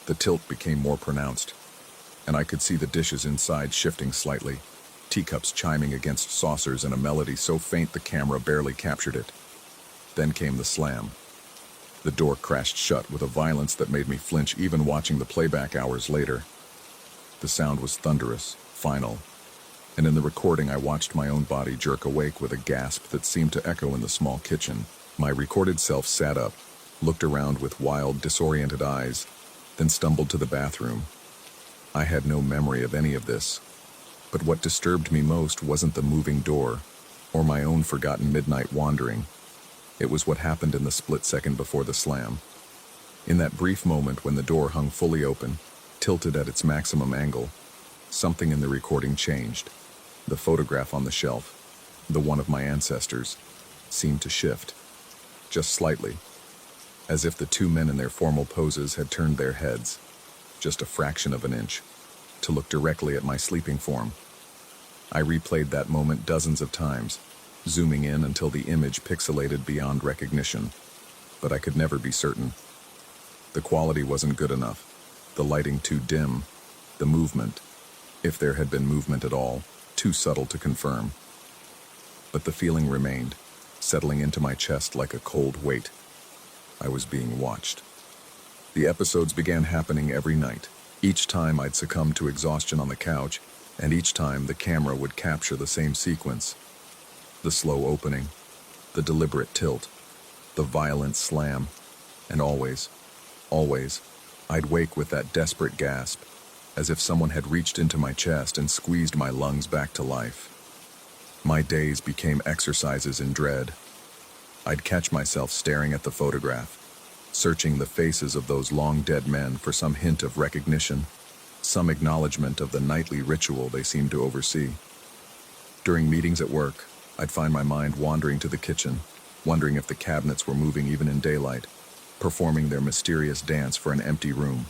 The tilt became more pronounced, and I could see the dishes inside shifting slightly, teacups chiming against saucers in a melody so faint the camera barely captured it. Then came the slam. The door crashed shut with a violence that made me flinch even watching the playback hours later. The sound was thunderous, final, and in the recording I watched my own body jerk awake with a gasp that seemed to echo in the small kitchen. My recorded self sat up, looked around with wild, disoriented eyes, then stumbled to the bathroom. I had no memory of any of this, but what disturbed me most wasn't the moving door, or my own forgotten midnight wandering. It was what happened in the split second before the slam. In that brief moment when the door hung fully open, tilted at its maximum angle, something in the recording changed. The photograph on the shelf, the one of my ancestors, seemed to shift. Just slightly, as if the two men in their formal poses had turned their heads, just a fraction of an inch, to look directly at my sleeping form. I replayed that moment dozens of times, zooming in until the image pixelated beyond recognition, but I could never be certain. The quality wasn't good enough, the lighting too dim, the movement, if there had been movement at all, too subtle to confirm. But the feeling remained, settling into my chest like a cold weight. I was being watched. The episodes began happening every night. Each time I'd succumb to exhaustion on the couch, and each time the camera would capture the same sequence. The slow opening, the deliberate tilt, the violent slam, and always, I'd wake with that desperate gasp, as if someone had reached into my chest and squeezed my lungs back to life. My days became exercises in dread. I'd catch myself staring at the photograph, searching the faces of those long-dead men for some hint of recognition, some acknowledgement of the nightly ritual they seemed to oversee. During meetings at work, I'd find my mind wandering to the kitchen, wondering if the cabinets were moving even in daylight, performing their mysterious dance for an empty room.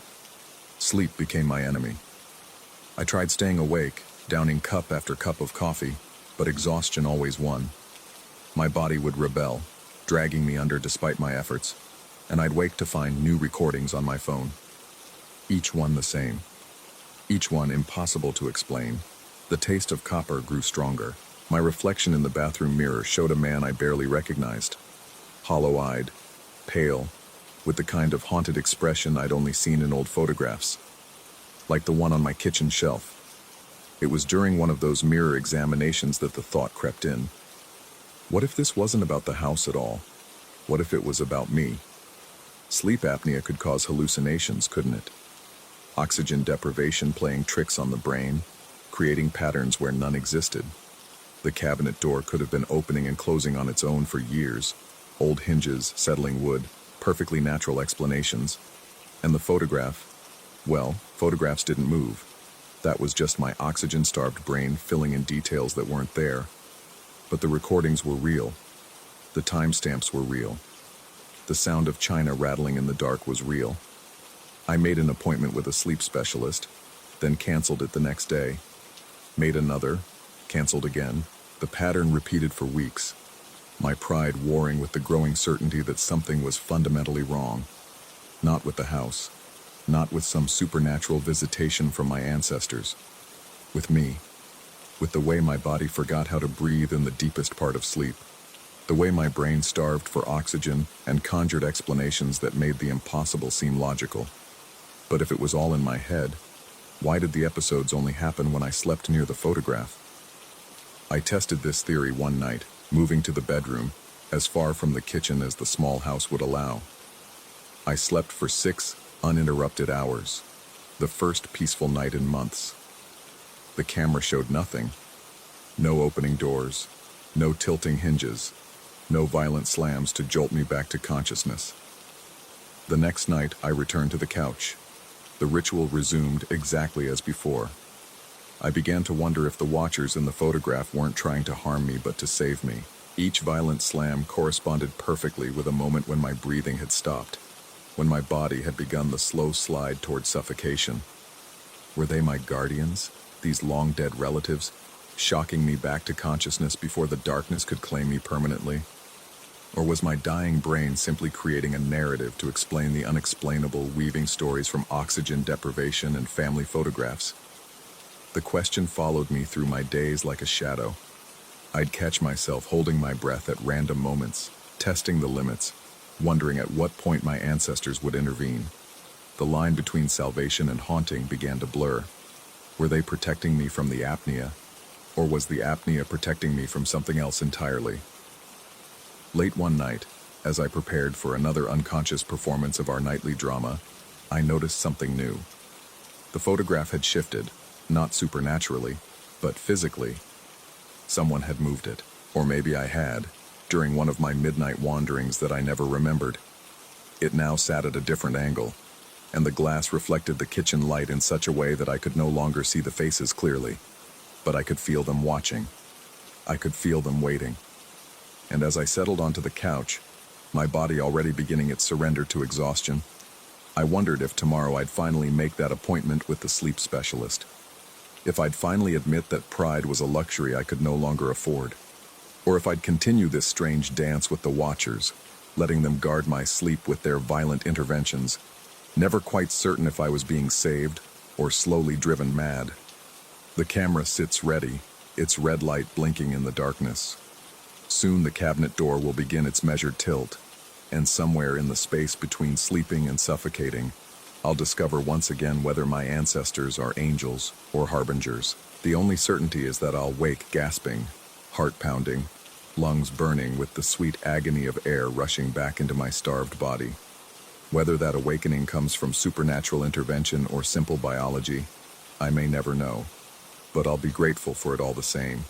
Sleep became my enemy. I tried staying awake, downing cup after cup of coffee, but exhaustion always won. My body would rebel, dragging me under despite my efforts, and I'd wake to find new recordings on my phone. Each one the same. Each one impossible to explain. The taste of copper grew stronger. My reflection in the bathroom mirror showed a man I barely recognized. Hollow-eyed, pale, with the kind of haunted expression I'd only seen in old photographs, like the one on my kitchen shelf. It was during one of those mirror examinations that the thought crept in. What if this wasn't about the house at all? What if it was about me? Sleep apnea could cause hallucinations, couldn't it? Oxygen deprivation playing tricks on the brain, creating patterns where none existed. The cabinet door could have been opening and closing on its own for years. Old hinges, settling wood, perfectly natural explanations. And the photograph, well, photographs didn't move. That was just my oxygen-starved brain filling in details that weren't there. But the recordings were real. The timestamps were real. The sound of china rattling in the dark was real. I made an appointment with a sleep specialist, then canceled it the next day. Made another, canceled again. The pattern repeated for weeks. My pride warring with the growing certainty that something was fundamentally wrong. Not with the house. Not with some supernatural visitation from my ancestors. With me. With the way my body forgot how to breathe in the deepest part of sleep. The way my brain starved for oxygen and conjured explanations that made the impossible seem logical. But if it was all in my head, Why did the episodes only happen when I slept near the photograph? I tested this theory one night, moving to the bedroom, as far from the kitchen as the small house would allow. I slept for 6 uninterrupted hours, the first peaceful night in months. The camera showed nothing. No opening doors, no tilting hinges, no violent slams to jolt me back to consciousness. The next night, I returned to the couch. The ritual resumed exactly as before. I began to wonder if the watchers in the photograph weren't trying to harm me but to save me. Each violent slam corresponded perfectly with a moment when my breathing had stopped, when my body had begun the slow slide toward suffocation. Were they my guardians, these long-dead relatives, shocking me back to consciousness before the darkness could claim me permanently? Or was my dying brain simply creating a narrative to explain the unexplainable, weaving stories from oxygen deprivation and family photographs? The question followed me through my days like a shadow. I'd catch myself holding my breath at random moments, testing the limits, wondering at what point my ancestors would intervene. The line between salvation and haunting began to blur. Were they protecting me from the apnea, or was the apnea protecting me from something else entirely? Late one night, as I prepared for another unconscious performance of our nightly drama, I noticed something new. The photograph had shifted, not supernaturally, but physically. Someone had moved it, or maybe I had, during one of my midnight wanderings that I never remembered. It now sat at a different angle, and the glass reflected the kitchen light in such a way that I could no longer see the faces clearly, but I could feel them watching. I could feel them waiting. And as I settled onto the couch, my body already beginning its surrender to exhaustion, I wondered if tomorrow I'd finally make that appointment with the sleep specialist. If I'd finally admit that pride was a luxury I could no longer afford. Or if I'd continue this strange dance with the watchers, letting them guard my sleep with their violent interventions, never quite certain if I was being saved or slowly driven mad. The camera sits ready, its red light blinking in the darkness. Soon the cabinet door will begin its measured tilt, and somewhere in the space between sleeping and suffocating, I'll discover once again whether my ancestors are angels or harbingers. The only certainty is that I'll wake gasping, heart pounding, lungs burning with the sweet agony of air rushing back into my starved body. Whether that awakening comes from supernatural intervention or simple biology, I may never know, but I'll be grateful for it all the same.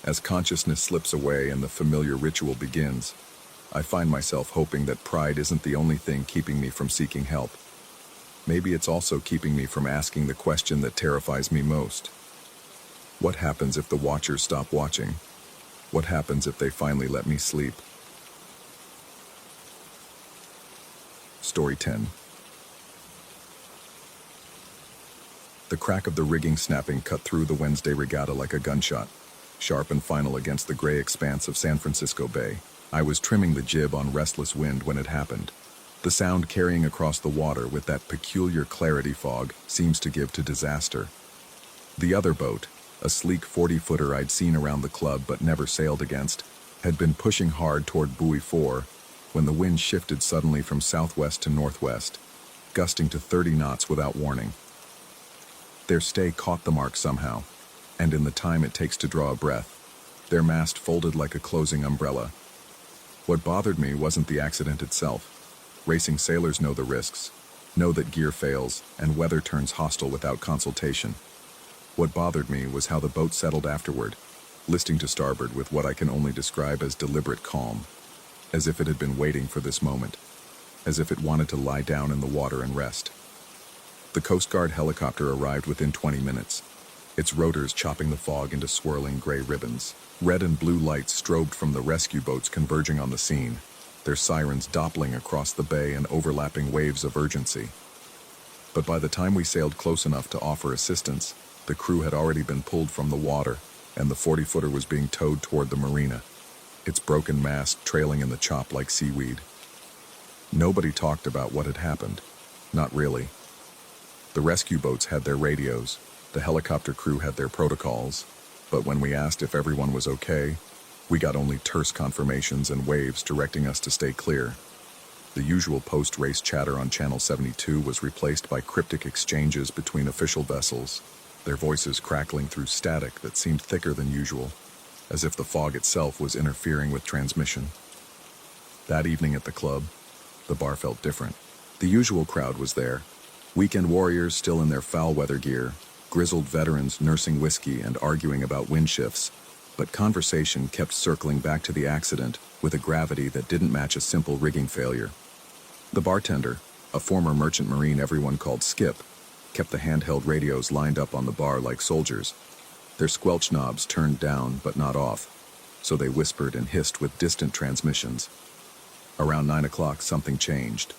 As consciousness slips away and the familiar ritual begins, I find myself hoping that pride isn't the only thing keeping me from seeking help. Maybe it's also keeping me from asking the question that terrifies me most. What happens if the watchers stop watching? What happens if they finally let me sleep? Story 10. The crack of the rigging snapping cut through the Wednesday regatta like a gunshot, sharp and final against the gray expanse of San Francisco Bay. I was trimming the jib on restless wind when it happened. The sound carrying across the water with that peculiar clarity fog seems to give to disaster. The other boat, a sleek 40-footer I'd seen around the club but never sailed against, had been pushing hard toward buoy 4 when the wind shifted suddenly from southwest to northwest, gusting to 30 knots without warning. Their stay caught the mark somehow, and in the time it takes to draw a breath, their mast folded like a closing umbrella. What bothered me wasn't the accident itself. Racing sailors know the risks, know that gear fails and weather turns hostile without consultation. What bothered me was how the boat settled afterward, listing to starboard with what I can only describe as deliberate calm, as if it had been waiting for this moment, as if it wanted to lie down in the water and rest. The Coast Guard helicopter arrived within 20 minutes, its rotors chopping the fog into swirling gray ribbons. Red and blue lights strobed from the rescue boats converging on the scene, their sirens doppling across the bay in overlapping waves of urgency. But by the time we sailed close enough to offer assistance, the crew had already been pulled from the water, and the 40-footer was being towed toward the marina, its broken mast trailing in the chop like seaweed. Nobody talked about what had happened. Not really. The rescue boats had their radios, the helicopter crew had their protocols, but when we asked if everyone was okay, we got only terse confirmations and waves directing us to stay clear. The usual post-race chatter on Channel 72 was replaced by cryptic exchanges between official vessels, their voices crackling through static that seemed thicker than usual, as if the fog itself was interfering with transmission. That evening at the club, the bar felt different. The usual crowd was there, weekend warriors still in their foul weather gear, grizzled veterans nursing whiskey and arguing about wind shifts, but conversation kept circling back to the accident with a gravity that didn't match a simple rigging failure. The bartender, a former merchant marine everyone called Skip, kept the handheld radios lined up on the bar like soldiers, their squelch knobs turned down but not off, so they whispered and hissed with distant transmissions. Around 9 o'clock, something changed.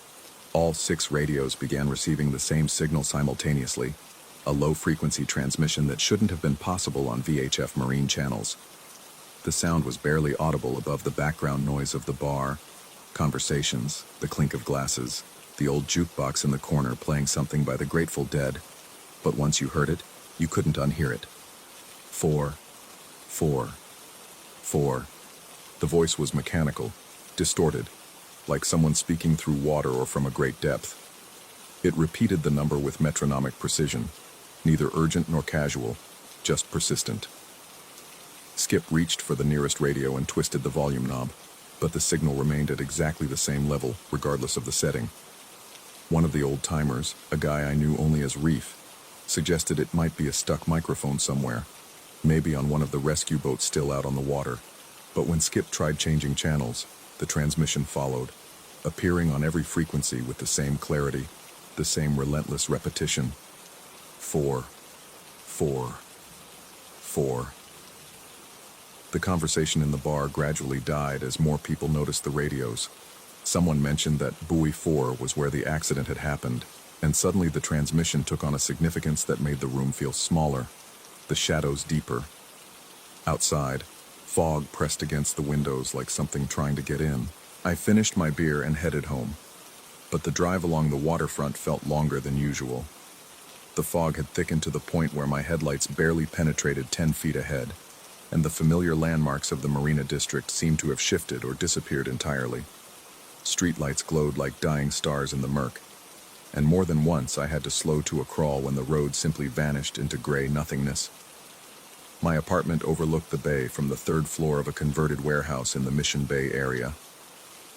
All 6 radios began receiving the same signal simultaneously, a low-frequency transmission that shouldn't have been possible on VHF marine channels. The sound was barely audible above the background noise of the bar, conversations, the clink of glasses, the old jukebox in the corner playing something by the Grateful Dead. But once you heard it, you couldn't unhear it. 4, 4, 4. The voice was mechanical, distorted, like someone speaking through water or from a great depth. It repeated the number with metronomic precision, neither urgent nor casual, just persistent. Skip reached for the nearest radio and twisted the volume knob, but the signal remained at exactly the same level, regardless of the setting. One of the old-timers, a guy I knew only as Reef, suggested it might be a stuck microphone somewhere, maybe on one of the rescue boats still out on the water. But when Skip tried changing channels, the transmission followed, appearing on every frequency with the same clarity, the same relentless repetition. 4, 4, 4. The conversation in the bar gradually died as more people noticed the radios. Someone mentioned that Buoy 4 was where the accident had happened, and suddenly the transmission took on a significance that made the room feel smaller, the shadows deeper. Outside, fog pressed against the windows like something trying to get in. I finished my beer and headed home, but the drive along the waterfront felt longer than usual. The fog had thickened to the point where my headlights barely penetrated 10 feet ahead, and the familiar landmarks of the Marina District seemed to have shifted or disappeared entirely. Streetlights glowed like dying stars in the murk, and more than once I had to slow to a crawl when the road simply vanished into gray nothingness. My apartment overlooked the bay from the 3rd floor of a converted warehouse in the Mission Bay area.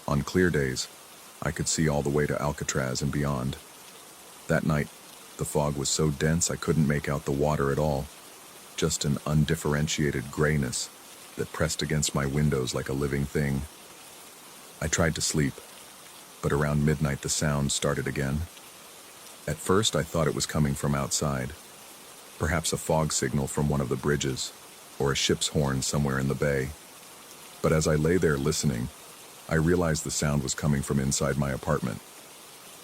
On clear days, I could see all the way to Alcatraz and beyond. That night, the fog was so dense I couldn't make out the water at all, just an undifferentiated grayness that pressed against my windows like a living thing. I tried to sleep, but around midnight the sound started again. At first I thought it was coming from outside, perhaps a fog signal from one of the bridges, or a ship's horn somewhere in the bay. But as I lay there listening, I realized the sound was coming from inside my apartment.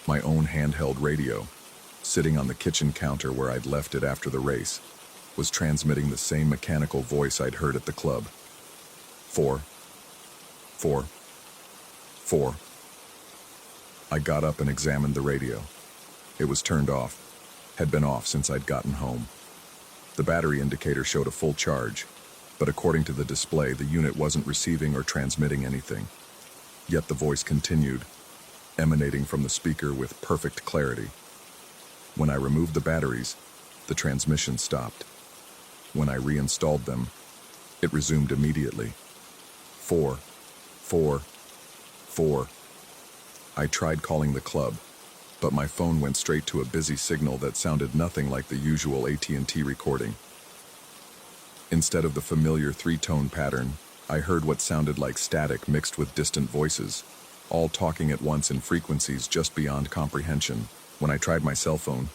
My own handheld radio, sitting on the kitchen counter where I'd left it after the race, was transmitting the same mechanical voice I'd heard at the club. 4, 4, 4. I got up and examined the radio. It was turned off, had been off since I'd gotten home. The battery indicator showed a full charge, but according to the display, the unit wasn't receiving or transmitting anything. Yet the voice continued, emanating from the speaker with perfect clarity. When I removed the batteries, the transmission stopped. When I reinstalled them, it resumed immediately. 4, 4, 4. I tried calling the club, but my phone went straight to a busy signal that sounded nothing like the usual AT&T recording. Instead of the familiar 3-tone pattern, I heard what sounded like static mixed with distant voices, all talking at once in frequencies just beyond comprehension. When I tried my cell phone,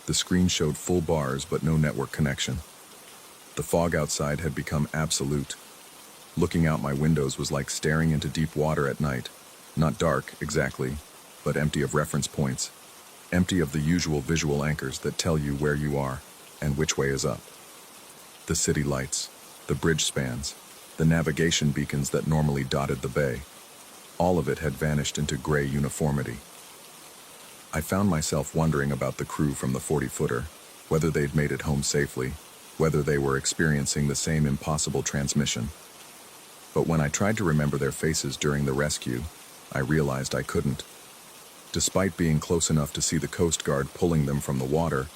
the screen showed full bars but no network connection. The fog outside had become absolute. Looking out my windows was like staring into deep water at night. Not dark, exactly, but empty of reference points, empty of the usual visual anchors that tell you where you are and which way is up. The city lights, the bridge spans, the navigation beacons that normally dotted the bay, all of it had vanished into gray uniformity. I found myself wondering about the crew from the 40-footer, whether they'd made it home safely, whether they were experiencing the same impossible transmission. But when I tried to remember their faces during the rescue, I realized I couldn't. Despite being close enough to see the Coast Guard pulling them from the water,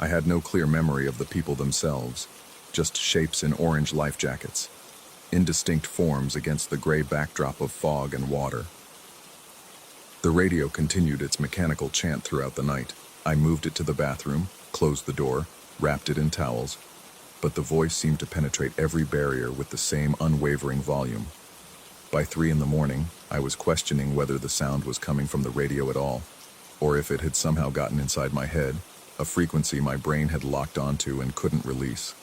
I had no clear memory of the people themselves, just shapes in orange life jackets, indistinct forms against the gray backdrop of fog and water. The radio continued its mechanical chant throughout the night. I moved it to the bathroom, closed the door, wrapped it in towels, but the voice seemed to penetrate every barrier with the same unwavering volume. By 3 in the morning, I was questioning whether the sound was coming from the radio at all, or if it had somehow gotten inside my head, a frequency my brain had locked onto and couldn't release.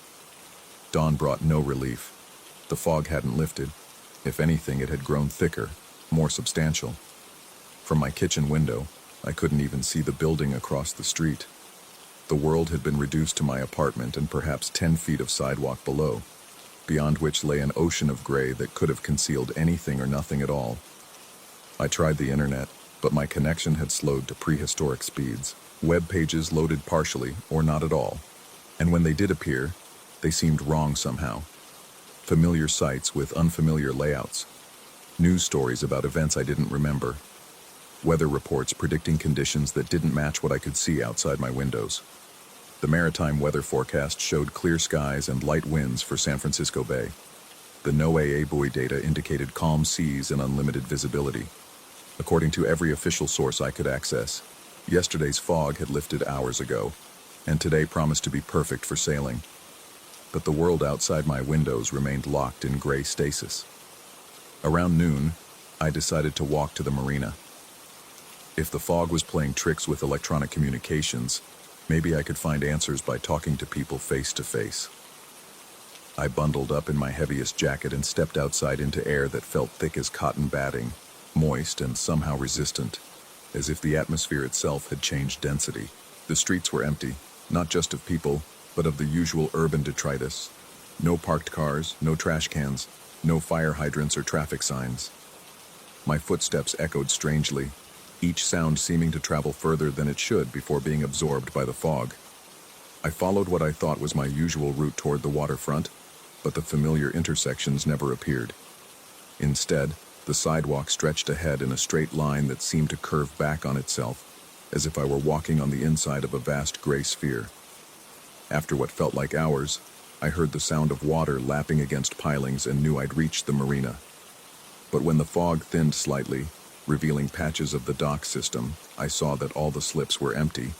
Dawn brought no relief. The fog hadn't lifted. If anything, it had grown thicker, more substantial. From my kitchen window, I couldn't even see the building across the street. The world had been reduced to my apartment and perhaps 10 feet of sidewalk below, beyond which lay an ocean of gray that could have concealed anything or nothing at all. I tried the internet, but my connection had slowed to prehistoric speeds. Web pages loaded partially or not at all, and when they did appear, they seemed wrong somehow. Familiar sites with unfamiliar layouts. News stories about events I didn't remember. Weather reports predicting conditions that didn't match what I could see outside my windows. The maritime weather forecast showed clear skies and light winds for San Francisco Bay. The NOAA buoy data indicated calm seas and unlimited visibility. According to every official source I could access, yesterday's fog had lifted hours ago, and today promised to be perfect for sailing. But the world outside my windows remained locked in gray stasis. Around noon, I decided to walk to the marina. If the fog was playing tricks with electronic communications, maybe I could find answers by talking to people face to face. I bundled up in my heaviest jacket and stepped outside into air that felt thick as cotton batting, moist and somehow resistant, as if the atmosphere itself had changed density. The streets were empty, not just of people, but of the usual urban detritus. No parked cars, no trash cans, no fire hydrants or traffic signs. My footsteps echoed strangely, each sound seeming to travel further than it should before being absorbed by the fog. I followed what I thought was my usual route toward the waterfront, but the familiar intersections never appeared. Instead, the sidewalk stretched ahead in a straight line that seemed to curve back on itself, as if I were walking on the inside of a vast gray sphere. After what felt like hours, I heard the sound of water lapping against pilings and knew I'd reached the marina. But when the fog thinned slightly, revealing patches of the dock system, I saw that all the slips were empty.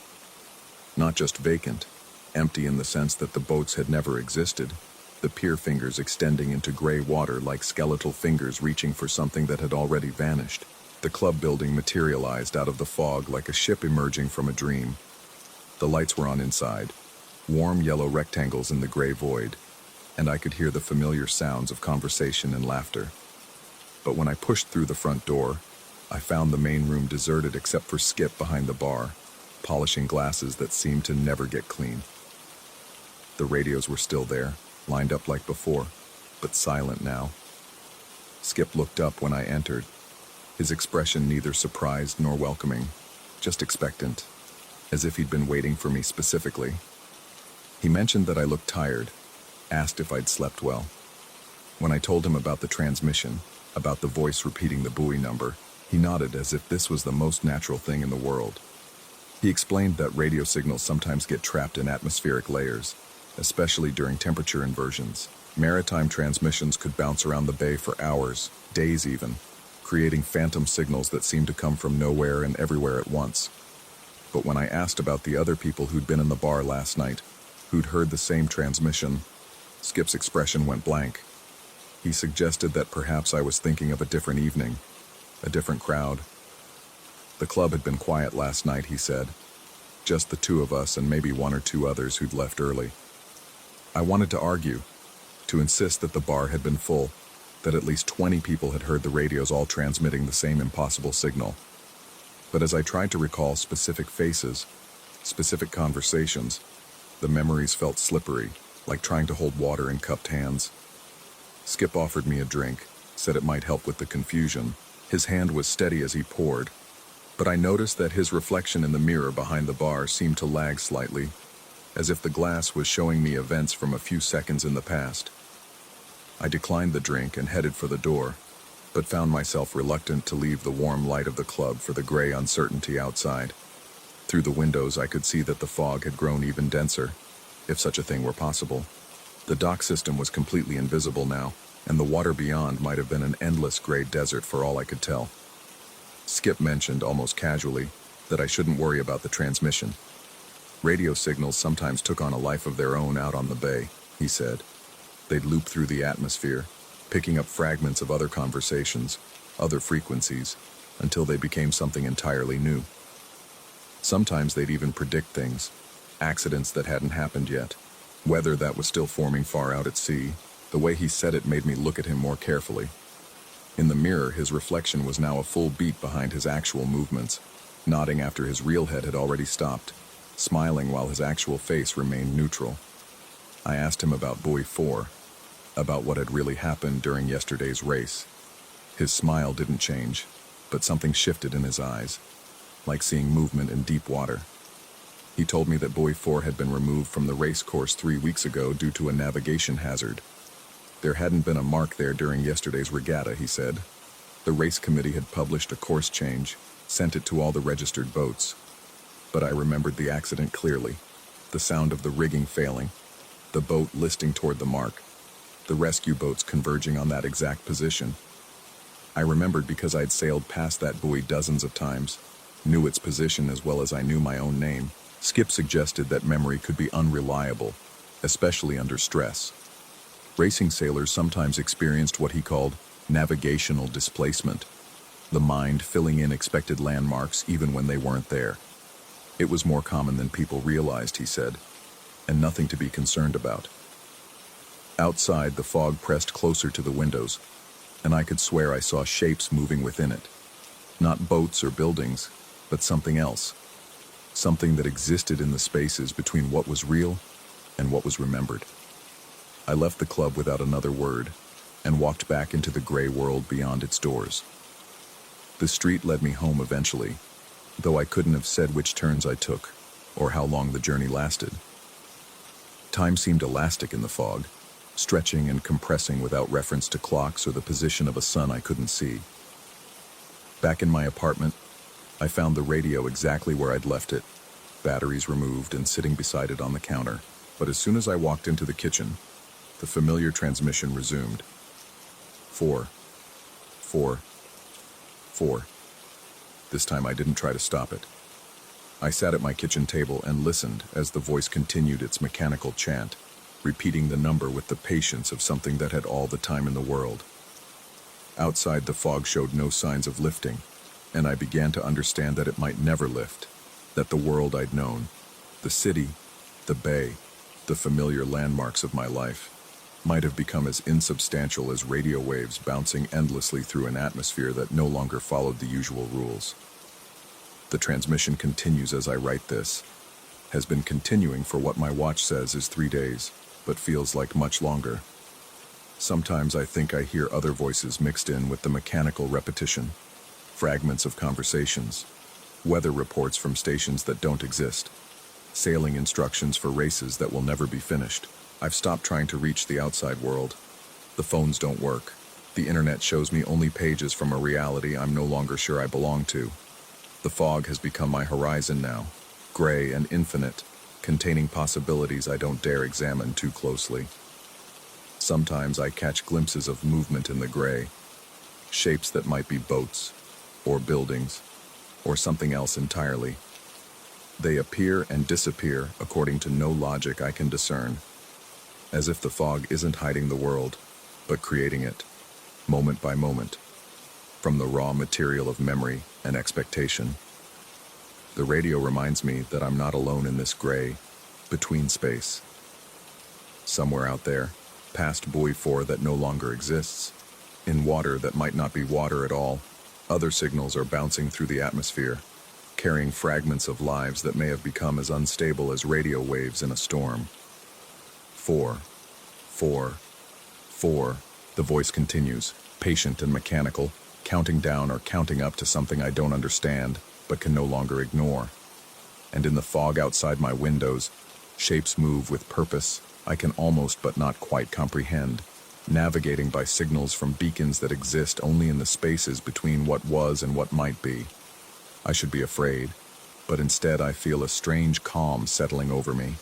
Not just vacant, empty in the sense that the boats had never existed, the pier fingers extending into gray water like skeletal fingers reaching for something that had already vanished. The club building materialized out of the fog like a ship emerging from a dream. The lights were on inside, warm yellow rectangles in the gray void, and I could hear the familiar sounds of conversation and laughter. But when I pushed through the front door, I found the main room deserted except for Skip behind the bar, polishing glasses that seemed to never get clean. The radios were still there, lined up like before, but silent now. Skip looked up when I entered, his expression neither surprised nor welcoming, just expectant, as if he'd been waiting for me specifically. He mentioned that I looked tired, asked if I'd slept well. When I told him about the transmission, about the voice repeating the buoy number, he nodded as if this was the most natural thing in the world. He explained that radio signals sometimes get trapped in atmospheric layers, especially during temperature inversions. Maritime transmissions could bounce around the bay for hours, days even, creating phantom signals that seemed to come from nowhere and everywhere at once. But when I asked about the other people who'd been in the bar last night, who'd heard the same transmission, Skip's expression went blank. He suggested that perhaps I was thinking of a different evening, a different crowd. The club had been quiet last night, he said. Just the two of us and maybe 1 or 2 others who'd left early. I wanted to argue, to insist that the bar had been full, that at least 20 people had heard the radios all transmitting the same impossible signal. But as I tried to recall specific faces, specific conversations, the memories felt slippery, like trying to hold water in cupped hands. Skip offered me a drink, said it might help with the confusion. His hand was steady as he poured, but I noticed that his reflection in the mirror behind the bar seemed to lag slightly, as if the glass was showing me events from a few seconds in the past. I declined the drink and headed for the door, but found myself reluctant to leave the warm light of the club for the gray uncertainty outside. Through the windows, I could see that the fog had grown even denser, if such a thing were possible. The dock system was completely invisible now, and the water beyond might have been an endless gray desert for all I could tell. Skip mentioned, almost casually, that I shouldn't worry about the transmission. Radio signals sometimes took on a life of their own out on the bay, he said. They'd loop through the atmosphere, picking up fragments of other conversations, other frequencies, until they became something entirely new. Sometimes they'd even predict things, accidents that hadn't happened yet, weather that was still forming far out at sea. The way he said it made me look at him more carefully. In the mirror, his reflection was now a full beat behind his actual movements, nodding after his real head had already stopped, smiling while his actual face remained neutral. I asked him about Buoy 4, about what had really happened during yesterday's race. His smile didn't change, but something shifted in his eyes, like seeing movement in deep water. He told me that Buoy 4 had been removed from the race course 3 weeks ago due to a navigation hazard. There hadn't been a mark there during yesterday's regatta, he said. The race committee had published a course change, sent it to all the registered boats. But I remembered the accident clearly, the sound of the rigging failing, the boat listing toward the mark, the rescue boats converging on that exact position. I remembered because I'd sailed past that buoy dozens of times, knew its position as well as I knew my own name. Skip suggested that memory could be unreliable, especially under stress. Racing sailors sometimes experienced what he called navigational displacement, the mind filling in expected landmarks even when they weren't there. It was more common than people realized, he said, and nothing to be concerned about. Outside, the fog pressed closer to the windows, and I could swear I saw shapes moving within it. Not boats or buildings, but something else. Something that existed in the spaces between what was real and what was remembered. I left the club without another word and walked back into the gray world beyond its doors. The street led me home eventually, though I couldn't have said which turns I took or how long the journey lasted. Time seemed elastic in the fog, stretching and compressing without reference to clocks or the position of a sun I couldn't see. Back in my apartment, I found the radio exactly where I'd left it, batteries removed and sitting beside it on the counter. But as soon as I walked into the kitchen, the familiar transmission resumed. 4, 4, 4. This time I didn't try to stop it. I sat at my kitchen table and listened as the voice continued its mechanical chant, repeating the number with the patience of something that had all the time in the world. Outside, the fog showed no signs of lifting, and I began to understand that it might never lift, that the world I'd known, the city, the bay, the familiar landmarks of my life, might have become as insubstantial as radio waves bouncing endlessly through an atmosphere that no longer followed the usual rules. The transmission continues as I write this, has been continuing for what my watch says is 3 days, but feels like much longer. Sometimes I think I hear other voices mixed in with the mechanical repetition, fragments of conversations, weather reports from stations that don't exist, sailing instructions for races that will never be finished. I've stopped trying to reach the outside world. The phones don't work. The internet shows me only pages from a reality I'm no longer sure I belong to. The fog has become my horizon now, gray and infinite, containing possibilities I don't dare examine too closely. Sometimes I catch glimpses of movement in the gray, shapes that might be boats, or buildings, or something else entirely. They appear and disappear according to no logic I can discern, as if the fog isn't hiding the world, but creating it, moment by moment, from the raw material of memory and expectation. The radio reminds me that I'm not alone in this gray, between space. Somewhere out there, past Buoy 4 that no longer exists, in water that might not be water at all, other signals are bouncing through the atmosphere, carrying fragments of lives that may have become as unstable as radio waves in a storm. 4, 4, 4, the voice continues, patient and mechanical, counting down or counting up to something I don't understand, but can no longer ignore. And in the fog outside my windows, shapes move with purpose I can almost but not quite comprehend, navigating by signals from beacons that exist only in the spaces between what was and what might be. I should be afraid, but instead I feel a strange calm settling over me.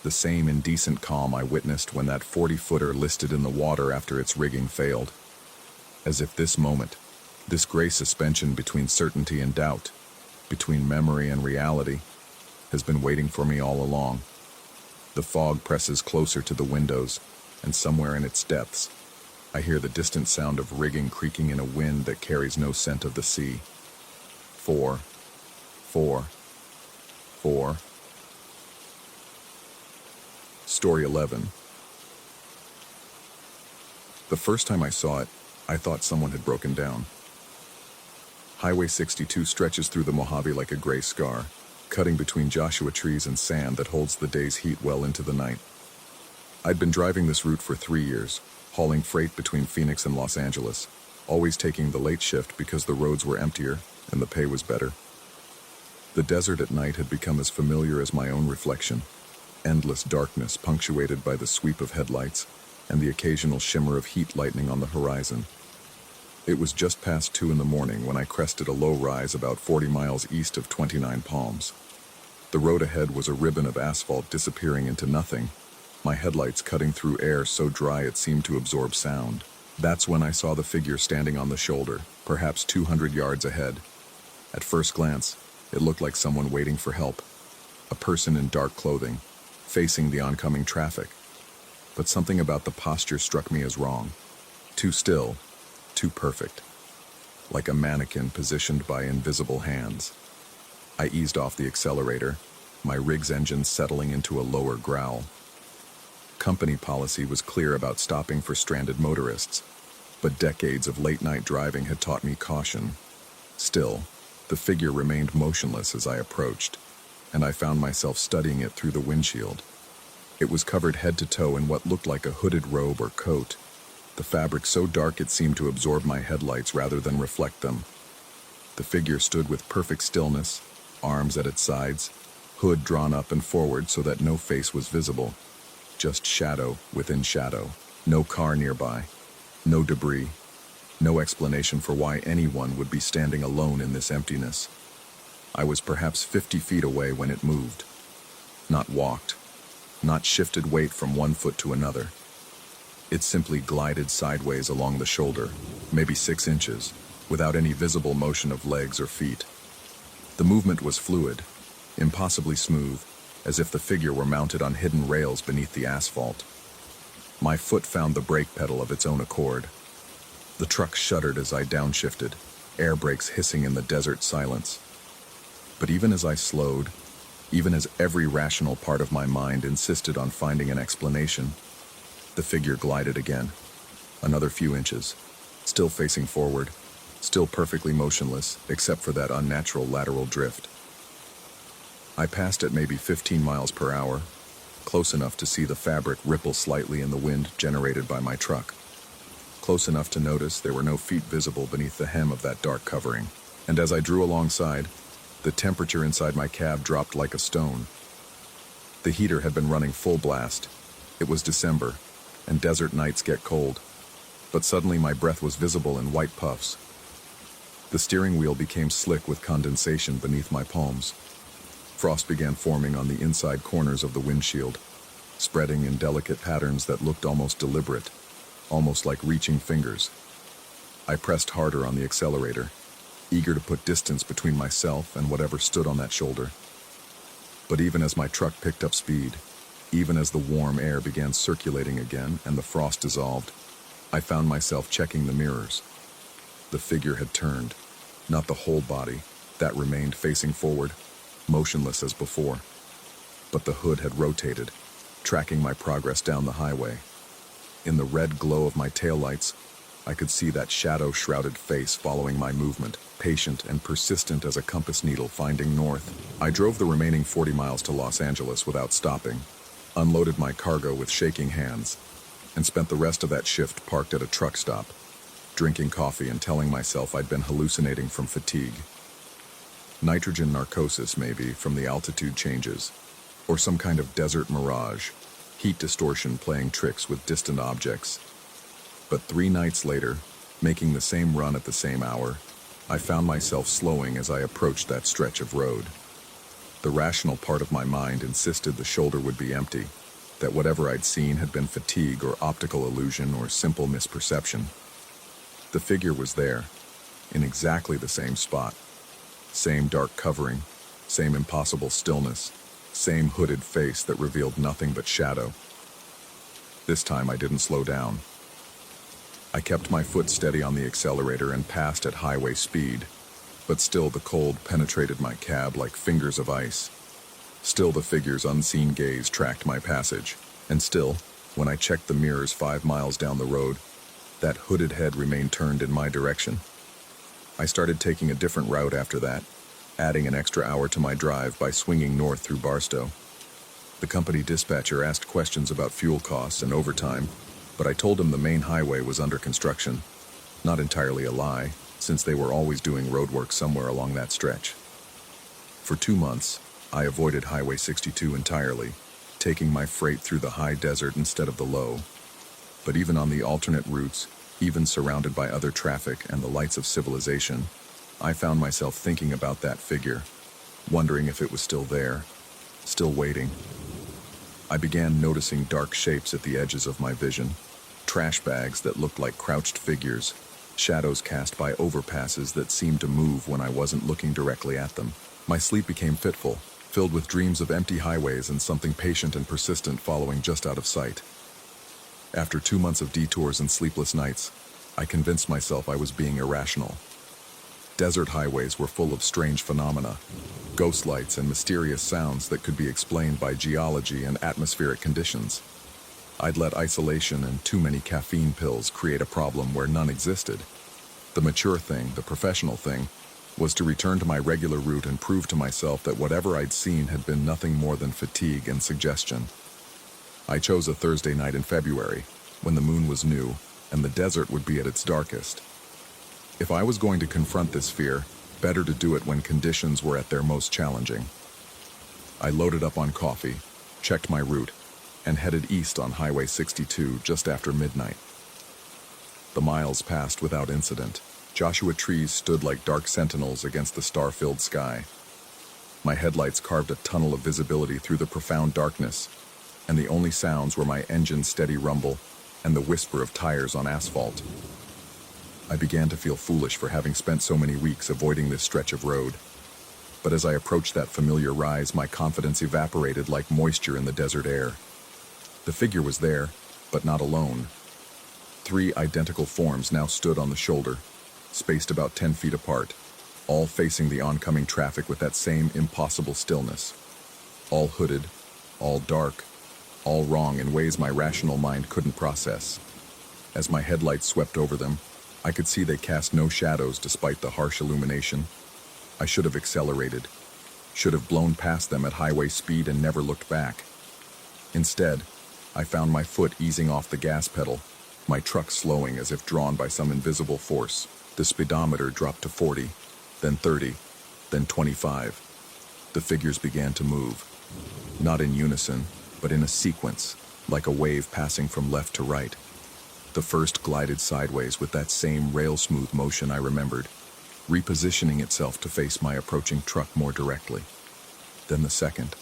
The same indecent calm I witnessed when that 40-footer listed in the water after its rigging failed. As if this moment, this gray suspension between certainty and doubt, between memory and reality, has been waiting for me all along. The fog presses closer to the windows, and somewhere in its depths, I hear the distant sound of rigging creaking in a wind that carries no scent of the sea. 4, 4, 4. Story 11. The first time I saw it, I thought someone had broken down. Highway 62 stretches through the Mojave like a gray scar, cutting between Joshua trees and sand that holds the day's heat well into the night. I'd been driving this route for 3 years, hauling freight between Phoenix and Los Angeles, always taking the late shift because the roads were emptier and the pay was better. The desert at night had become as familiar as my own reflection, endless darkness punctuated by the sweep of headlights and the occasional shimmer of heat lightning on the horizon. It was just past 2 in the morning when I crested a low rise about 40 miles east of 29 Palms. The road ahead was a ribbon of asphalt disappearing into nothing, my headlights cutting through air so dry it seemed to absorb sound. That's when I saw the figure standing on the shoulder, perhaps 200 yards ahead. At first glance, it looked like someone waiting for help, a person in dark clothing, facing the oncoming traffic. But something about the posture struck me as wrong. Too still, too perfect. Like a mannequin positioned by invisible hands. I eased off the accelerator, my rig's engine settling into a lower growl. Company policy was clear about stopping for stranded motorists, but decades of late-night driving had taught me caution. Still, the figure remained motionless as I approached, and I found myself studying it through the windshield. It was covered head to toe in what looked like a hooded robe or coat, the fabric so dark it seemed to absorb my headlights rather than reflect them. The figure stood with perfect stillness, arms at its sides, hood drawn up and forward so that no face was visible. Just shadow within shadow. No car nearby. No debris. No explanation for why anyone would be standing alone in this emptiness. I was perhaps 50 feet away when it moved. Not walked. Not shifted weight from one foot to another. It simply glided sideways along the shoulder, maybe 6 inches, without any visible motion of legs or feet. The movement was fluid, impossibly smooth, as if the figure were mounted on hidden rails beneath the asphalt. My foot found the brake pedal of its own accord. The truck shuddered as I downshifted, air brakes hissing in the desert silence. But even as I slowed, even as every rational part of my mind insisted on finding an explanation, the figure glided again, another few inches, still facing forward, still perfectly motionless except for that unnatural lateral drift. I passed at maybe 15 miles per hour, close enough to see the fabric ripple slightly in the wind generated by my truck. Close enough to notice there were no feet visible beneath the hem of that dark covering. And as I drew alongside, the temperature inside my cab dropped like a stone. The heater had been running full blast. It was December, and desert nights get cold. But suddenly my breath was visible in white puffs. The steering wheel became slick with condensation beneath my palms. Frost began forming on the inside corners of the windshield, spreading in delicate patterns that looked almost deliberate, almost like reaching fingers. I pressed harder on the accelerator, eager to put distance between myself and whatever stood on that shoulder. But even as my truck picked up speed, even as the warm air began circulating again and the frost dissolved, I found myself checking the mirrors. The figure had turned, not the whole body, that remained facing forward, motionless as before. But the hood had rotated, tracking my progress down the highway. In the red glow of my taillights, I could see that shadow-shrouded face following my movement, patient and persistent as a compass needle finding north. I drove the remaining 40 miles to Los Angeles without stopping, unloaded my cargo with shaking hands, and spent the rest of that shift parked at a truck stop, drinking coffee and telling myself I'd been hallucinating from fatigue. Nitrogen narcosis, maybe, from the altitude changes, or some kind of desert mirage, heat distortion playing tricks with distant objects. But 3 nights later, making the same run at the same hour, I found myself slowing as I approached that stretch of road. The rational part of my mind insisted the shoulder would be empty, that whatever I'd seen had been fatigue or optical illusion or simple misperception. The figure was there, in exactly the same spot. Same dark covering, same impossible stillness, same hooded face that revealed nothing but shadow. This time I didn't slow down. I kept my foot steady on the accelerator and passed at highway speed, but still the cold penetrated my cab like fingers of ice. Still the figure's unseen gaze tracked my passage, and still, when I checked the mirrors 5 miles down the road, that hooded head remained turned in my direction. I started taking a different route after that, adding an extra hour to my drive by swinging north through Barstow. The company dispatcher asked questions about fuel costs and overtime, but I told him the main highway was under construction. Not entirely a lie, since they were always doing roadwork somewhere along that stretch. For 2 months, I avoided Highway 62 entirely, taking my freight through the high desert instead of the low. But even on the alternate routes, even surrounded by other traffic and the lights of civilization, I found myself thinking about that figure, wondering if it was still there, still waiting. I began noticing dark shapes at the edges of my vision, trash bags that looked like crouched figures, shadows cast by overpasses that seemed to move when I wasn't looking directly at them. My sleep became fitful, filled with dreams of empty highways and something patient and persistent following just out of sight. After 2 months of detours and sleepless nights, I convinced myself I was being irrational. Desert highways were full of strange phenomena, ghost lights and mysterious sounds that could be explained by geology and atmospheric conditions. I'd let isolation and too many caffeine pills create a problem where none existed. The mature thing, the professional thing, was to return to my regular route and prove to myself that whatever I'd seen had been nothing more than fatigue and suggestion. I chose a Thursday night in February, when the moon was new and the desert would be at its darkest. If I was going to confront this fear, better to do it when conditions were at their most challenging. I loaded up on coffee, checked my route, and headed east on Highway 62 just after midnight. The miles passed without incident. Joshua trees stood like dark sentinels against the star-filled sky. My headlights carved a tunnel of visibility through the profound darkness, and the only sounds were my engine's steady rumble and the whisper of tires on asphalt. I began to feel foolish for having spent so many weeks avoiding this stretch of road. But as I approached that familiar rise, my confidence evaporated like moisture in the desert air. The figure was there, but not alone. 3 identical forms now stood on the shoulder, spaced about 10 feet apart, all facing the oncoming traffic with that same impossible stillness. All hooded, all dark, all wrong in ways my rational mind couldn't process. As my headlights swept over them, I could see they cast no shadows despite the harsh illumination. I should have accelerated, should have blown past them at highway speed and never looked back. Instead, I found my foot easing off the gas pedal, my truck slowing as if drawn by some invisible force. The speedometer dropped to 40, then 30, then 25. The figures began to move, not in unison, but in a sequence, like a wave passing from left to right. The first glided sideways with that same rail-smooth motion I remembered, repositioning itself to face my approaching truck more directly. Then the second,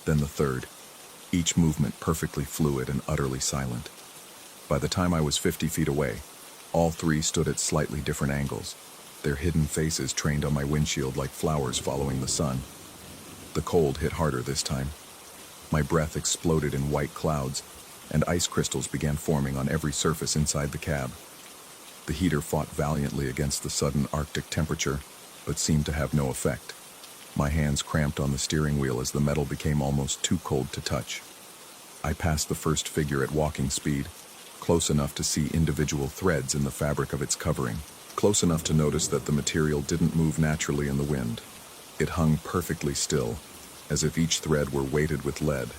then the third, each movement perfectly fluid and utterly silent. By the time I was 50 feet away, all 3 stood at slightly different angles, their hidden faces trained on my windshield like flowers following the sun. The cold hit harder this time. My breath exploded in white clouds, and ice crystals began forming on every surface inside the cab. The heater fought valiantly against the sudden Arctic temperature, but seemed to have no effect. My hands cramped on the steering wheel as the metal became almost too cold to touch. I passed the first figure at walking speed, close enough to see individual threads in the fabric of its covering, close enough to notice that the material didn't move naturally in the wind. It hung perfectly still, as if each thread were weighted with lead.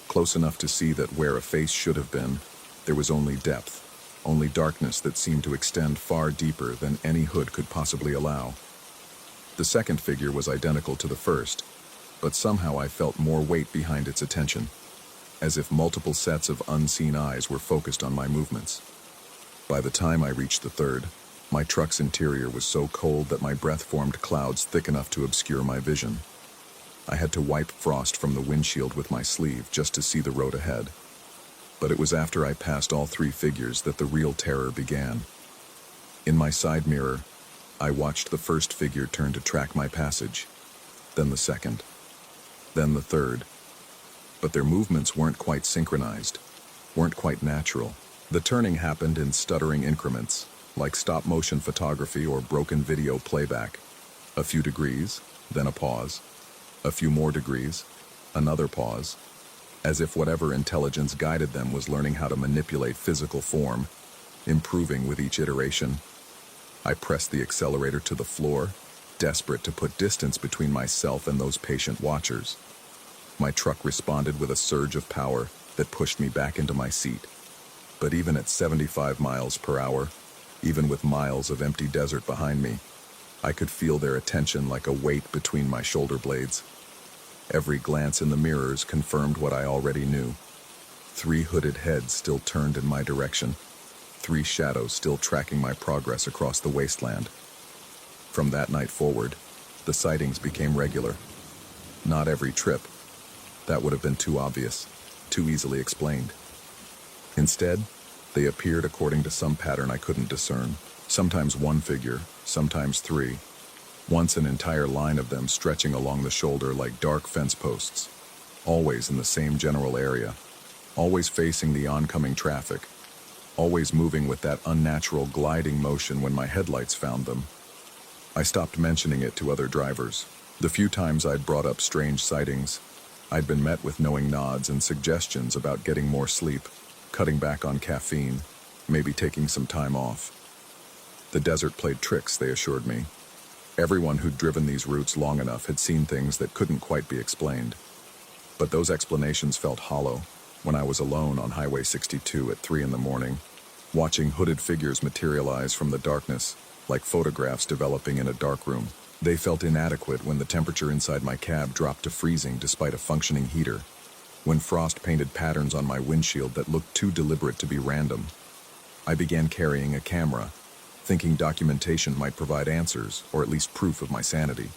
Close enough to see that where a face should have been, there was only depth, only darkness that seemed to extend far deeper than any hood could possibly allow. The second figure was identical to the first, but somehow I felt more weight behind its attention, as if multiple sets of unseen eyes were focused on my movements. By the time I reached the third, my truck's interior was so cold that my breath formed clouds thick enough to obscure my vision. I had to wipe frost from the windshield with my sleeve just to see the road ahead. But it was after I passed all three figures that the real terror began. In my side mirror, I watched the first figure turn to track my passage, then the second, then the third. But their movements weren't quite synchronized, weren't quite natural. The turning happened in stuttering increments, like stop-motion photography or broken video playback. A few degrees, then a pause. A few more degrees, another pause. As if whatever intelligence guided them was learning how to manipulate physical form, improving with each iteration. I pressed the accelerator to the floor, desperate to put distance between myself and those patient watchers. My truck responded with a surge of power that pushed me back into my seat. But even at 75 miles per hour, even with miles of empty desert behind me, I could feel their attention like a weight between my shoulder blades. Every glance in the mirrors confirmed what I already knew. 3 hooded heads still turned in my direction. 3 shadows still tracking my progress across the wasteland. From that night forward, the sightings became regular. Not every trip. That would have been too obvious, too easily explained. Instead, they appeared according to some pattern I couldn't discern. Sometimes one figure, sometimes 3. Once an entire line of them stretching along the shoulder like dark fence posts. Always in the same general area. Always facing the oncoming traffic. Always moving with that unnatural gliding motion when my headlights found them. I stopped mentioning it to other drivers. The few times I'd brought up strange sightings, I'd been met with knowing nods and suggestions about getting more sleep, cutting back on caffeine, maybe taking some time off. The desert played tricks, they assured me. Everyone who'd driven these routes long enough had seen things that couldn't quite be explained. But those explanations felt hollow when I was alone on Highway 62 at 3 in the morning, watching hooded figures materialize from the darkness like photographs developing in a darkroom. They felt inadequate when the temperature inside my cab dropped to freezing despite a functioning heater, when frost painted patterns on my windshield that looked too deliberate to be random. I began carrying a camera, thinking documentation might provide answers or at least proof of my sanity.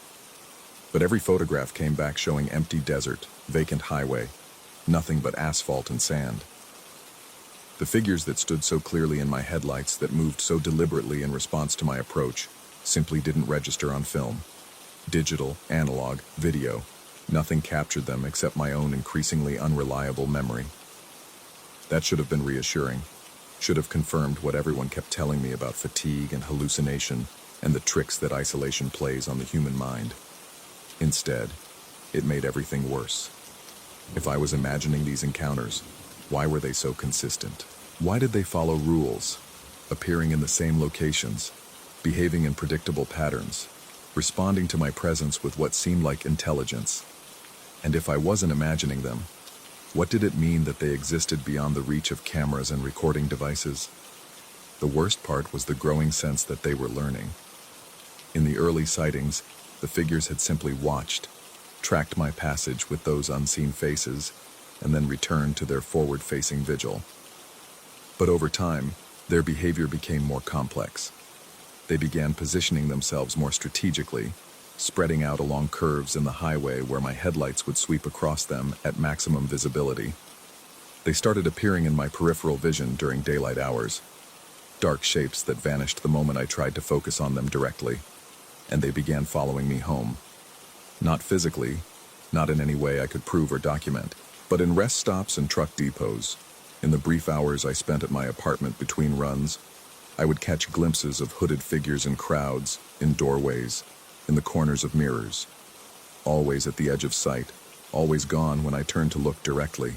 But every photograph came back showing empty desert, vacant highway, nothing but asphalt and sand. The figures that stood so clearly in my headlights, that moved so deliberately in response to my approach, simply didn't register on film. Digital, analog, video, nothing captured them except my own increasingly unreliable memory. That should have been reassuring, should have confirmed what everyone kept telling me about fatigue and hallucination and the tricks that isolation plays on the human mind. Instead, it made everything worse. If I was imagining these encounters, why were they so consistent? Why did they follow rules, appearing in the same locations, behaving in predictable patterns, responding to my presence with what seemed like intelligence? And if I wasn't imagining them, what did it mean that they existed beyond the reach of cameras and recording devices? The worst part was the growing sense that they were learning. In the early sightings, the figures had simply watched, tracked my passage with those unseen faces, and then returned to their forward-facing vigil. But over time, their behavior became more complex. They began positioning themselves more strategically, spreading out along curves in the highway where my headlights would sweep across them at maximum visibility. They started appearing in my peripheral vision during daylight hours, dark shapes that vanished the moment I tried to focus on them directly, and they began following me home. Not physically, not in any way I could prove or document, but in rest stops and truck depots. In the brief hours I spent at my apartment between runs, I would catch glimpses of hooded figures in crowds, in doorways, in the corners of mirrors. Always at the edge of sight, always gone when I turned to look directly,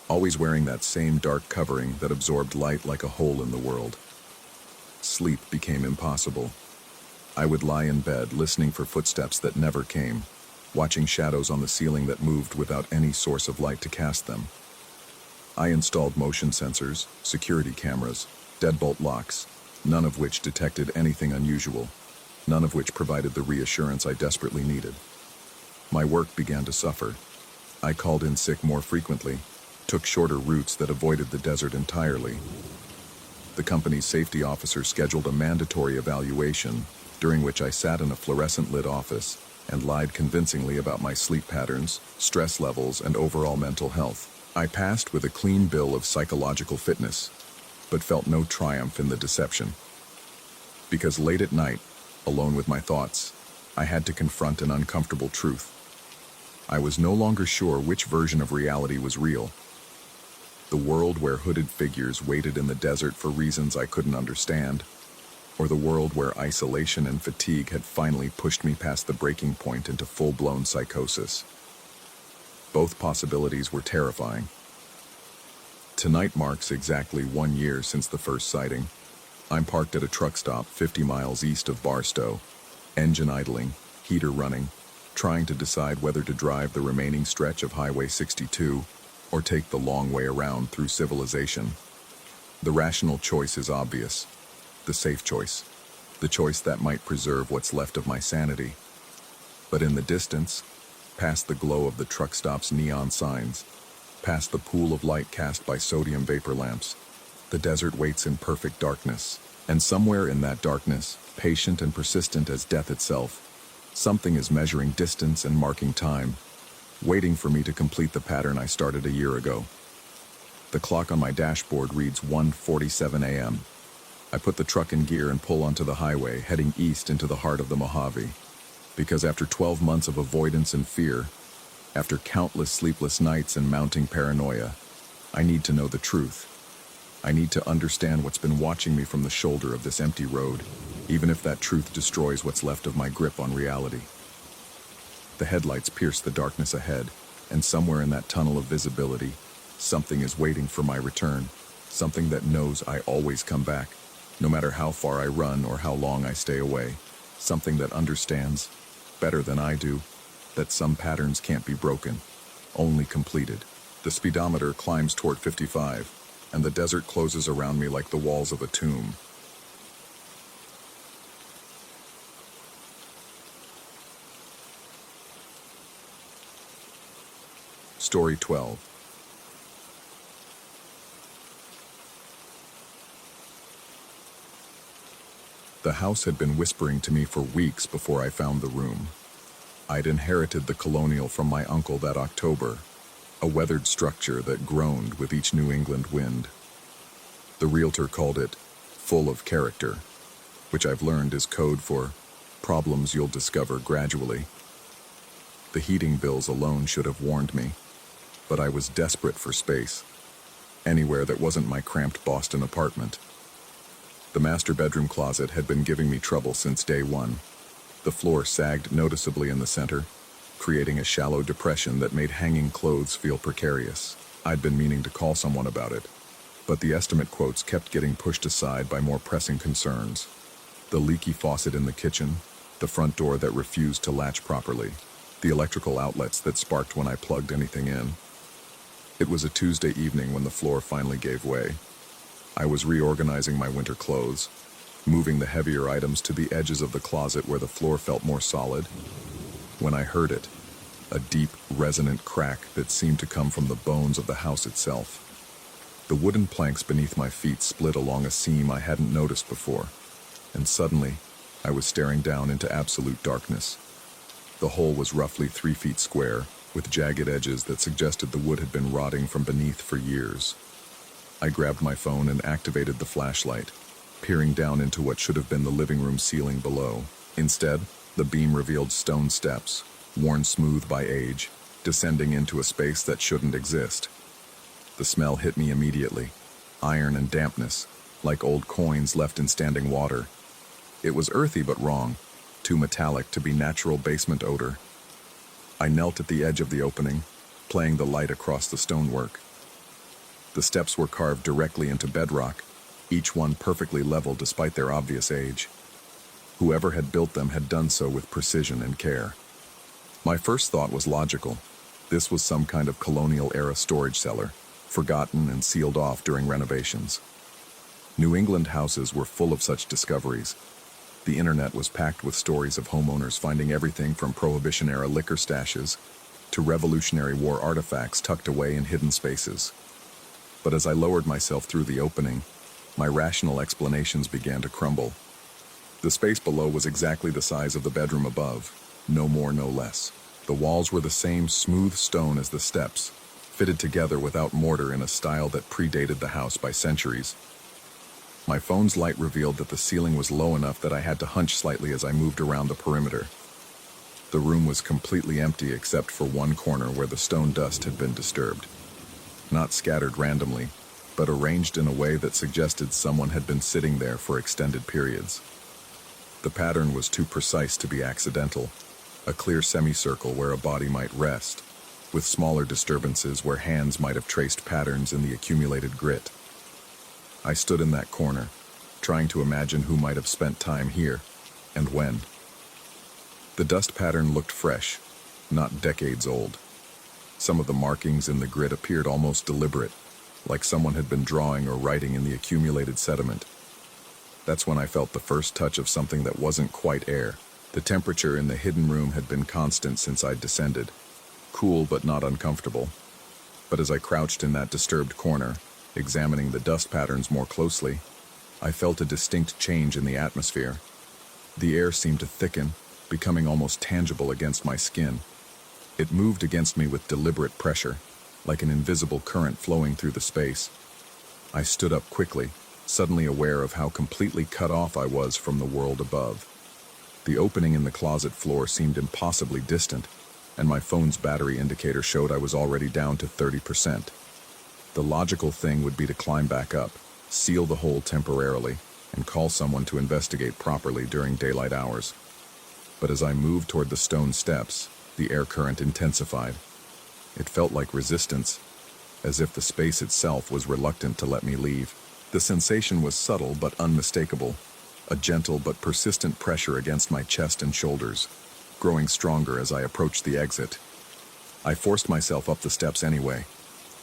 always wearing that same dark covering that absorbed light like a hole in the world. Sleep became impossible. I would lie in bed listening for footsteps that never came, watching shadows on the ceiling that moved without any source of light to cast them. I installed motion sensors, security cameras, deadbolt locks, none of which detected anything unusual, none of which provided the reassurance I desperately needed. My work began to suffer. I called in sick more frequently, took shorter routes that avoided the desert entirely. The company's safety officer scheduled a mandatory evaluation, during which I sat in a fluorescent-lit office and lied convincingly about my sleep patterns, stress levels, and overall mental health. I passed with a clean bill of psychological fitness, but felt no triumph in the deception. Because late at night, alone with my thoughts, I had to confront an uncomfortable truth. I was no longer sure which version of reality was real. The world where hooded figures waited in the desert for reasons I couldn't understand, or the world where isolation and fatigue had finally pushed me past the breaking point into full-blown psychosis. Both possibilities were terrifying. Tonight marks exactly 1 year since the first sighting. I'm parked at a truck stop 50 miles east of Barstow, engine idling, heater running, trying to decide whether to drive the remaining stretch of Highway 62 or take the long way around through civilization. The rational choice is obvious. The safe choice. The choice that might preserve what's left of my sanity. But in the distance, past the glow of the truck stop's neon signs, past the pool of light cast by sodium vapor lamps, the desert waits in perfect darkness. And somewhere in that darkness, patient and persistent as death itself, something is measuring distance and marking time, waiting for me to complete the pattern I started a year ago. The clock on my dashboard reads 1:47 a.m. I put the truck in gear and pull onto the highway, heading east into the heart of the Mojave. Because after 12 months of avoidance and fear, after countless sleepless nights and mounting paranoia, I need to know the truth. I need to understand what's been watching me from the shoulder of this empty road, even if that truth destroys what's left of my grip on reality. The headlights pierce the darkness ahead, and somewhere in that tunnel of visibility, something is waiting for my return, something that knows I always come back, no matter how far I run or how long I stay away, something that understands, better than I do, that some patterns can't be broken, only completed. The speedometer climbs toward 55, and the desert closes around me like the walls of a tomb. Story 12. The house had been whispering to me for weeks before I found the room. I'd inherited the colonial from my uncle that October, a weathered structure that groaned with each New England wind. The realtor called it full of character, which I've learned is code for problems you'll discover gradually. The heating bills alone should have warned me, but I was desperate for space, anywhere that wasn't my cramped Boston apartment. The master bedroom closet had been giving me trouble since day one. The floor sagged noticeably in the center, creating a shallow depression that made hanging clothes feel precarious. I'd been meaning to call someone about it, but the estimate quotes kept getting pushed aside by more pressing concerns. The leaky faucet in the kitchen, the front door that refused to latch properly, the electrical outlets that sparked when I plugged anything in. It was a Tuesday evening when the floor finally gave way. I was reorganizing my winter clothes, moving the heavier items to the edges of the closet where the floor felt more solid, when I heard it, a deep, resonant crack that seemed to come from the bones of the house itself. The wooden planks beneath my feet split along a seam I hadn't noticed before, and suddenly, I was staring down into absolute darkness. The hole was roughly 3 feet square, with jagged edges that suggested the wood had been rotting from beneath for years. I grabbed my phone and activated the flashlight, peering down into what should have been the living room ceiling below. Instead, the beam revealed stone steps, worn smooth by age, descending into a space that shouldn't exist. The smell hit me immediately, iron and dampness, like old coins left in standing water. It was earthy but wrong, too metallic to be natural basement odor. I knelt at the edge of the opening, playing the light across the stonework. The steps were carved directly into bedrock, each one perfectly level despite their obvious age. Whoever had built them had done so with precision and care. My first thought was logical. This was some kind of colonial-era storage cellar, forgotten and sealed off during renovations. New England houses were full of such discoveries. The internet was packed with stories of homeowners finding everything from Prohibition-era liquor stashes to Revolutionary War artifacts tucked away in hidden spaces. But as I lowered myself through the opening, My rational explanations began to crumble. The space below was exactly the size of the bedroom above, no more, no less. The walls were the same smooth stone as the steps, fitted together without mortar in a style that predated the house by centuries. My phone's light revealed that the ceiling was low enough that I had to hunch slightly as I moved around the perimeter. The room was completely empty except for one corner where the stone dust had been disturbed. Not scattered randomly, but arranged in a way that suggested someone had been sitting there for extended periods. The pattern was too precise to be accidental, a clear semicircle where a body might rest, with smaller disturbances where hands might have traced patterns in the accumulated grit. I stood in that corner, trying to imagine who might have spent time here, and when. The dust pattern looked fresh, not decades old. Some of the markings in the grit appeared almost deliberate, like someone had been drawing or writing in the accumulated sediment. That's when I felt the first touch of something that wasn't quite air. The temperature in the hidden room had been constant since I'd descended, cool but not uncomfortable. But as I crouched in that disturbed corner, examining the dust patterns more closely, I felt a distinct change in the atmosphere. The air seemed to thicken, becoming almost tangible against my skin. It moved against me with deliberate pressure, like an invisible current flowing through the space. I stood up quickly, suddenly aware of how completely cut off I was from the world above. The opening in the closet floor seemed impossibly distant, and my phone's battery indicator showed I was already down to 30%. The logical thing would be to climb back up, seal the hole temporarily, and call someone to investigate properly during daylight hours. But as I moved toward the stone steps, the air current intensified. It felt like resistance, as if the space itself was reluctant to let me leave. The sensation was subtle but unmistakable, a gentle but persistent pressure against my chest and shoulders, growing stronger as I approached the exit. I forced myself up the steps anyway,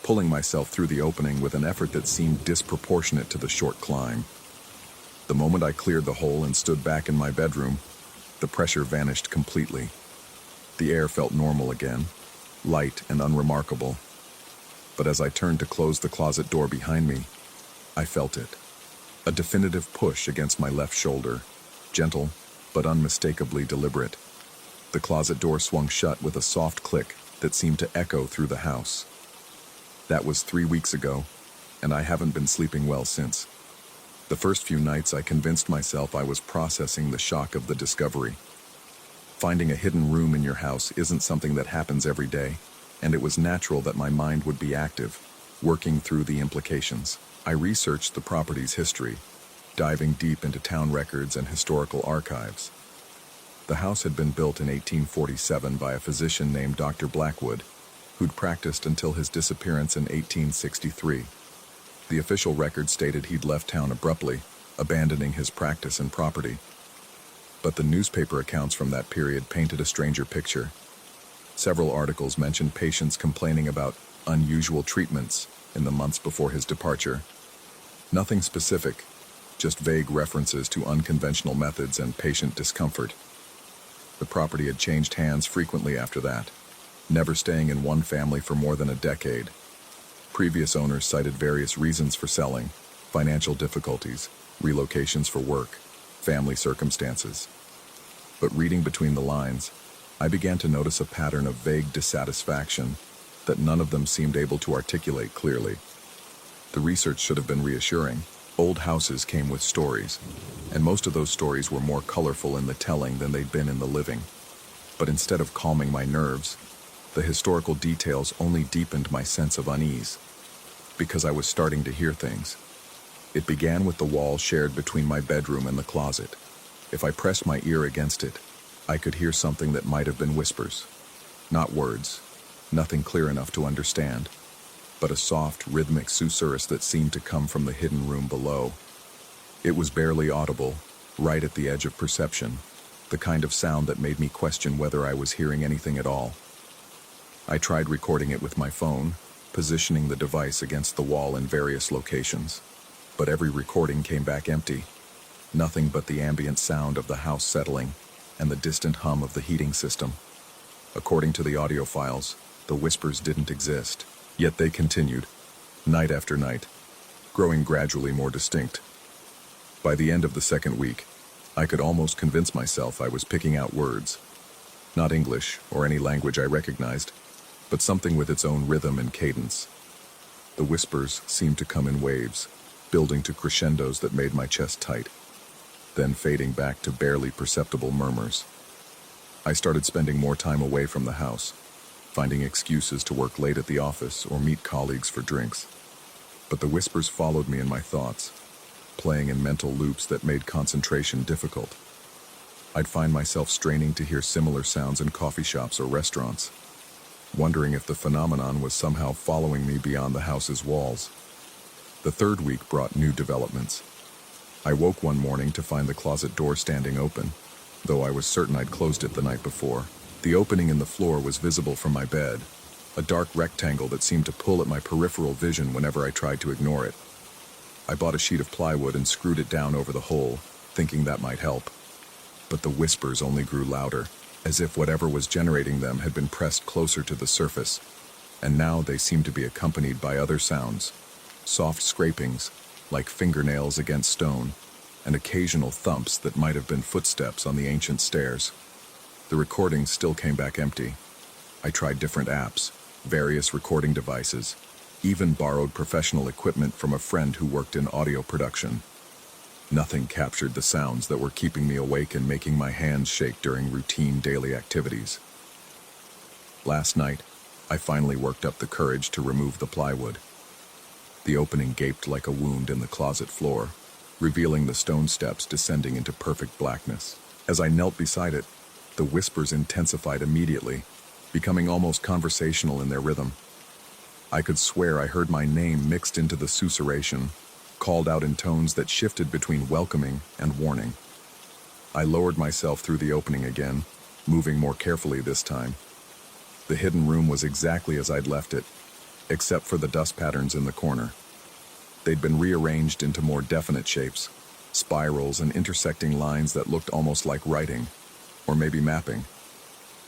pulling myself through the opening with an effort that seemed disproportionate to the short climb. The moment I cleared the hole and stood back in my bedroom, the pressure vanished completely. The air felt normal again, light and unremarkable. But as I turned to close the closet door behind me, I felt it. A definitive push against my left shoulder, gentle but unmistakably deliberate. The closet door swung shut with a soft click that seemed to echo through the house. That was 3 weeks ago, and I haven't been sleeping well since. The first few nights I convinced myself I was processing the shock of the discovery. Finding a hidden room in your house isn't something that happens every day, and it was natural that my mind would be active, working through the implications. I researched the property's history, diving deep into town records and historical archives. The house had been built in 1847 by a physician named Dr. Blackwood, who'd practiced until his disappearance in 1863. The official record stated he'd left town abruptly, abandoning his practice and property. But the newspaper accounts from that period painted a stranger picture. Several articles mentioned patients complaining about unusual treatments in the months before his departure. Nothing specific, just vague references to unconventional methods and patient discomfort. The property had changed hands frequently after that, never staying in one family for more than a decade. Previous owners cited various reasons for selling: financial difficulties, relocations for work, family circumstances. But reading between the lines, I began to notice a pattern of vague dissatisfaction that none of them seemed able to articulate clearly. The research should have been reassuring. Old houses came with stories, and most of those stories were more colorful in the telling than they'd been in the living. But instead of calming my nerves, the historical details only deepened my sense of unease, because I was starting to hear things. It began with the wall shared between my bedroom and the closet. If I pressed my ear against it, I could hear something that might have been whispers. Not words, nothing clear enough to understand, but a soft, rhythmic susurrus that seemed to come from the hidden room below. It was barely audible, right at the edge of perception, the kind of sound that made me question whether I was hearing anything at all. I tried recording it with my phone, positioning the device against the wall in various locations, but every recording came back empty. Nothing but the ambient sound of the house settling and the distant hum of the heating system. According to the audio files, the whispers didn't exist, yet they continued, night after night, growing gradually more distinct. By the end of the second week, I could almost convince myself I was picking out words. Not English or any language I recognized, but something with its own rhythm and cadence. The whispers seemed to come in waves, building to crescendos that made my chest tight, then fading back to barely perceptible murmurs. I started spending more time away from the house, finding excuses to work late at the office or meet colleagues for drinks. But the whispers followed me in my thoughts, playing in mental loops that made concentration difficult. I'd find myself straining to hear similar sounds in coffee shops or restaurants, wondering if the phenomenon was somehow following me beyond the house's walls. The third week brought new developments. I woke one morning to find the closet door standing open, though I was certain I'd closed it the night before. The opening in the floor was visible from my bed, a dark rectangle that seemed to pull at my peripheral vision whenever I tried to ignore it. I bought a sheet of plywood and screwed it down over the hole, thinking that might help. But the whispers only grew louder, as if whatever was generating them had been pressed closer to the surface, and now they seemed to be accompanied by other sounds, soft scrapings, like fingernails against stone, and occasional thumps that might have been footsteps on the ancient stairs. The recordings still came back empty. I tried different apps, various recording devices, even borrowed professional equipment from a friend who worked in audio production. Nothing captured the sounds that were keeping me awake and making my hands shake during routine daily activities. Last night, I finally worked up the courage to remove the plywood. The opening gaped like a wound in the closet floor, revealing the stone steps descending into perfect blackness. As I knelt beside it, the whispers intensified immediately, becoming almost conversational in their rhythm. I could swear I heard my name mixed into the susurration, called out in tones that shifted between welcoming and warning. I lowered myself through the opening again, moving more carefully this time. The hidden room was exactly as I'd left it, except for the dust patterns in the corner. They'd been rearranged into more definite shapes, spirals and intersecting lines that looked almost like writing, or maybe mapping.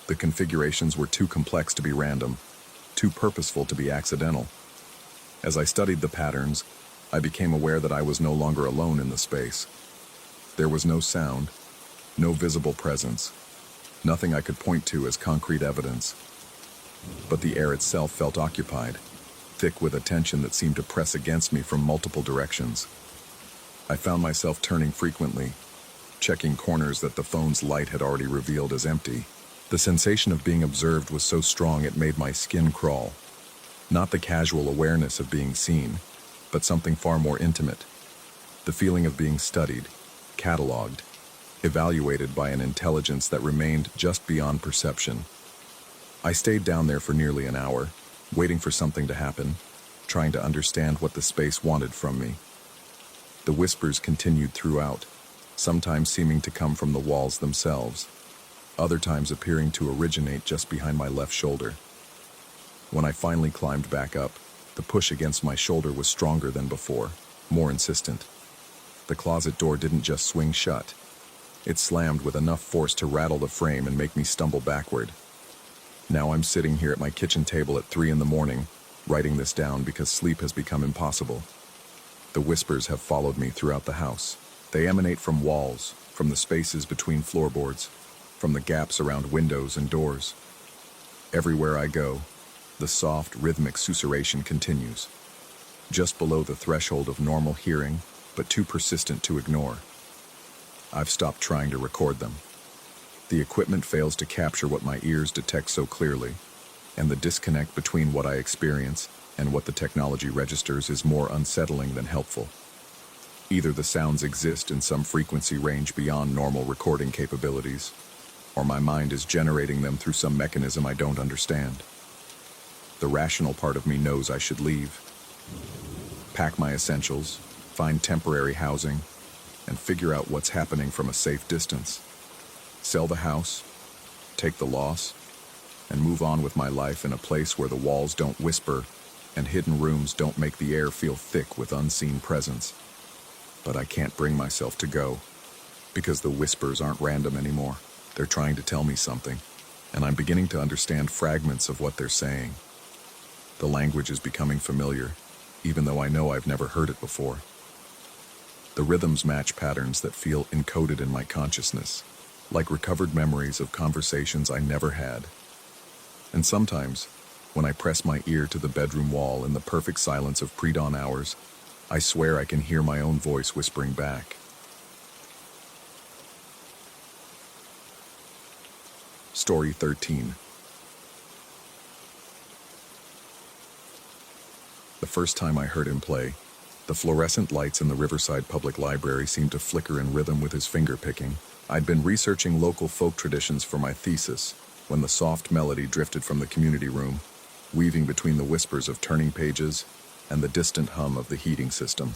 The configurations were too complex to be random, too purposeful to be accidental. As I studied the patterns, I became aware that I was no longer alone in the space. There was no sound, no visible presence, nothing I could point to as concrete evidence. But the air itself felt occupied, thick with a tension that seemed to press against me from multiple directions. I found myself turning frequently, checking corners that the phone's light had already revealed as empty. The sensation of being observed was so strong it made my skin crawl. Not the casual awareness of being seen, but something far more intimate. The feeling of being studied, cataloged, evaluated by an intelligence that remained just beyond perception. I stayed down there for nearly an hour, waiting for something to happen, trying to understand what the space wanted from me. The whispers continued throughout, sometimes seeming to come from the walls themselves, other times appearing to originate just behind my left shoulder. When I finally climbed back up, the push against my shoulder was stronger than before, more insistent. The closet door didn't just swing shut. It slammed with enough force to rattle the frame and make me stumble backward. Now I'm sitting here at my kitchen table at 3 a.m, writing this down because sleep has become impossible. The whispers have followed me throughout the house. They emanate from walls, from the spaces between floorboards, from the gaps around windows and doors. Everywhere I go, the soft, rhythmic susurration continues, just below the threshold of normal hearing, but too persistent to ignore. I've stopped trying to record them. The equipment fails to capture what my ears detect so clearly, and the disconnect between what I experience and what the technology registers is more unsettling than helpful. Either the sounds exist in some frequency range beyond normal recording capabilities, or my mind is generating them through some mechanism I don't understand. The rational part of me knows I should leave, pack my essentials, find temporary housing, and figure out what's happening from a safe distance. Sell the house, take the loss, and move on with my life in a place where the walls don't whisper and hidden rooms don't make the air feel thick with unseen presence. But I can't bring myself to go, because the whispers aren't random anymore. They're trying to tell me something, and I'm beginning to understand fragments of what they're saying. The language is becoming familiar, even though I know I've never heard it before. The rhythms match patterns that feel encoded in my consciousness, like recovered memories of conversations I never had. And sometimes, when I press my ear to the bedroom wall in the perfect silence of pre-dawn hours, I swear I can hear my own voice whispering back. Story 13. The first time I heard him play, the fluorescent lights in the Riverside Public Library seemed to flicker in rhythm with his finger-picking. I'd been researching local folk traditions for my thesis when the soft melody drifted from the community room, weaving between the whispers of turning pages and the distant hum of the heating system.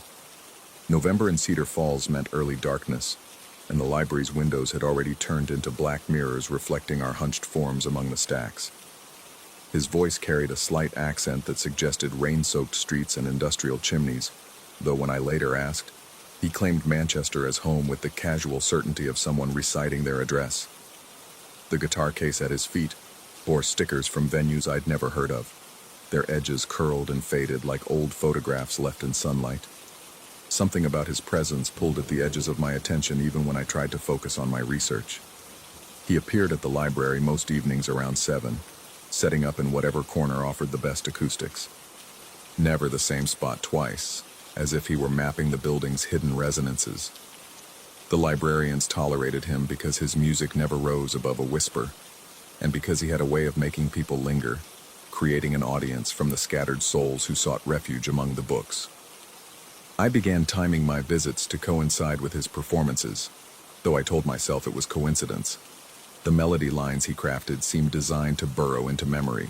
November in Cedar Falls meant early darkness, and the library's windows had already turned into black mirrors reflecting our hunched forms among the stacks. His voice carried a slight accent that suggested rain-soaked streets and industrial chimneys, though when I later asked, he claimed Manchester as home with the casual certainty of someone reciting their address. The guitar case at his feet bore stickers from venues I'd never heard of, their edges curled and faded like old photographs left in sunlight. Something about his presence pulled at the edges of my attention even when I tried to focus on my research. He appeared at the library most evenings around 7, setting up in whatever corner offered the best acoustics. Never the same spot twice, as if he were mapping the building's hidden resonances. The librarians tolerated him because his music never rose above a whisper, and because he had a way of making people linger, creating an audience from the scattered souls who sought refuge among the books. I began timing my visits to coincide with his performances, though I told myself it was coincidence. The melody lines he crafted seemed designed to burrow into memory,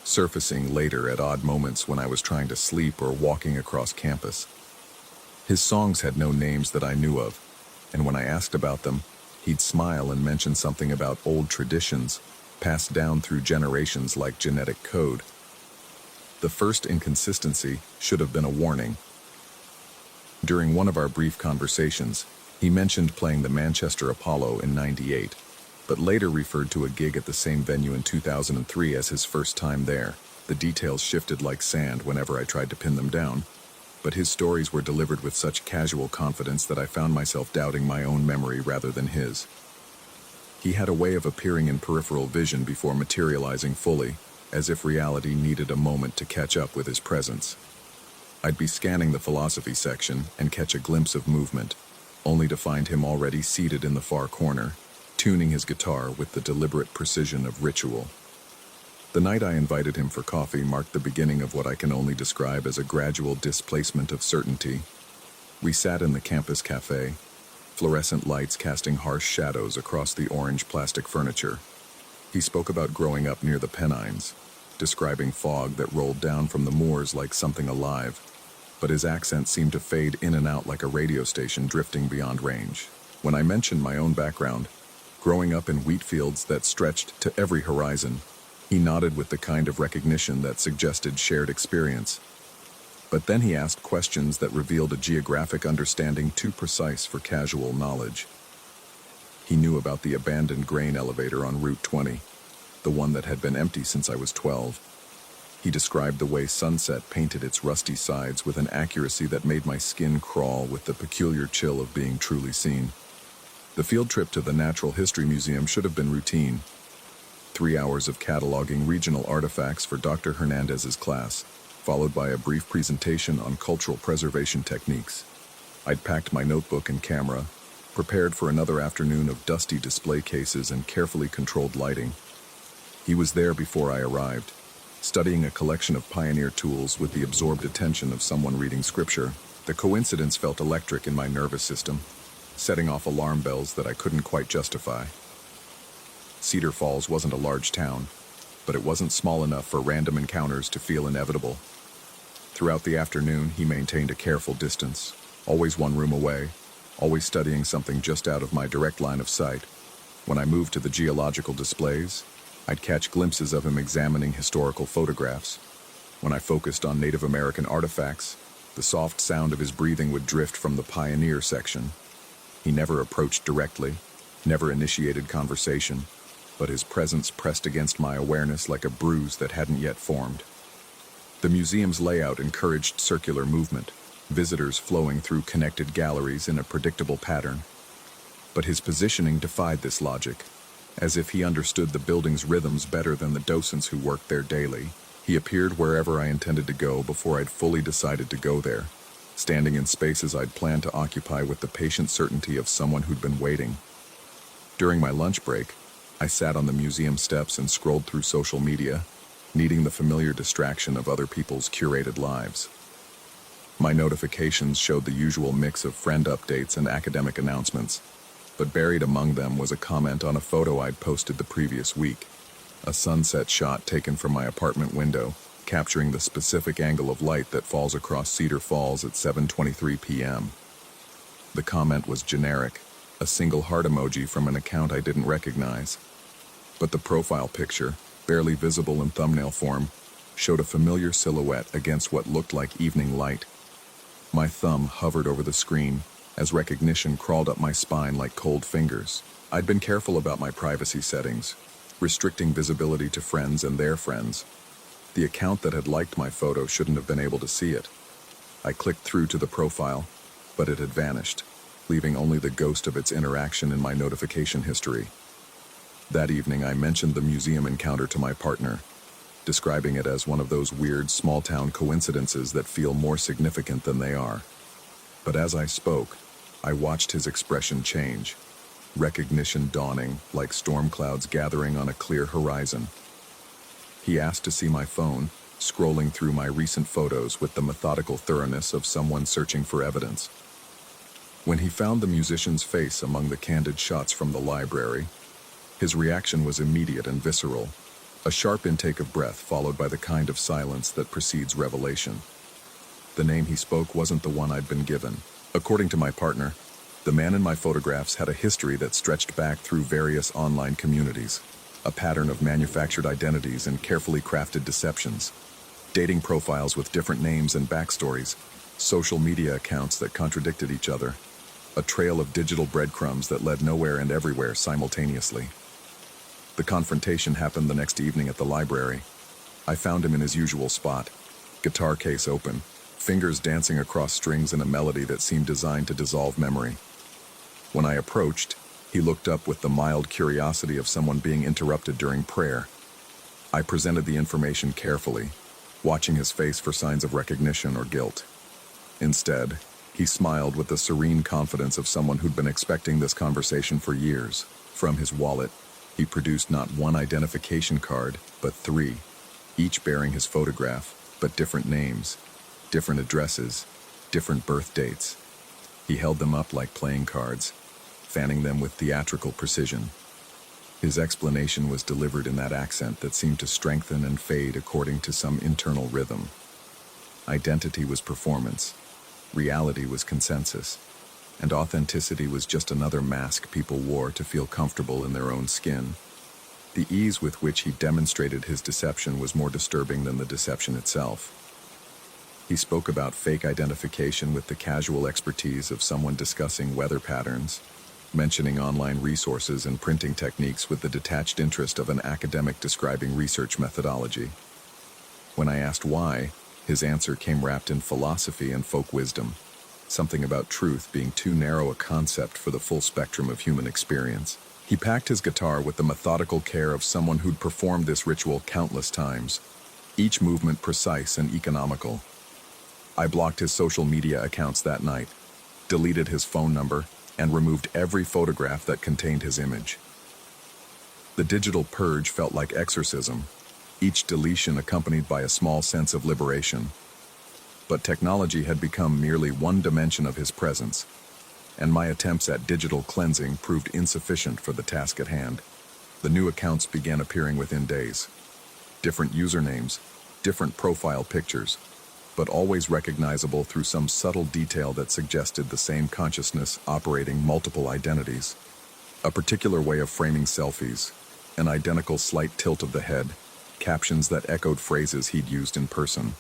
surfacing later at odd moments when I was trying to sleep or walking across campus. His songs had no names that I knew of, and when I asked about them, he'd smile and mention something about old traditions passed down through generations like genetic code. The first inconsistency should have been a warning. During one of our brief conversations, he mentioned playing the Manchester Apollo in '98, but later referred to a gig at the same venue in 2003 as his first time there. The details shifted like sand whenever I tried to pin them down, but his stories were delivered with such casual confidence that I found myself doubting my own memory rather than his. He had a way of appearing in peripheral vision before materializing fully, as if reality needed a moment to catch up with his presence. I'd be scanning the philosophy section and catch a glimpse of movement, only to find him already seated in the far corner, tuning his guitar with the deliberate precision of ritual. The night I invited him for coffee marked the beginning of what I can only describe as a gradual displacement of certainty. We sat in the campus cafe, fluorescent lights casting harsh shadows across the orange plastic furniture. He spoke about growing up near the Pennines, describing fog that rolled down from the moors like something alive, but his accent seemed to fade in and out like a radio station drifting beyond range. When I mentioned my own background, growing up in wheat fields that stretched to every horizon, he nodded with the kind of recognition that suggested shared experience. But then he asked questions that revealed a geographic understanding too precise for casual knowledge. He knew about the abandoned grain elevator on Route 20, the one that had been empty since I was 12. He described the way sunset painted its rusty sides with an accuracy that made my skin crawl with the peculiar chill of being truly seen. The field trip to the Natural History Museum should have been routine. 3 hours of cataloging regional artifacts for Dr. Hernandez's class, followed by a brief presentation on cultural preservation techniques. I'd packed my notebook and camera, prepared for another afternoon of dusty display cases and carefully controlled lighting. He was there before I arrived, studying a collection of pioneer tools with the absorbed attention of someone reading scripture. The coincidence felt electric in my nervous system, setting off alarm bells that I couldn't quite justify. Cedar Falls wasn't a large town, but it wasn't small enough for random encounters to feel inevitable. Throughout the afternoon, he maintained a careful distance, always one room away, always studying something just out of my direct line of sight. When I moved to the geological displays, I'd catch glimpses of him examining historical photographs. When I focused on Native American artifacts, the soft sound of his breathing would drift from the pioneer section. He never approached directly, never initiated conversation, but his presence pressed against my awareness like a bruise that hadn't yet formed. The museum's layout encouraged circular movement, visitors flowing through connected galleries in a predictable pattern. But his positioning defied this logic. As if he understood the building's rhythms better than the docents who worked there daily, he appeared wherever I intended to go before I'd fully decided to go there, standing in spaces I'd planned to occupy with the patient certainty of someone who'd been waiting. During my lunch break, I sat on the museum steps and scrolled through social media, needing the familiar distraction of other people's curated lives. My notifications showed the usual mix of friend updates and academic announcements, but buried among them was a comment on a photo I'd posted the previous week, a sunset shot taken from my apartment window, capturing the specific angle of light that falls across Cedar Falls at 7:23 p.m. The comment was generic, a single heart emoji from an account I didn't recognize. But the profile picture, barely visible in thumbnail form, showed a familiar silhouette against what looked like evening light. My thumb hovered over the screen as recognition crawled up my spine like cold fingers. I'd been careful about my privacy settings, restricting visibility to friends and their friends. The account that had liked my photo shouldn't have been able to see it. I clicked through to the profile, but it had vanished, leaving only the ghost of its interaction in my notification history. That evening, I mentioned the museum encounter to my partner, describing it as one of those weird small-town coincidences that feel more significant than they are. But as I spoke, I watched his expression change, recognition dawning like storm clouds gathering on a clear horizon. He asked to see my phone, scrolling through my recent photos with the methodical thoroughness of someone searching for evidence. When he found the musician's face among the candid shots from the library, his reaction was immediate and visceral, a sharp intake of breath followed by the kind of silence that precedes revelation. The name he spoke wasn't the one I'd been given. According to my partner, the man in my photographs had a history that stretched back through various online communities, a pattern of manufactured identities and carefully crafted deceptions, dating profiles with different names and backstories, social media accounts that contradicted each other, a trail of digital breadcrumbs that led nowhere and everywhere simultaneously. The confrontation happened the next evening at the library. I found him in his usual spot, guitar case open, fingers dancing across strings in a melody that seemed designed to dissolve memory. When I approached, he looked up with the mild curiosity of someone being interrupted during prayer. I presented the information carefully, watching his face for signs of recognition or guilt. Instead, he smiled with the serene confidence of someone who'd been expecting this conversation for years. From his wallet, he produced not one identification card, but 3, each bearing his photograph, but different names, different addresses, different birth dates. He held them up like playing cards, fanning them with theatrical precision. His explanation was delivered in that accent that seemed to strengthen and fade according to some internal rhythm. Identity was performance, reality was consensus, and authenticity was just another mask people wore to feel comfortable in their own skin. The ease with which he demonstrated his deception was more disturbing than the deception itself. He spoke about fake identification with the casual expertise of someone discussing weather patterns, mentioning online resources and printing techniques with the detached interest of an academic describing research methodology. When I asked why, his answer came wrapped in philosophy and folk wisdom, something about truth being too narrow a concept for the full spectrum of human experience. He packed his guitar with the methodical care of someone who'd performed this ritual countless times, each movement precise and economical. I blocked his social media accounts that night, deleted his phone number, and removed every photograph that contained his image. The digital purge felt like exorcism, each deletion accompanied by a small sense of liberation. But technology had become merely one dimension of his presence, and my attempts at digital cleansing proved insufficient for the task at hand. The new accounts began appearing within days. Different usernames, different profile pictures, but always recognizable through some subtle detail that suggested the same consciousness operating multiple identities. A particular way of framing selfies, an identical slight tilt of the head, captions that echoed phrases he'd used in person.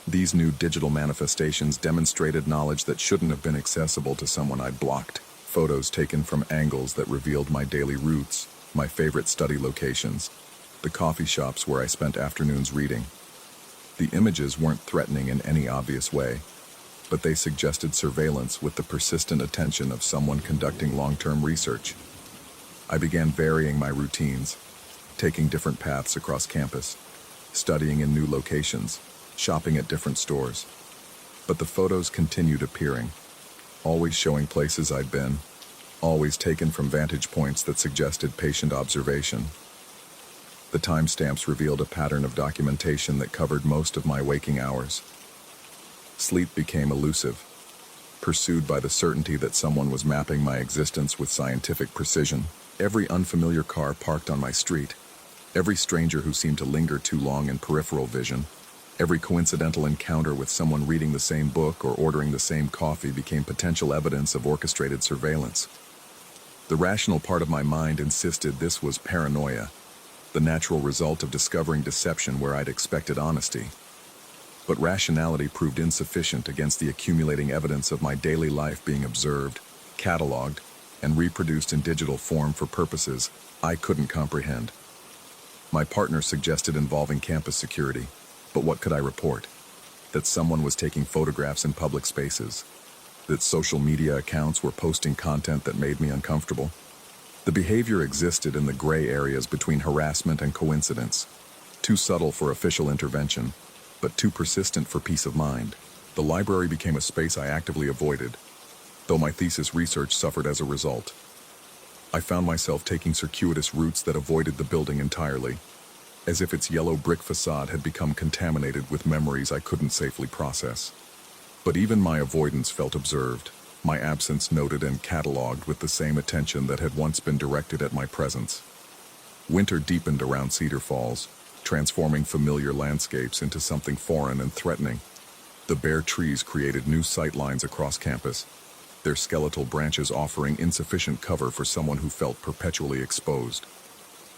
These new digital manifestations demonstrated knowledge that shouldn't have been accessible to someone I'd blocked. Photos taken from angles that revealed my daily routes, my favorite study locations, the coffee shops where I spent afternoons reading. The images weren't threatening in any obvious way, but they suggested surveillance with the persistent attention of someone conducting long-term research. I began varying my routines, taking different paths across campus, studying in new locations, shopping at different stores. But the photos continued appearing, always showing places I'd been, always taken from vantage points that suggested patient observation. The timestamps revealed a pattern of documentation that covered most of my waking hours. Sleep became elusive, pursued by the certainty that someone was mapping my existence with scientific precision. Every unfamiliar car parked on my street, every stranger who seemed to linger too long in peripheral vision, every coincidental encounter with someone reading the same book or ordering the same coffee became potential evidence of orchestrated surveillance. The rational part of my mind insisted this was paranoia, the natural result of discovering deception where I'd expected honesty. But rationality proved insufficient against the accumulating evidence of my daily life being observed, cataloged, and reproduced in digital form for purposes I couldn't comprehend. My partner suggested involving campus security, but what could I report? That someone was taking photographs in public spaces, that social media accounts were posting content that made me uncomfortable. The behavior existed in the gray areas between harassment and coincidence, too subtle for official intervention, but too persistent for peace of mind. The library became a space I actively avoided, though my thesis research suffered as a result. I found myself taking circuitous routes that avoided the building entirely, as if its yellow brick facade had become contaminated with memories I couldn't safely process. But even my avoidance felt observed, my absence noted and cataloged with the same attention that had once been directed at my presence. Winter deepened around Cedar Falls, transforming familiar landscapes into something foreign and threatening. The bare trees created new sightlines across campus, their skeletal branches offering insufficient cover for someone who felt perpetually exposed.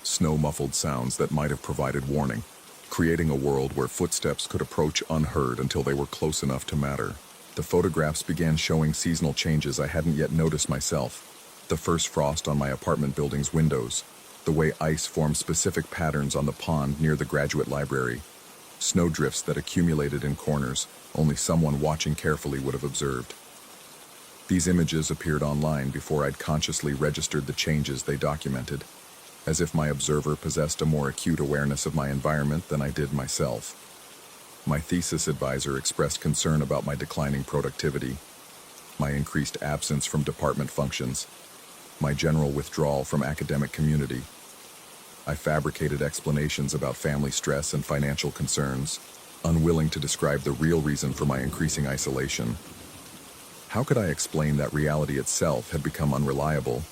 Snow-muffled sounds that might have provided warning, creating a world where footsteps could approach unheard until they were close enough to matter. The photographs began showing seasonal changes I hadn't yet noticed myself. The first frost on my apartment building's windows, the way ice formed specific patterns on the pond near the graduate library, snowdrifts that accumulated in corners only someone watching carefully would have observed. These images appeared online before I'd consciously registered the changes they documented, as if my observer possessed a more acute awareness of my environment than I did myself. My thesis advisor expressed concern about my declining productivity, my increased absence from department functions, my general withdrawal from academic community. I fabricated explanations about family stress and financial concerns, unwilling to describe the real reason for my increasing isolation. How could I explain that reality itself had become unreliable,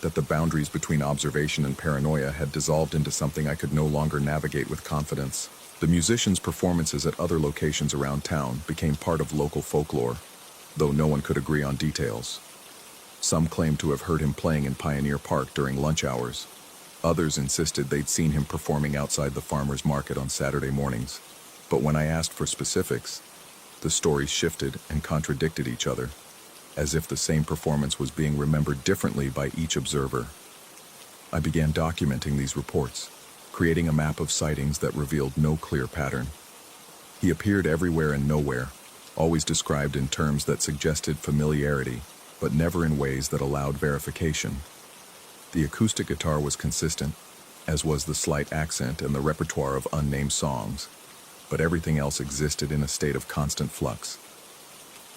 that the boundaries between observation and paranoia had dissolved into something I could no longer navigate with confidence? The musicians' performances at other locations around town became part of local folklore, though no one could agree on details. Some claimed to have heard him playing in Pioneer Park during lunch hours. Others insisted they'd seen him performing outside the farmers' market on Saturday mornings. But when I asked for specifics, the stories shifted and contradicted each other, as if the same performance was being remembered differently by each observer. I began documenting these reports, creating a map of sightings that revealed no clear pattern. He appeared everywhere and nowhere, always described in terms that suggested familiarity, but never in ways that allowed verification. The acoustic guitar was consistent, as was the slight accent and the repertoire of unnamed songs, but everything else existed in a state of constant flux.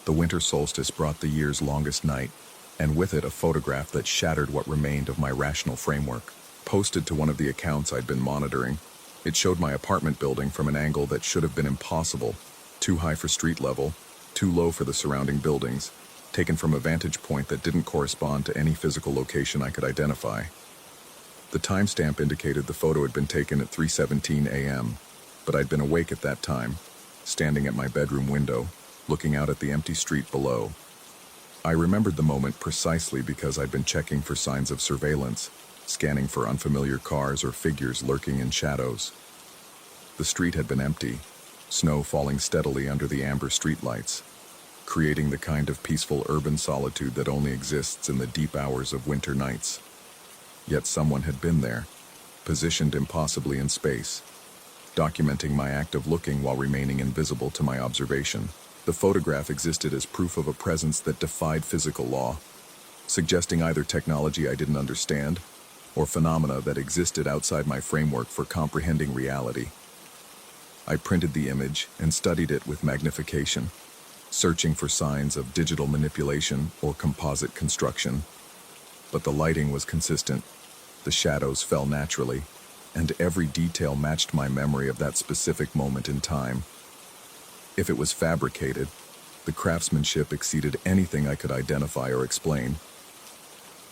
The winter solstice brought the year's longest night, and with it a photograph that shattered what remained of my rational framework. Posted to one of the accounts I'd been monitoring, it showed my apartment building from an angle that should have been impossible, too high for street level, too low for the surrounding buildings, taken from a vantage point that didn't correspond to any physical location I could identify. The timestamp indicated the photo had been taken at 3:17 a.m., but I'd been awake at that time, standing at my bedroom window, looking out at the empty street below. I remembered the moment precisely because I'd been checking for signs of surveillance, scanning for unfamiliar cars or figures lurking in shadows. The street had been empty, snow falling steadily under the amber streetlights, creating the kind of peaceful urban solitude that only exists in the deep hours of winter nights. Yet someone had been there, positioned impossibly in space. documenting my act of looking while remaining invisible to my observation. The photograph existed as proof of a presence that defied physical law, suggesting either technology I didn't understand or phenomena that existed outside my framework for comprehending reality. I printed the image and studied it with magnification, searching for signs of digital manipulation or composite construction. But the lighting was consistent, the shadows fell naturally, and every detail matched my memory of that specific moment in time. If it was fabricated, the craftsmanship exceeded anything I could identify or explain.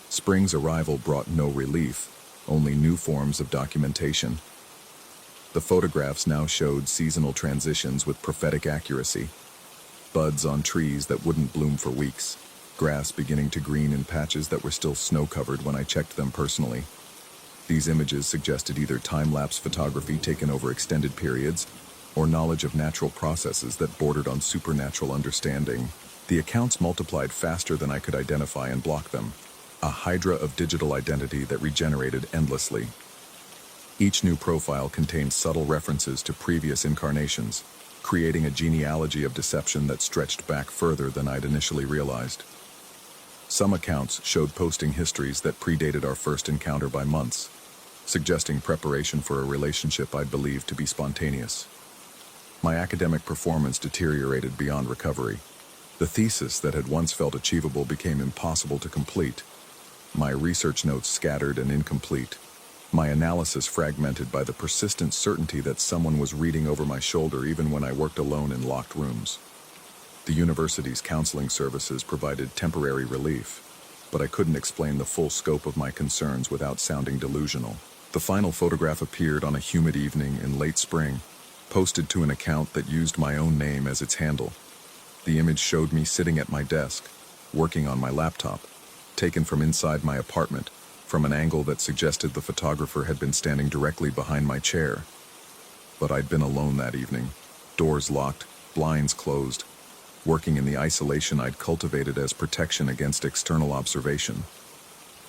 Spring's arrival brought no relief, only new forms of documentation. The photographs now showed seasonal transitions with prophetic accuracy. Buds on trees that wouldn't bloom for weeks, grass beginning to green in patches that were still snow-covered when I checked them personally. These images suggested either time-lapse photography taken over extended periods, or knowledge of natural processes that bordered on supernatural understanding. The accounts multiplied faster than I could identify and block them, a hydra of digital identity that regenerated endlessly. Each new profile contained subtle references to previous incarnations, creating a genealogy of deception that stretched back further than I'd initially realized. Some accounts showed posting histories that predated our first encounter by months, suggesting preparation for a relationship I'd believed to be spontaneous. My academic performance deteriorated beyond recovery. The thesis that had once felt achievable became impossible to complete. My research notes scattered and incomplete. My analysis fragmented by the persistent certainty that someone was reading over my shoulder even when I worked alone in locked rooms. The university's counseling services provided temporary relief, but I couldn't explain the full scope of my concerns without sounding delusional. The final photograph appeared on a humid evening in late spring, posted to an account that used my own name as its handle. The image showed me sitting at my desk, working on my laptop, taken from inside my apartment, from an angle that suggested the photographer had been standing directly behind my chair. But I'd been alone that evening, doors locked, blinds closed, working in the isolation I'd cultivated as protection against external observation.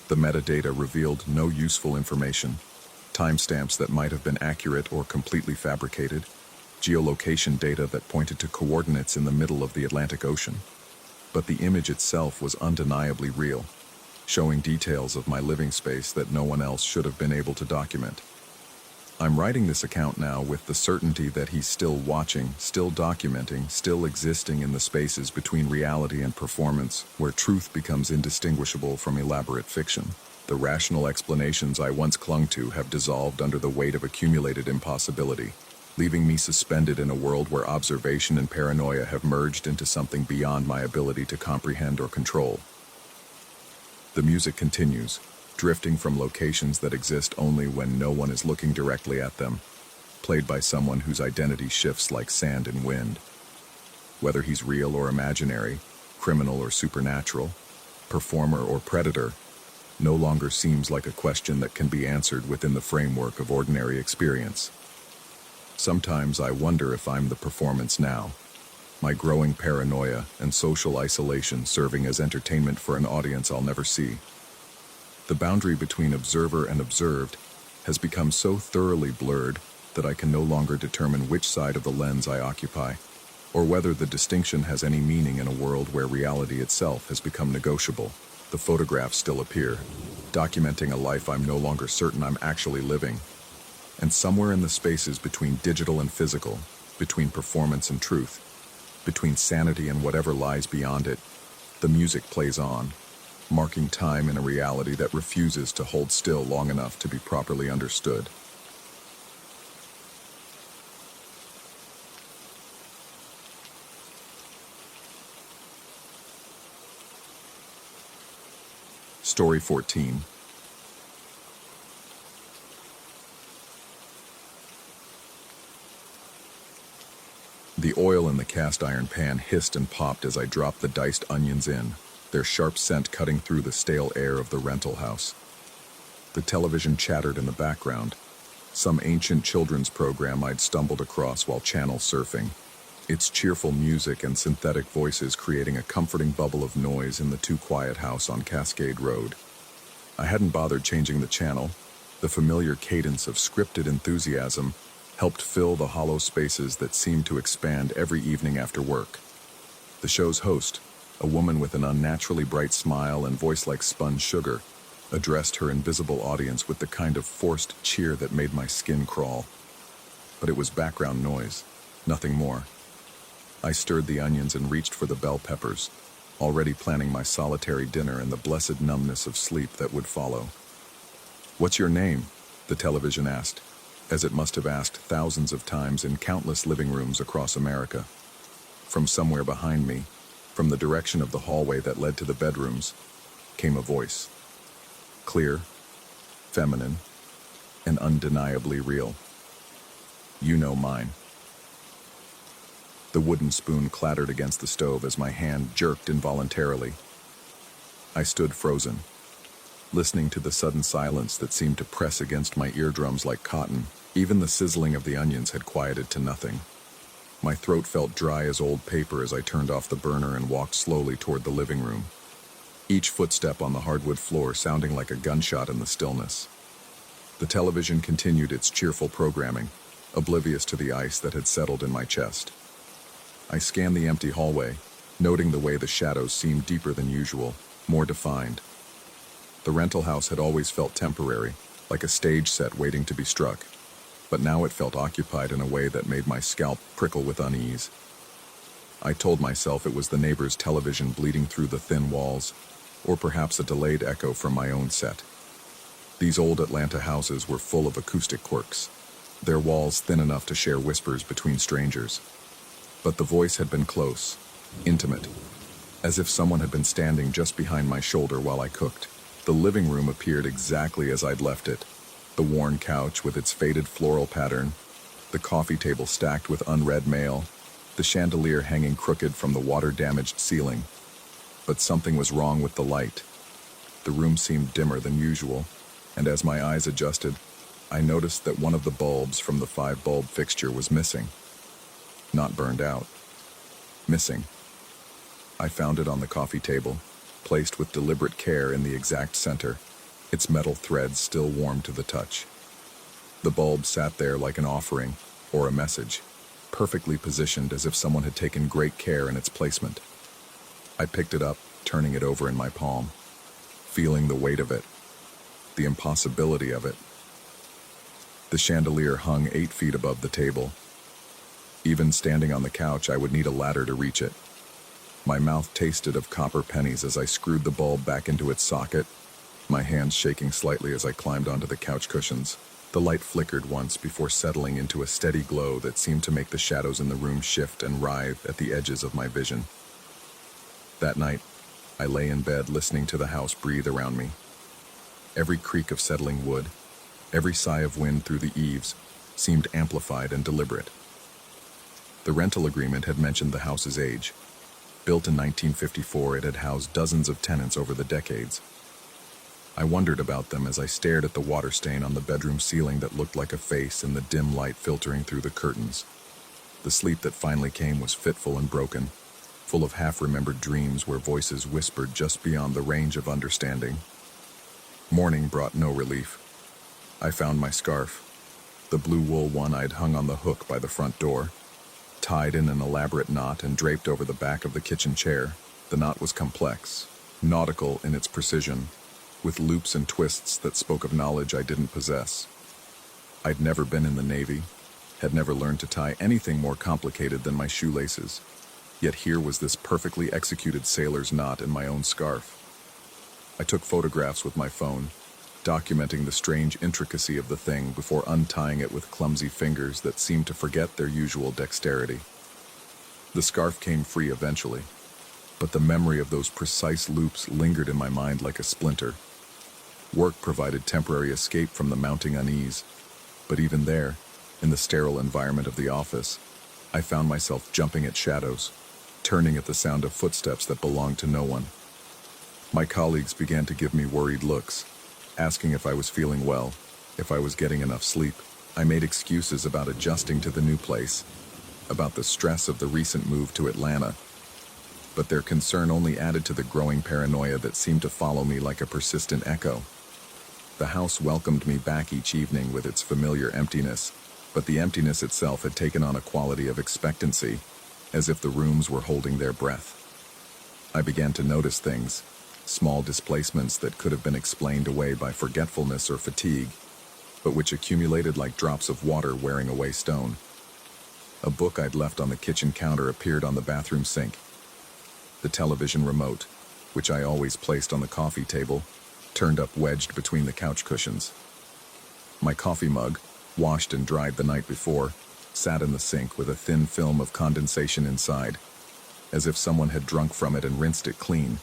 The metadata revealed no useful information, timestamps that might have been accurate or completely fabricated, geolocation data that pointed to coordinates in the middle of the Atlantic Ocean. But the image itself was undeniably real, showing details of my living space that no one else should have been able to document. I'm writing this account now with the certainty that he's still watching, still documenting, still existing in the spaces between reality and performance, where truth becomes indistinguishable from elaborate fiction. The rational explanations I once clung to have dissolved under the weight of accumulated impossibility, leaving me suspended in a world where observation and paranoia have merged into something beyond my ability to comprehend or control. The music continues, drifting from locations that exist only when no one is looking directly at them, played by someone whose identity shifts like sand and wind. Whether he's real or imaginary, criminal or supernatural, performer or predator, no longer seems like a question that can be answered within the framework of ordinary experience. Sometimes I wonder if I'm the performance now, my growing paranoia and social isolation serving as entertainment for an audience I'll never see. The boundary between observer and observed has become so thoroughly blurred that I can no longer determine which side of the lens I occupy, or whether the distinction has any meaning in a world where reality itself has become negotiable. The photographs still appear, documenting a life I'm no longer certain I'm actually living. And somewhere in the spaces between digital and physical, between performance and truth, between sanity and whatever lies beyond it, the music plays on, marking time in a reality that refuses to hold still long enough to be properly understood. Story 14. The oil in the cast iron pan hissed and popped as I dropped the diced onions in, their sharp scent cutting through the stale air of the rental house. The television chattered in the background, some ancient children's program I'd stumbled across while channel surfing, its cheerful music and synthetic voices creating a comforting bubble of noise in the too-quiet house on Cascade Road. I hadn't bothered changing the channel. The familiar cadence of scripted enthusiasm helped fill the hollow spaces that seemed to expand every evening after work. The show's host, a woman with an unnaturally bright smile and voice like spun sugar, addressed her invisible audience with the kind of forced cheer that made my skin crawl. But it was background noise, nothing more. I stirred the onions and reached for the bell peppers, already planning my solitary dinner and the blessed numbness of sleep that would follow. "What's your name?" the television asked, as it must have asked thousands of times in countless living rooms across America. From somewhere behind me, from the direction of the hallway that led to the bedrooms, came a voice. Clear, feminine, and undeniably real. "You know mine." The wooden spoon clattered against the stove as my hand jerked involuntarily. I stood frozen, listening to the sudden silence that seemed to press against my eardrums like cotton. Even the sizzling of the onions had quieted to nothing. My throat felt dry as old paper as I turned off the burner and walked slowly toward the living room, each footstep on the hardwood floor sounding like a gunshot in the stillness. The television continued its cheerful programming, oblivious to the ice that had settled in my chest. I scanned the empty hallway, noting the way the shadows seemed deeper than usual, more defined. The rental house had always felt temporary, like a stage set waiting to be struck, but now it felt occupied in a way that made my scalp prickle with unease. I told myself it was the neighbor's television bleeding through the thin walls, or perhaps a delayed echo from my own set. These old Atlanta houses were full of acoustic quirks, their walls thin enough to share whispers between strangers. But the voice had been close, intimate, as if someone had been standing just behind my shoulder while I cooked. The living room appeared exactly as I'd left it. The worn couch with its faded floral pattern, the coffee table stacked with unread mail, the chandelier hanging crooked from the water-damaged ceiling. But something was wrong with the light. The room seemed dimmer than usual, and as my eyes adjusted, I noticed that one of the bulbs from the 5-bulb fixture was missing. Not burned out. Missing. I found it on the coffee table, placed with deliberate care in the exact center, its metal threads still warm to the touch. The bulb sat there like an offering, or a message, perfectly positioned as if someone had taken great care in its placement. I picked it up, turning it over in my palm, feeling the weight of it, the impossibility of it. The chandelier hung 8 feet above the table. Even standing on the couch, I would need a ladder to reach it. My mouth tasted of copper pennies as I screwed the bulb back into its socket, my hands shaking slightly as I climbed onto the couch cushions. The light flickered once before settling into a steady glow that seemed to make the shadows in the room shift and writhe at the edges of my vision. That night, I lay in bed listening to the house breathe around me. Every creak of settling wood, every sigh of wind through the eaves, seemed amplified and deliberate. The rental agreement had mentioned the house's age. Built in 1954, it had housed dozens of tenants over the decades. I wondered about them as I stared at the water stain on the bedroom ceiling that looked like a face in the dim light filtering through the curtains. The sleep that finally came was fitful and broken, full of half-remembered dreams where voices whispered just beyond the range of understanding. Morning brought no relief. I found my scarf, the blue wool one I'd hung on the hook by the front door. Tied in an elaborate knot and draped over the back of the kitchen chair. The knot was complex, nautical in its precision, with loops and twists that spoke of knowledge I didn't possess. I'd never been in the Navy, had never learned to tie anything more complicated than my shoelaces, yet here was this perfectly executed sailor's knot in my own scarf. I took photographs with my phone, documenting the strange intricacy of the thing before untying it with clumsy fingers that seemed to forget their usual dexterity. The scarf came free eventually, but the memory of those precise loops lingered in my mind like a splinter. Work provided temporary escape from the mounting unease, but even there, in the sterile environment of the office, I found myself jumping at shadows, turning at the sound of footsteps that belonged to no one. My colleagues began to give me worried looks, asking if I was feeling well, if I was getting enough sleep. I made excuses about adjusting to the new place, about the stress of the recent move to Atlanta, but their concern only added to the growing paranoia that seemed to follow me like a persistent echo. The house welcomed me back each evening with its familiar emptiness, but the emptiness itself had taken on a quality of expectancy, as if the rooms were holding their breath. I began to notice things, small displacements that could have been explained away by forgetfulness or fatigue, but which accumulated like drops of water wearing away stone. A book I'd left on the kitchen counter appeared on the bathroom sink. The television remote, which I always placed on the coffee table, turned up wedged between the couch cushions. My coffee mug, washed and dried the night before, sat in the sink with a thin film of condensation inside, as if someone had drunk from it and rinsed it clean.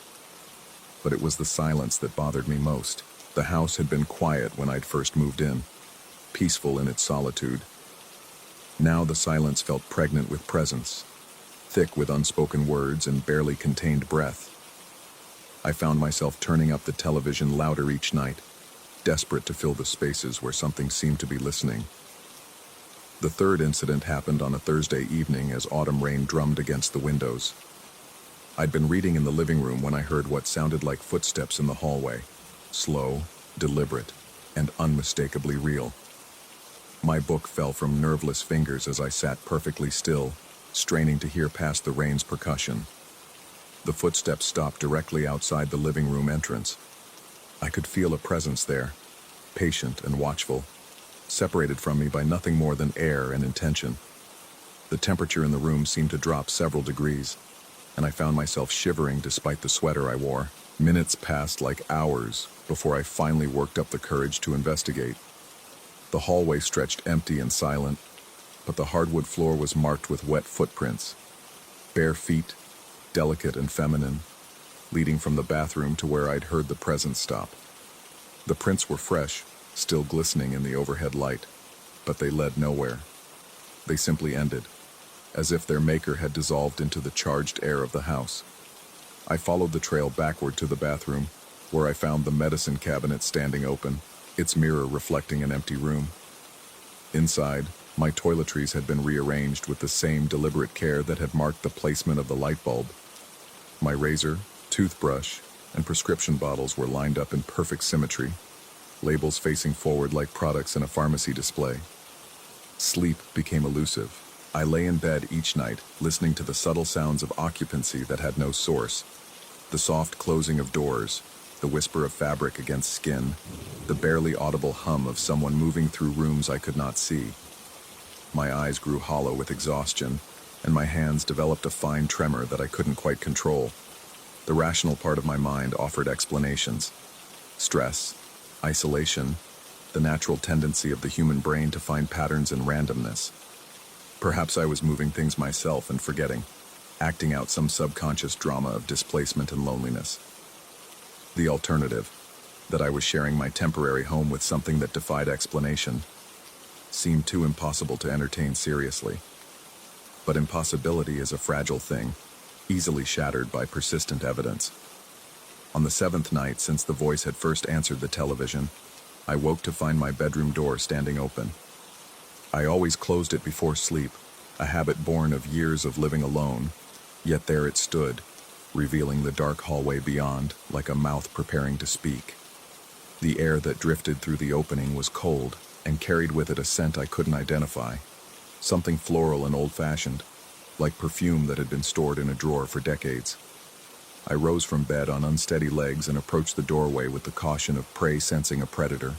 But it was the silence that bothered me most. The house had been quiet when I'd first moved in, peaceful in its solitude. Now the silence felt pregnant with presence, thick with unspoken words and barely contained breath. I found myself turning up the television louder each night, desperate to fill the spaces where something seemed to be listening. The third incident happened on a Thursday evening as autumn rain drummed against the windows. I'd been reading in the living room when I heard what sounded like footsteps in the hallway, slow, deliberate, and unmistakably real. My book fell from nerveless fingers as I sat perfectly still, straining to hear past the rain's percussion. The footsteps stopped directly outside the living room entrance. I could feel a presence there, patient and watchful, separated from me by nothing more than air and intention. The temperature in the room seemed to drop several degrees, and I found myself shivering despite the sweater I wore. Minutes passed like hours before I finally worked up the courage to investigate. The hallway stretched empty and silent, but the hardwood floor was marked with wet footprints. Bare feet, delicate and feminine, leading from the bathroom to where I'd heard the presence stop. The prints were fresh, still glistening in the overhead light, but they led nowhere. They simply ended, as if their maker had dissolved into the charged air of the house. I followed the trail backward to the bathroom, where I found the medicine cabinet standing open, its mirror reflecting an empty room. Inside, my toiletries had been rearranged with the same deliberate care that had marked the placement of the light bulb. My razor, toothbrush, and prescription bottles were lined up in perfect symmetry, labels facing forward like products in a pharmacy display. Sleep became elusive. I lay in bed each night, listening to the subtle sounds of occupancy that had no source. The soft closing of doors, the whisper of fabric against skin, the barely audible hum of someone moving through rooms I could not see. My eyes grew hollow with exhaustion, and my hands developed a fine tremor that I couldn't quite control. The rational part of my mind offered explanations. Stress, isolation, the natural tendency of the human brain to find patterns in randomness. Perhaps I was moving things myself and forgetting, acting out some subconscious drama of displacement and loneliness. The alternative, that I was sharing my temporary home with something that defied explanation, seemed too impossible to entertain seriously. But impossibility is a fragile thing, easily shattered by persistent evidence. On the seventh night since the voice had first answered the television, I woke to find my bedroom door standing open. I always closed it before sleep, a habit born of years of living alone, yet there it stood, revealing the dark hallway beyond, like a mouth preparing to speak. The air that drifted through the opening was cold, and carried with it a scent I couldn't identify, something floral and old-fashioned, like perfume that had been stored in a drawer for decades. I rose from bed on unsteady legs and approached the doorway with the caution of prey sensing a predator.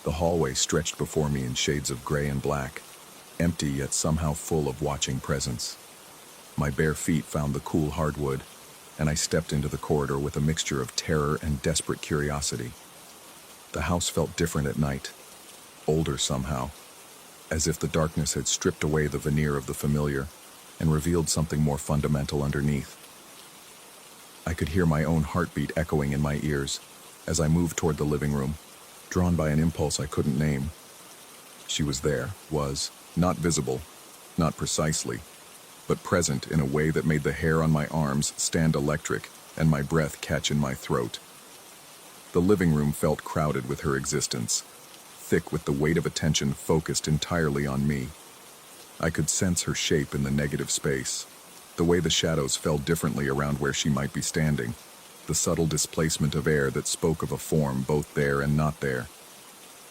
The hallway stretched before me in shades of gray and black, empty yet somehow full of watching presence. My bare feet found the cool hardwood, and I stepped into the corridor with a mixture of terror and desperate curiosity. The house felt different at night, older somehow, as if the darkness had stripped away the veneer of the familiar and revealed something more fundamental underneath. I could hear my own heartbeat echoing in my ears as I moved toward the living room, drawn by an impulse I couldn't name. She was there, was, not visible, not precisely, but present in a way that made the hair on my arms stand electric and my breath catch in my throat. The living room felt crowded with her existence, thick with the weight of attention focused entirely on me. I could sense her shape in the negative space, the way the shadows fell differently around where she might be standing, the subtle displacement of air that spoke of a form both there and not there.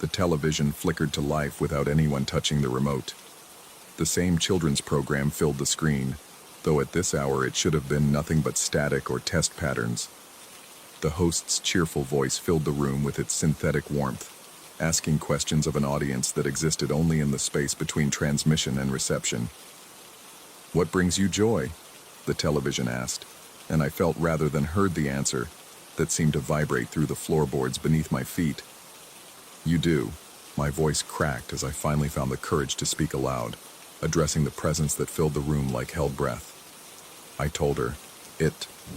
The television flickered to life without anyone touching the remote. The same children's program filled the screen, though at this hour it should have been nothing but static or test patterns. The host's cheerful voice filled the room with its synthetic warmth, asking questions of an audience that existed only in the space between transmission and reception. "What brings you joy?" the television asked, and I felt rather than heard the answer that seemed to vibrate through the floorboards beneath my feet. "You do." My voice cracked as I finally found the courage to speak aloud, addressing the presence that filled the room like held breath. I told her,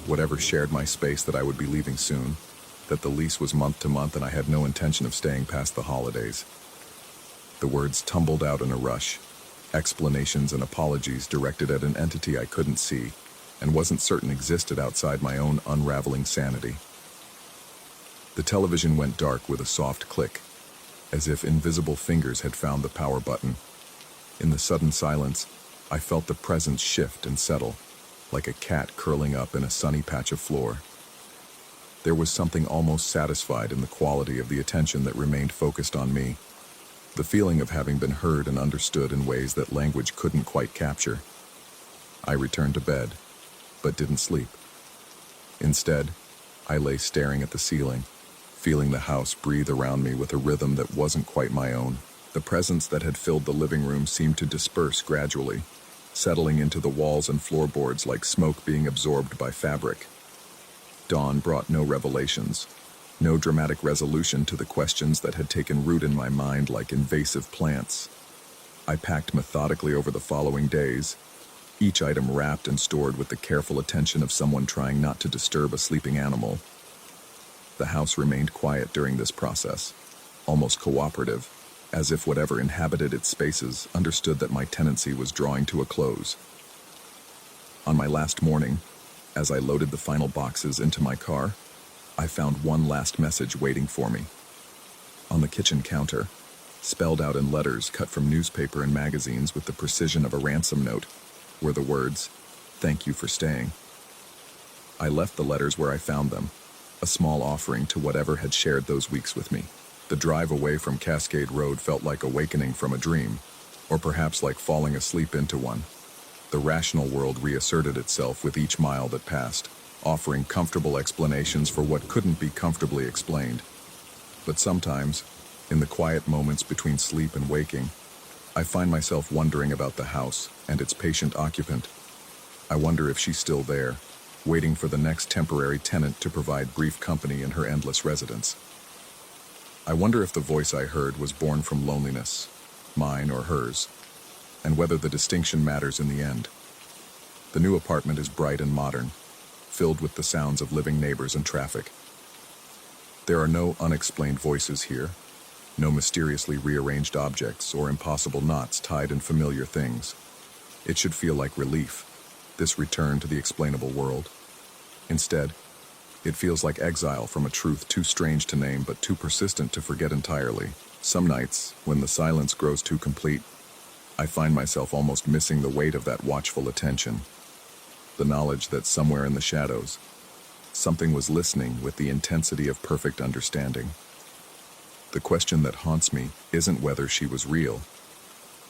whatever shared my space, that I would be leaving soon, that the lease was month to month and I had no intention of staying past the holidays. The words tumbled out in a rush, explanations and apologies directed at an entity I couldn't see and wasn't certain existed outside my own unraveling sanity. The television went dark with a soft click, as if invisible fingers had found the power button. In the sudden silence, I felt the presence shift and settle, like a cat curling up in a sunny patch of floor. There was something almost satisfied in the quality of the attention that remained focused on me, the feeling of having been heard and understood in ways that language couldn't quite capture. I returned to bed, but didn't sleep. Instead, I lay staring at the ceiling, feeling the house breathe around me with a rhythm that wasn't quite my own. The presence that had filled the living room seemed to disperse gradually, settling into the walls and floorboards like smoke being absorbed by fabric. Dawn brought no revelations, no dramatic resolution to the questions that had taken root in my mind like invasive plants. I packed methodically over the following days, each item wrapped and stored with the careful attention of someone trying not to disturb a sleeping animal. The house remained quiet during this process, almost cooperative, as if whatever inhabited its spaces understood that my tenancy was drawing to a close. On my last morning, as I loaded the final boxes into my car, I found one last message waiting for me. On the kitchen counter, spelled out in letters cut from newspaper and magazines with the precision of a ransom note, were the words, "Thank you for staying." I left the letters where I found them, a small offering to whatever had shared those weeks with me. The drive away from Cascade Road felt like awakening from a dream, or perhaps like falling asleep into one. The rational world reasserted itself with each mile that passed, offering comfortable explanations for what couldn't be comfortably explained. But sometimes, in the quiet moments between sleep and waking, I find myself wondering about the house and its patient occupant. I wonder if she's still there, waiting for the next temporary tenant to provide brief company in her endless residence. I wonder if the voice I heard was born from loneliness, mine or hers, and whether the distinction matters in the end. The new apartment is bright and modern, filled with the sounds of living neighbors and traffic. There are no unexplained voices here, no mysteriously rearranged objects or impossible knots tied in familiar things. It should feel like relief, this return to the explainable world. Instead, it feels like exile from a truth too strange to name but too persistent to forget entirely. Some nights, when the silence grows too complete, I find myself almost missing the weight of that watchful attention. The knowledge that somewhere in the shadows, something was listening with the intensity of perfect understanding. The question that haunts me isn't whether she was real.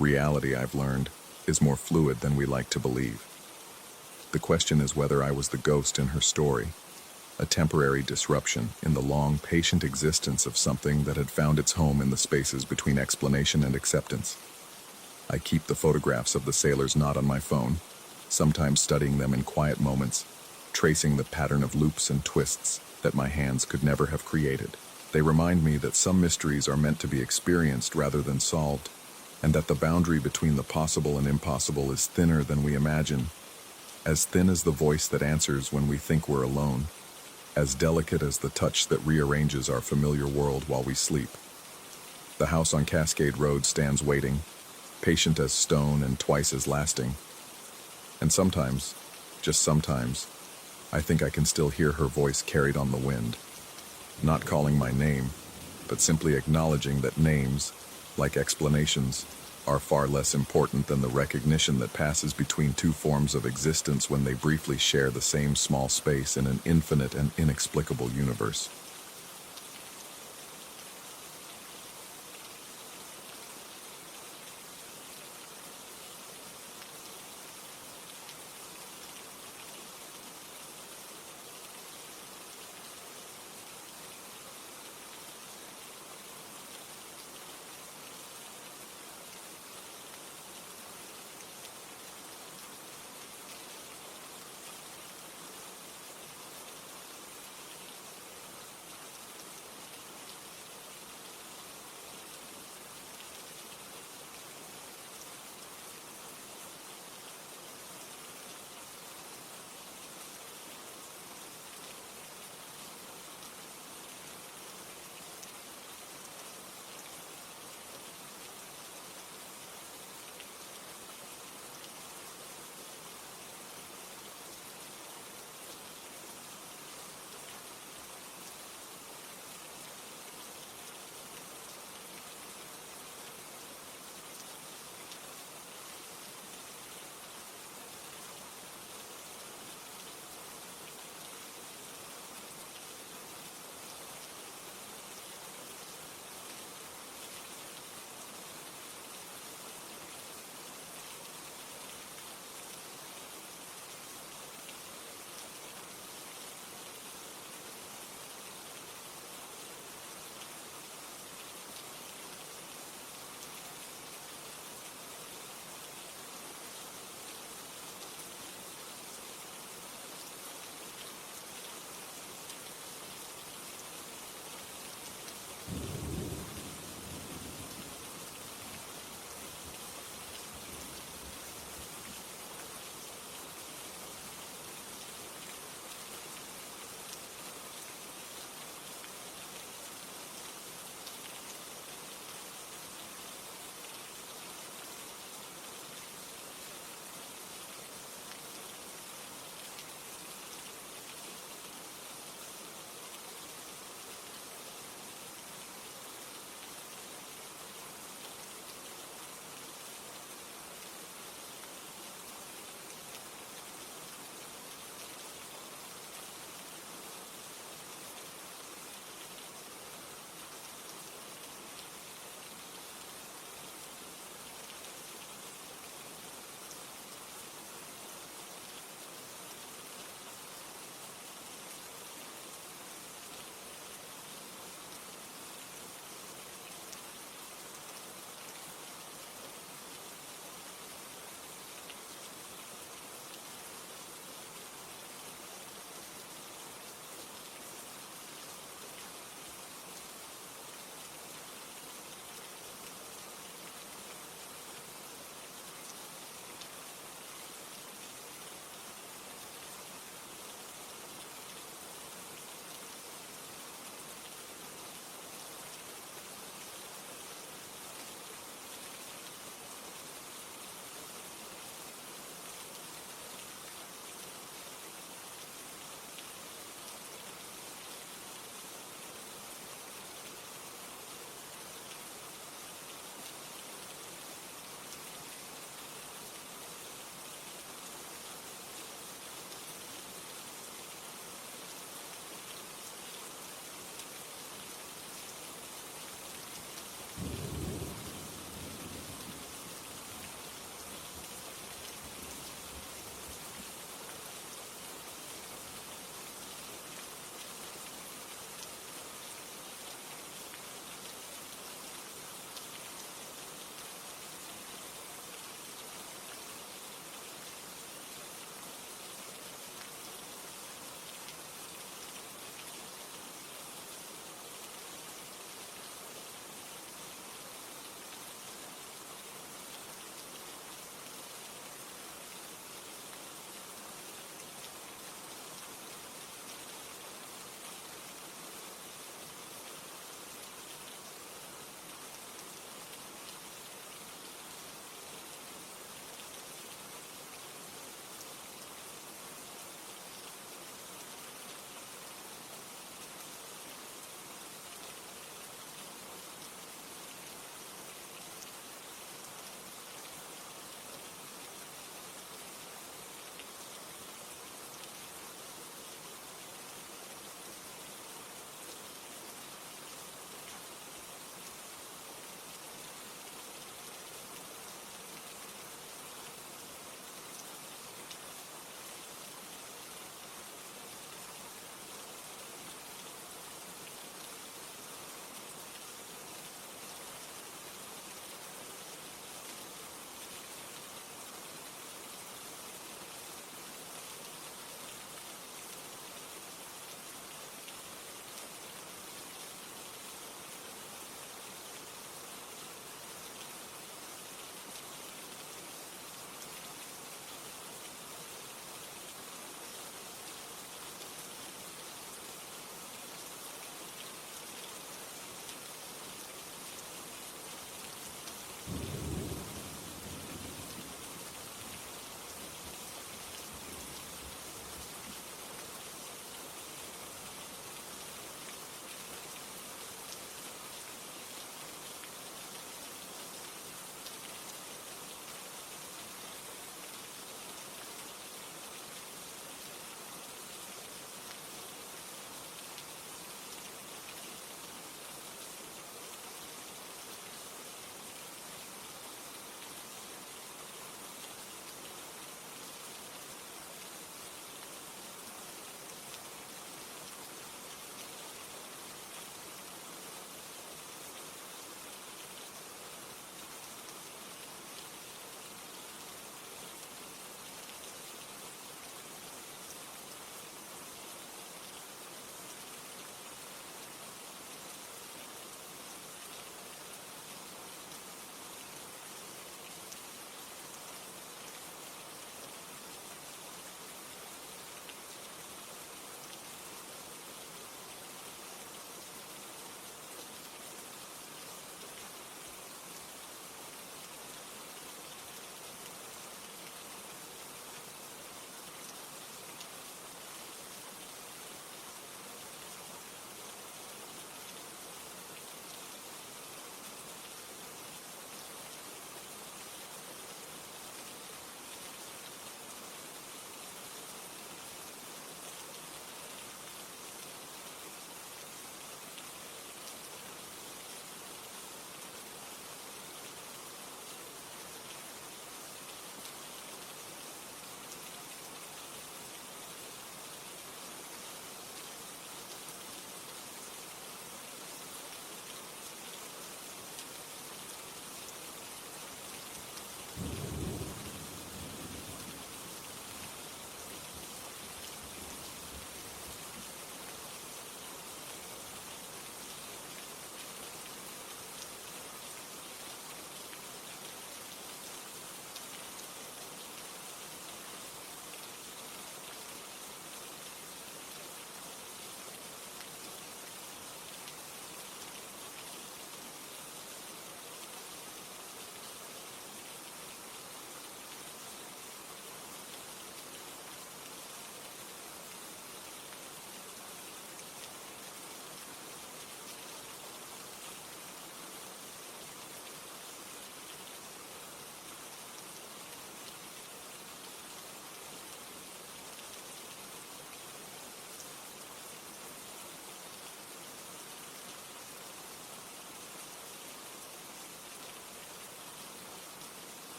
Reality, I've learned, is more fluid than we like to believe. The question is whether I was the ghost in her story, a temporary disruption in the long, patient existence of something that had found its home in the spaces between explanation and acceptance. I keep the photographs of the sailor's knot on my phone, sometimes studying them in quiet moments, tracing the pattern of loops and twists that my hands could never have created. They remind me that some mysteries are meant to be experienced rather than solved, and that the boundary between the possible and impossible is thinner than we imagine, as thin as the voice that answers when we think we're alone, as delicate as the touch that rearranges our familiar world while we sleep. The house on Cascade Road stands waiting, patient as stone and twice as lasting. And sometimes, just sometimes, I think I can still hear her voice carried on the wind, not calling my name, but simply acknowledging that names, like explanations, are far less important than the recognition that passes between two forms of existence when they briefly share the same small space in an infinite and inexplicable universe.